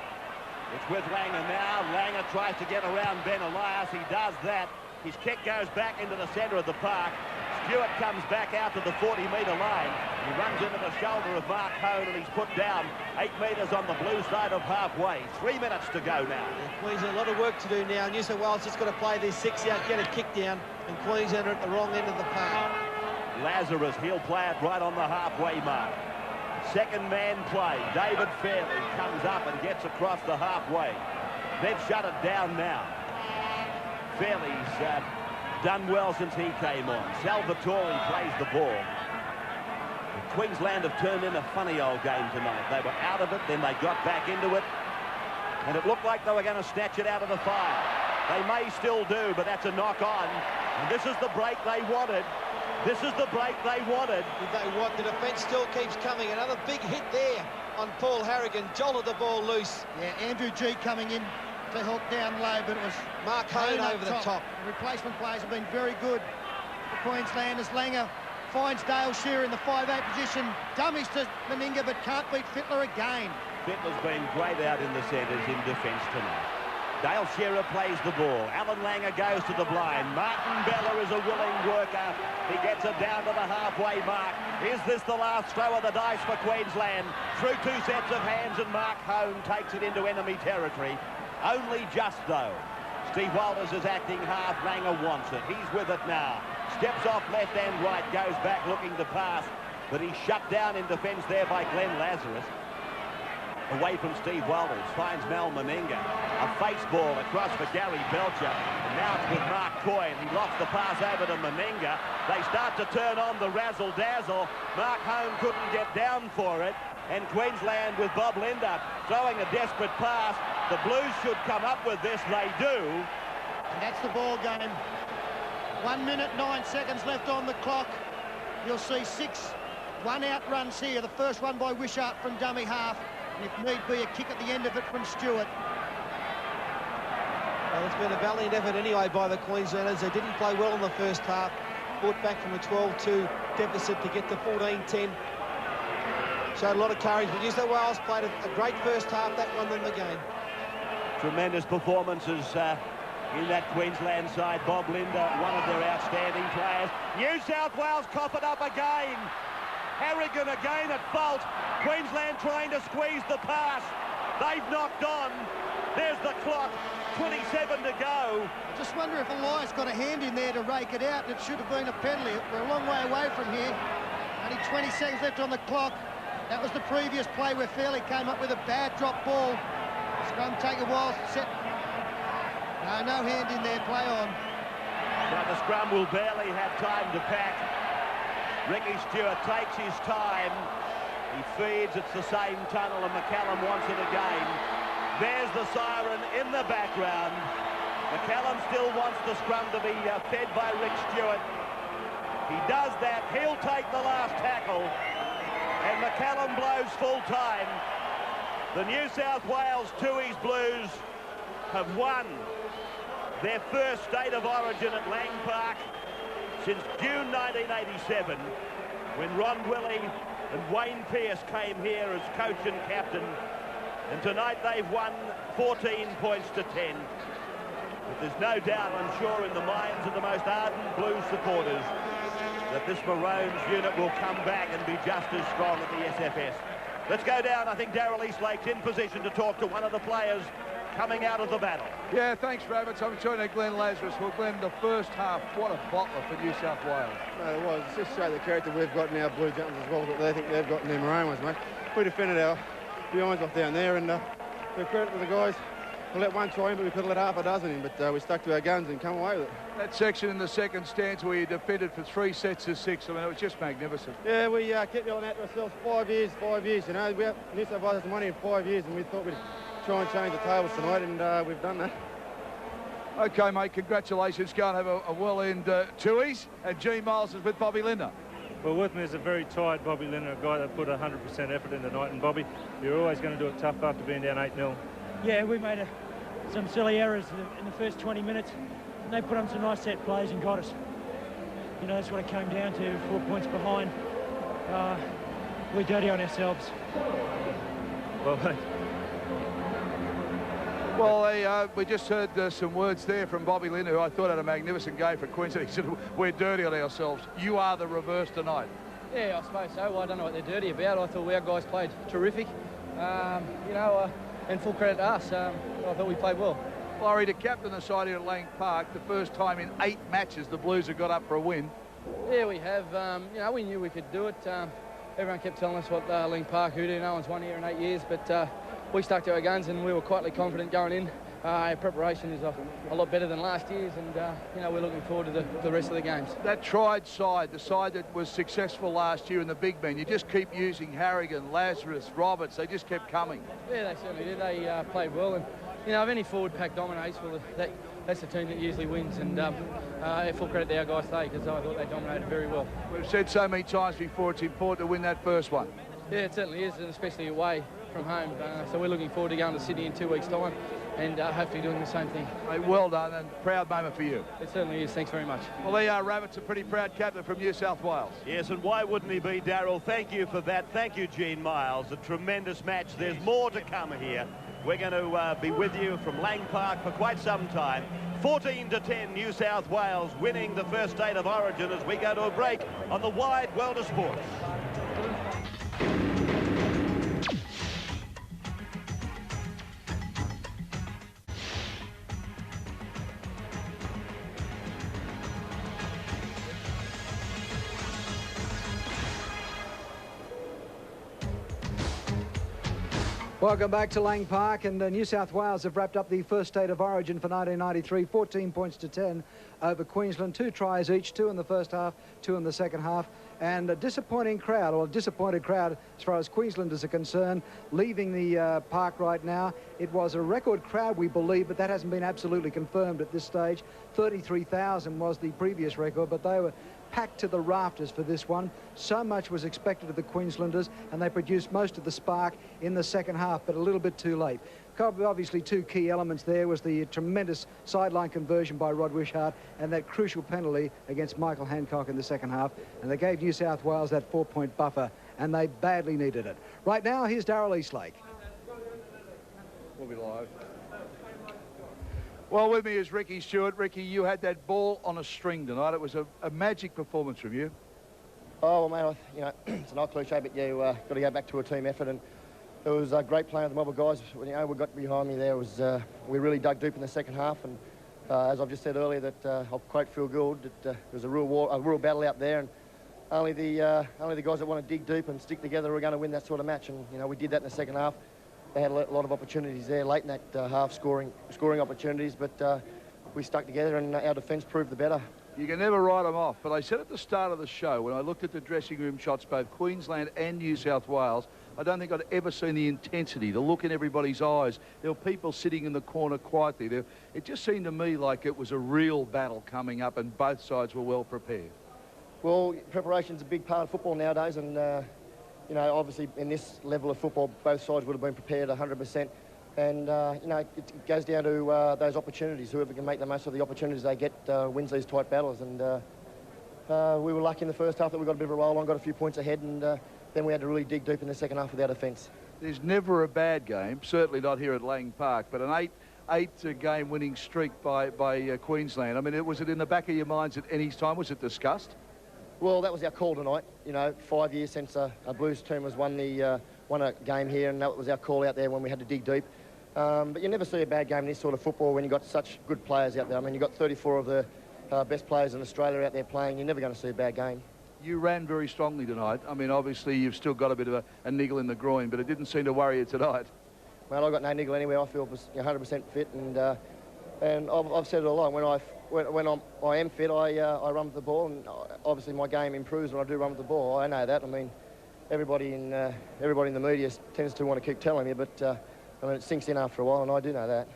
It's with Langer now. Langer tries to get around Ben Elias. He does that. His kick goes back into the centre of the park. Stewart comes back out to the 40-metre line. He runs into the shoulder of Mark Hone, and he's put down 8 metres on the blue side of halfway. 3 minutes to go now. Queensland, a lot of work to do now. New South Wales just got to play this 6 out, get a kick down, and Queensland are at the wrong end of the park. Lazarus, he'll play it right on the halfway mark. Second man play. David Fairley comes up and gets across the halfway. They've shut it down now. Fairley's done well since he came on. Salvatore plays the ball. Queensland have turned in a funny old game tonight. They were out of it, then they got back into it, and it looked like they were going to snatch it out of the fire. They may still do, but that's a knock-on. And this is the break they wanted. This is the break they wanted. They want. The defence still keeps coming. Another big hit there on Paul Harrigan. Jolted the ball loose. Yeah, Andrew G coming in to help down low, but it was Mark Hone over the top. The replacement players have been very good for Queensland as Langer finds Dale Shearer in the 5'8 position. Dummies to Meninga, but can't beat Fittler again. Fittler's been great out in the centres in defence tonight. Dale Shearer plays the ball. Alan Langer goes to the blind. Martin Bella is a willing worker. He gets it down to the halfway mark. Is this the last throw of the dice for Queensland? Through two sets of hands, and Mark Hone takes it into enemy territory. Only just, though. Steve Walters is acting half. Langer wants it. He's with it now. Steps off left and right. Goes back looking to pass. But he's shut down in defence there by Glenn Lazarus. Away from Steve Walters, finds Mal Meninga. A face ball across for Gary Belcher. And now it's with Mark Coyne. He lofts the pass over to Meninga. They start to turn on the razzle-dazzle. Mark Hone couldn't get down for it. And Queensland with Bob Linder throwing a desperate pass. The Blues should come up with this. They do. And that's the ball game. 1 minute, 9 seconds left on the clock. You'll see 6 one-out runs here. The first one by Wishart from dummy half. And if need be, a kick at the end of it from Stewart. Well, it's been a valiant effort anyway by the Queenslanders. They didn't play well in the first half. Fought back from a 12-2 deficit to get to 14-10. Showed a lot of courage, but New South Wales played a great first half. That won them the game. Tremendous performances in that Queensland side. Bob Linder, one of their outstanding players. New South Wales cop it up again. Harrigan again at fault. Queensland trying to squeeze the pass. They've knocked on. There's the clock. 27 to go. I just wonder if Elias got a hand in there to rake it out. It should have been a penalty. We're a long way away from here. Only 20 seconds left on the clock. That was the previous play where Fairley came up with a bad drop ball. Scrum take a while to set. No hand in there. Play on. Now the scrum will barely have time to pack. Ricky Stewart takes his time. He feeds, it's the same tunnel, and McCallum wants it again. There's the siren in the background. McCallum still wants the scrum to be fed by Rick Stewart. He does that, he'll take the last tackle, and McCallum blows full time. The New South Wales Tooheys Blues have won their first State of Origin at Lang Park since June 1987, when Ron Willey and Wayne Pearce came here as coach and captain. And tonight they've won 14 points to 10. But there's no doubt, I'm sure, in the minds of the most ardent Blues supporters that this Maroons unit will come back and be just as strong at the SFS. Let's go down. I think Darrell Eastlake's in position to talk to one of the players coming out of the battle. Yeah, thanks, Rabbits. I'm showing that Glenn Lazarus. Well, Glenn, the first half, what a bottler for New South Wales. No, it was. It's just show the character we've got in our Blue Jumpers as well that they think they've got in their Maroon ones, mate. We defended our behinds off down there, and the credit to the guys. We let one try in, but we could have let half a dozen in, but we stuck to our guns and come away with it. That section in the second stanza where you defended for 3 sets of 6, I mean, it was just magnificent. Yeah, we kept yelling out to ourselves, 5 years, you know. New South Wales hasn't won in 5 years, and we thought we'd try and change the tables tonight, and we've done that. OK, mate, congratulations. Go and have a well-earned Tooheys. And Gene Miles is with Bobby Linder. Well, with me is a very tired Bobby Linder, a guy that put 100% effort in tonight. And Bobby, you're always going to do it tough after being down 8-0. Yeah, we made some silly errors in the first 20 minutes. And they put on some nice set plays and got us. You know, that's what it came down to, 4 points behind. We're dirty on ourselves. Well, we just heard some words there from Bobby Linder, who I thought had a magnificent game for Queensland. He said, we're dirty on ourselves. You are the reverse tonight. Yeah, I suppose so. Well, I don't know what they're dirty about. I thought our guys played terrific. You know, and full credit to us. I thought we played well. Laurie, to captain the side here at Lang Park, the first time in 8 matches the Blues have got up for a win. Yeah, we have. You know, we knew we could do it. Everyone kept telling us what Lang Park would do. No one's won here in 8 years, but we stuck to our guns and we were quietly confident going in. Our preparation is a lot better than last year's, and you know, we're looking forward to the rest of the games. That tried side, the side that was successful last year in the big men, you just keep using Harrigan, Lazarus, Roberts. They just kept coming. Yeah, they certainly did. They played well, and you know, if any forward pack dominates, well, that's the team that usually wins. And full credit to our guys today, because I thought they dominated very well. We've said so many times before, it's important to win that first one. Yeah, it certainly is, and especially away from home. So we're looking forward to going to Sydney in 2 weeks' time, and hopefully doing the same thing. Hey, well done, and proud moment for you. It certainly is. Thanks very much. Well, there you are, Rabbit's a pretty proud captain from New South Wales. Yes, and why wouldn't he be, Darrell? Thank you for that. Thank you, Gene Miles. A tremendous match. There's more to come here. We're going to be with you from Lang Park for quite some time. 14-10, New South Wales winning the first state of origin as we go to a break on the wide world of sports. Welcome back to Lang Park, and New South Wales have wrapped up the first state of origin for 1993, 14 points to 10 over Queensland. 2 tries each, 2 in the first half, 2 in the second half, and a disappointing crowd, or a disappointed crowd as far as Queenslanders are concerned, leaving the park right now. It was a record crowd, we believe, but that hasn't been absolutely confirmed at this stage. 33,000 was the previous record, but they were packed to the rafters for this one. So much was expected of the Queenslanders, and they produced most of the spark in the second half, but a little bit too late. Obviously, 2 key elements there was the tremendous sideline conversion by Rod Wishart and that crucial penalty against Michael Hancock in the second half, and they gave New South Wales that 4-point buffer, and they badly needed it. Right now, here's Darrell Eastlake. We'll be live. Well, with me is Ricky Stewart. Ricky, you had that ball on a string tonight. It was a magic performance from you. Oh, well, mate, you know, it's an old cliche, but you got to go back to a team effort, and it was a great playing with the mob of guys. You know, we got behind me there. We really dug deep in the second half, and as I've just said earlier, that I'll quote Phil Gould, that there was a real battle out there, and only the guys that want to dig deep and stick together are going to win that sort of match. And you know, we did that in the second half. They had a lot of opportunities there late in that half, scoring opportunities, but we stuck together, and our defence proved the better. You can never write them off, but I said at the start of the show, when I looked at the dressing room shots, both Queensland and New South Wales, I don't think I'd ever seen the intensity, the look in everybody's eyes. There were people sitting in the corner quietly. It just seemed to me like it was a real battle coming up, and both sides were well prepared. Well, preparation's a big part of football nowadays, and you know, obviously in this level of football, both sides would have been prepared 100%. And, you know, it goes down to those opportunities. Whoever can make the most of the opportunities they get wins these tight battles. And we were lucky in the first half that we got a bit of a roll on, got a few points ahead, and then we had to really dig deep in the second half with our defence. There's never a bad game, certainly not here at Lang Park, but an eight game winning streak by Queensland. I mean, was it in the back of your minds at any time? Was it discussed? Well, that was our call tonight. You know, 5 years since a Blues team has won a game here, and that was our call out there when we had to dig deep. But you never see a bad game in this sort of football when you've got such good players out there. I mean, you've got 34 of the best players in Australia out there playing. You're never going to see a bad game. You ran very strongly tonight. I mean, obviously, you've still got a bit of a niggle in the groin, but it didn't seem to worry you tonight. Well, I've got no niggle anywhere. I feel 100% fit, and I've said it all along. When I am fit, I run with the ball, and obviously my game improves when I do run with the ball. I know that. I mean, everybody in the media tends to want to keep telling me, but I mean, it sinks in after a while, and I do know that.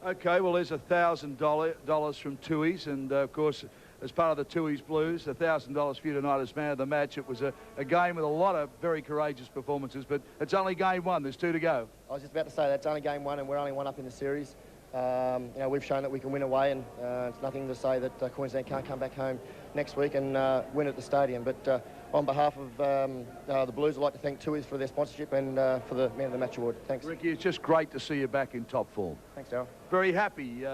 Okay, well, there's $1,000 from Tui's, and of course, as part of the Tui's Blues, $1,000 for you tonight as man of the match. It was a game with a lot of very courageous performances, but it's only game one. There's 2 to go. I was just about to say that's only game 1, and we're only 1 up in the series. You know, we've shown that we can win away, and it's nothing to say that Queensland can't come back home next week and win at the stadium. But on behalf of the Blues, I'd like to thank Tui's for their sponsorship and for the Man of the Match award. Thanks. Ricky, it's just great to see you back in top form. Thanks, Darrell. Very happy.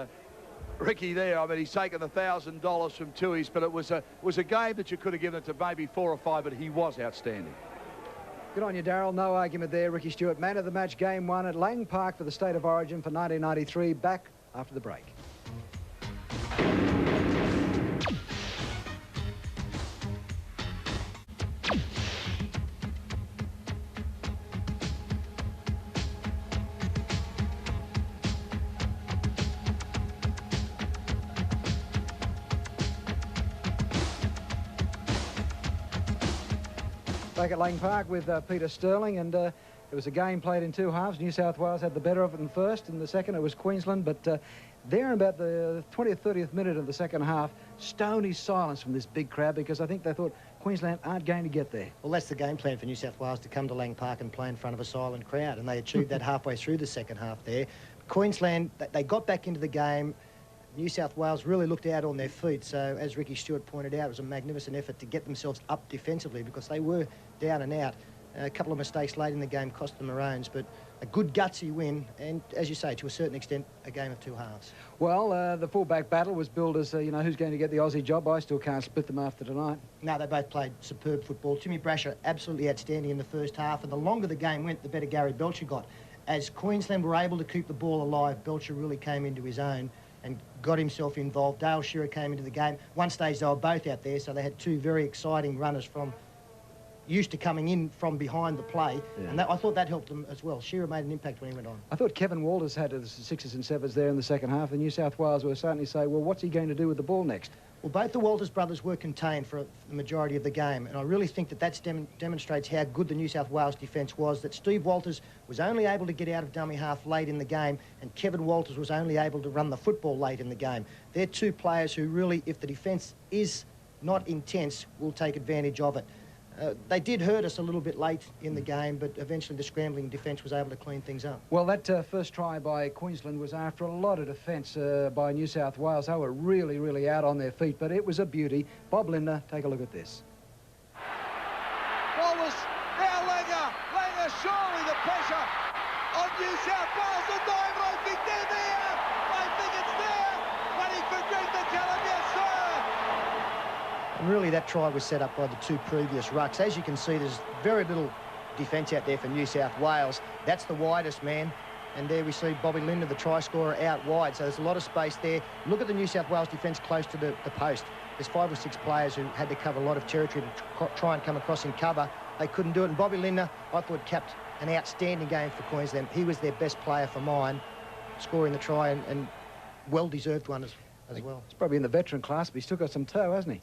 Ricky there, I mean, he's taken $1,000 from Tui's, but it was a game that you could have given it to maybe 4 or 5, but he was outstanding. Good on you, Darrell. No argument there. Ricky Stewart, man of the match, game 1 at Lang Park for the State of Origin for 1993. Back after the break. Back at Lang Park with Peter Sterling, and it was a game played in 2 halves. New South Wales had the better of it in the first. In the second, it was Queensland, but there in about the 20th, 30th minute of the second half, stony silence from this big crowd, because I think they thought Queensland aren't going to get there. Well, that's the game plan for New South Wales, to come to Lang Park and play in front of a silent crowd, and they achieved that halfway through the second half there. Queensland, they got back into the game. New South Wales really looked out on their feet, so as Ricky Stewart pointed out, it was a magnificent effort to get themselves up defensively, because they were down and out. A couple of mistakes late in the game cost the Maroons, but a good gutsy win, and as you say, to a certain extent, a game of two halves. Well, the fullback battle was billed as, you know, who's going to get the Aussie job. I still can't split them after tonight. No, they both played superb football. Timmy Brasher, absolutely outstanding in the first half, and the longer the game went, the better Gary Belcher got. As Queensland were able to keep the ball alive, Belcher really came into his own and got himself involved. Darrell Shearer came into the game. One stage they were both out there, so they had two very exciting runners from used to coming in from behind the play, and I thought that helped them as well. Shearer made an impact when he went on. I thought Kevin Walters had the sixes and sevens there in the second half. The New South Wales were starting to say, well, what's he going to do with the ball next? Well, both the Walters brothers were contained for the majority of the game, and I really think that demonstrates how good the New South Wales defence was, that Steve Walters was only able to get out of dummy half late in the game, and Kevin Walters was only able to run the football late in the game. They're two players who really, if the defence is not intense, will take advantage of it. They did hurt us a little bit late in the game, but eventually the scrambling defence was able to clean things up. Well, that first try by Queensland was after a lot of defence by New South Wales. They were really, really out on their feet, but it was a beauty. Bob Linder, take a look at this. Wallace, now Langer. Langer, surely the pressure on New South Wales. The dive, I think they're there. I think it's there. Waiting for Greg to tell him, yes, sir. And really that try was set up by the two previous rucks. As you can see, there's very little defence out there for New South Wales. That's the widest man. And there we see Bobby Linder, the try scorer, out wide. So there's a lot of space there. Look at the New South Wales defence close to the post. There's 5 or 6 players who had to cover a lot of territory to try and come across in cover. They couldn't do it. And Bobby Linder, I thought, capped an outstanding game for Queensland. He was their best player for mine, scoring the try, and well-deserved one as well. He's probably in the veteran class, but he's still got some toe, hasn't he?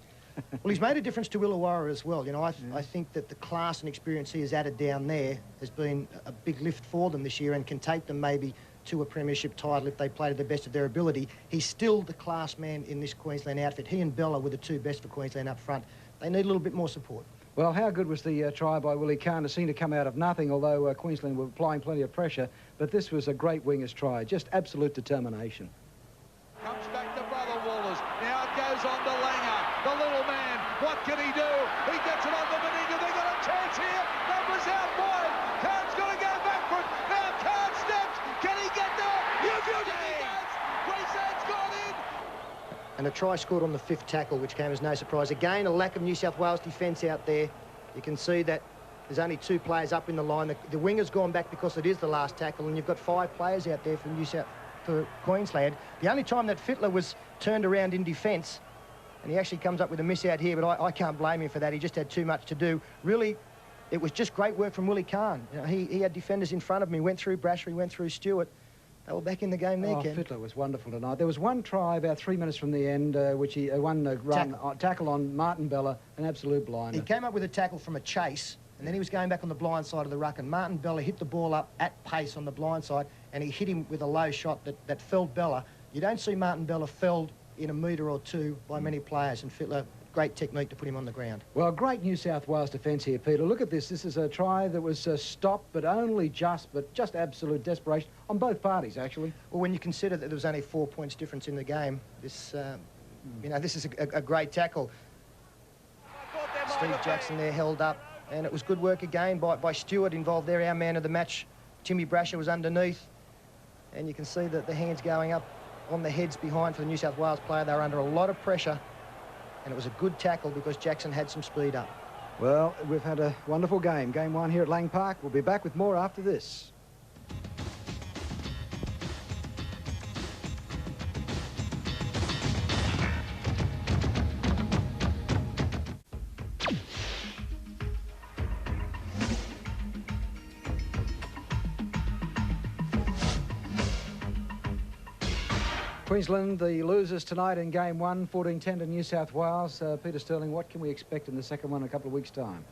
Well, he's made a difference to Illawarra as well. You know, I think that the class and experience he has added down there has been a big lift for them this year and can take them maybe to a premiership title if they play to the best of their ability. He's still the class man in this Queensland outfit. He and Bella were the two best for Queensland up front. They need a little bit more support. Well, how good was the try by Willie Kahn? It seemed to come out of nothing, although Queensland were applying plenty of pressure. But this was a great winger's try, just absolute determination. Comes back to Brother Walters. Now it goes on to Langer. The little man, what can he do? He gets it on the Meninga. They got a chance here. Numbers out wide. Kahn's got to go back for it. Now Kahn steps. Can he get there? Yes, he does. Queensland's gone in. And a try scored on the 5th tackle, which came as no surprise. Again, a lack of New South Wales defence out there. You can see that there's only 2 players up in the line. The winger's gone back because it is the last tackle, and you've got 5 players out there for Queensland. The only time that Fittler was turned around in defence, and he actually comes up with a miss out here, but I can't blame him for that. He just had too much to do. Really, it was just great work from Willie Kahn. You know, he had defenders in front of him. He went through Brasher, he went through Stewart. They were back in the game there, Ken. Fittler was wonderful tonight. There was one try about 3 minutes from the end, which he tackle on Martin Bella, an absolute blinder. He came up with a tackle from a chase, and then he was going back on the blind side of the ruck, and Martin Bella hit the ball up at pace on the blind side, and he hit him with a low shot that felled Bella. You don't see Martin Bella felled in a metre or 2 by many players, and Fittler, great technique to put him on the ground. Well, great New South Wales defence here, Peter. Look at this. This is a try that was stopped, but just absolute desperation on both parties, actually. Well, when you consider that there was only 4 points difference in the game, this, you know, this is a great tackle. Steve Jackson there held up, and it was good work again by Stewart involved there, our man of the match. Timmy Brasher was underneath, and you can see that the hands going up on the heads behind for the New South Wales player. They were under a lot of pressure, and it was a good tackle because Jackson had some speed up. Well, we've had a wonderful game. Game 1 here at Lang Park. We'll be back with more after this. Queensland, the losers tonight in Game 1, 14-10 to New South Wales. Peter Sterling, what can we expect in the second one in a couple of weeks' time?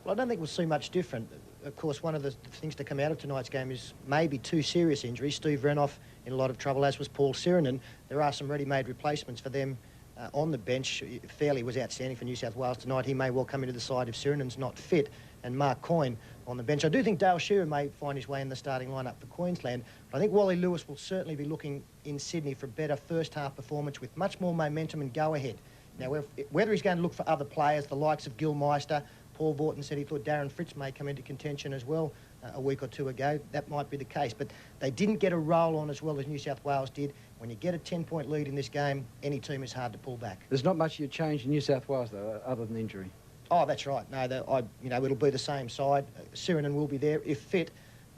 Well, I don't think we'll see much different. Of course, one of the things to come out of tonight's game is maybe 2 serious injuries. Steve Renoff in a lot of trouble, as was Paul Sirenen. There are some ready-made replacements for them on the bench. Fairley was outstanding for New South Wales tonight. He may well come into the side if Sirenen's not fit. And Mark Coyne on the bench. I do think Darrell Shearer may find his way in the starting lineup for Queensland. But I think Wally Lewis will certainly be looking in Sydney for a better first-half performance with much more momentum and go-ahead. Now, whether he's going to look for other players, the likes of Gil Meister, Paul Vautin said he thought Darren Fritz may come into contention as well a week or two ago. That might be the case, but they didn't get a roll on as well as New South Wales did. When you get a 10-point lead in this game, any team is hard to pull back. There's not much you change in New South Wales, though, other than injury. Oh, that's right. No, it'll be the same side. Sirenen will be there if fit.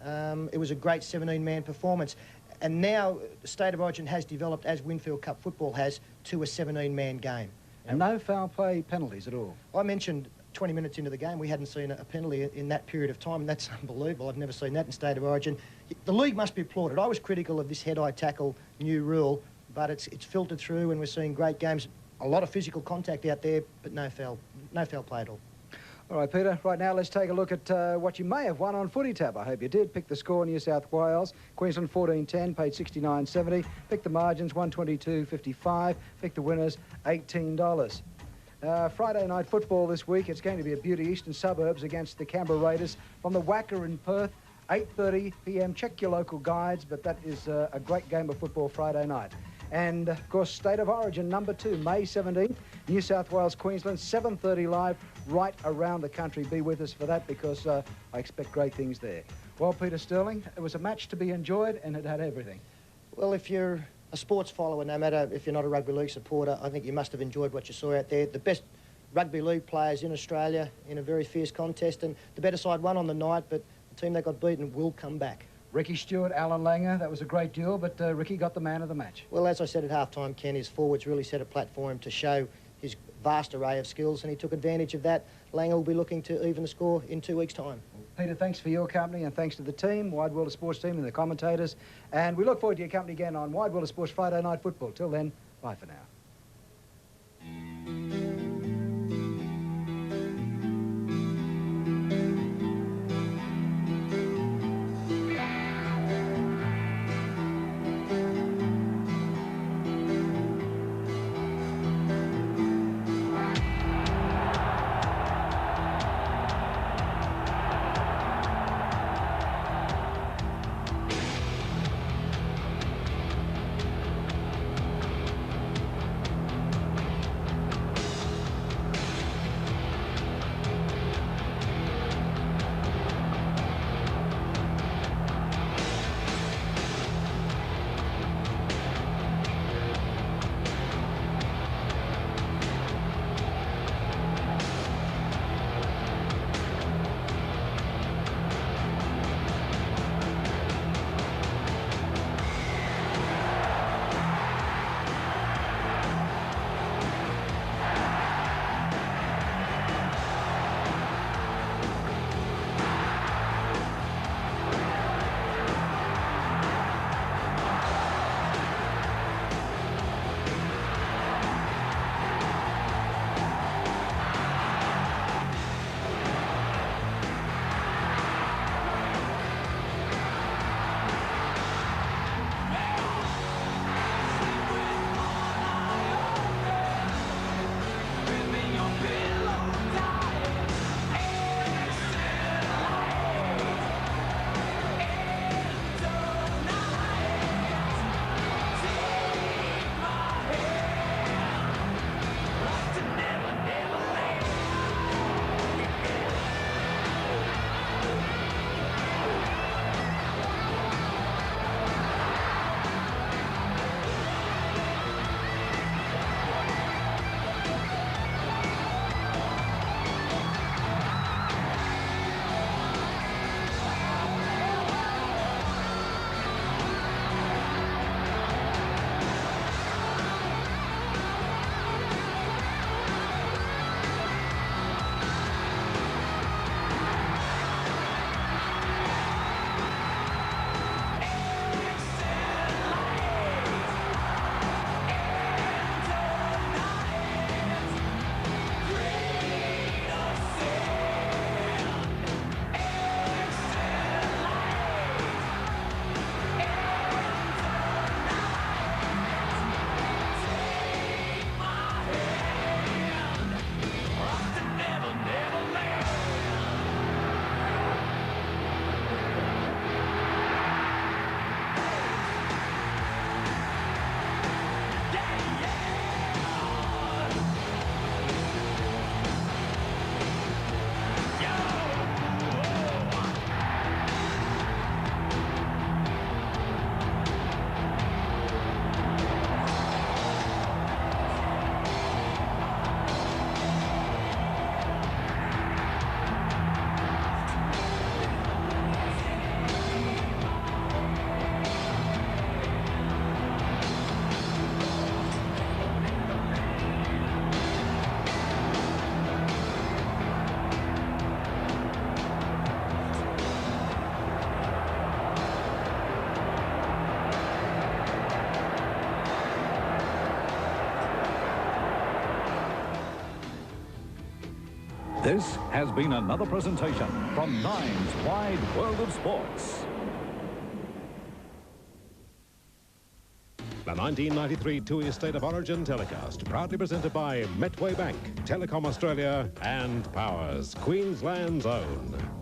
It was a great 17-man performance. And now the State of Origin has developed, as Winfield Cup football has, to a 17-man game. And no foul play penalties at all. I mentioned 20 minutes into the game we hadn't seen a penalty in that period of time, and that's unbelievable. I've never seen that in State of Origin. The league must be applauded. I was critical of this head-eye tackle new rule, but it's filtered through, and we're seeing great games. A lot of physical contact out there, but no foul play at all. All right, Peter, right now let's take a look at what you may have won on Footy Tab. I hope you did. Pick the score, New South Wales. Queensland 14-10, paid $69.70. Pick the margins, 122.55. Pick the winners, $18. Friday night football this week. It's going to be a beauty. Eastern Suburbs against the Canberra Raiders from the Wacker in Perth, 8:30 p.m. Check your local guides, but that is a great game of football Friday night. And, of course, State of Origin, number 2, May 17th, New South Wales, Queensland, 7:30 live, right around the country. Be with us for that because I expect great things there. Well, Peter Sterling, it was a match to be enjoyed and it had everything. Well, if you're a sports follower, no matter if you're not a rugby league supporter, I think you must have enjoyed what you saw out there. The best rugby league players in Australia in a very fierce contest, and the better side won on the night, but the team that got beaten will come back. Ricky Stewart, Alan Langer, that was a great duel, but Ricky got the man of the match. Well, as I said at half-time, Ken, his forwards really set a platform to show his vast array of skills, and he took advantage of that. Langer will be looking to even the score in 2 weeks' time. Peter, thanks for your company, and thanks to the team, Wide World of Sports team and the commentators. And we look forward to your company again on Wide World of Sports Friday Night Football. Till then, bye for now. This has been another presentation from Nine's Wide World of Sports. The 1993 two-year State of Origin telecast, proudly presented by Metway Bank, Telecom Australia and Powers, Queensland's own.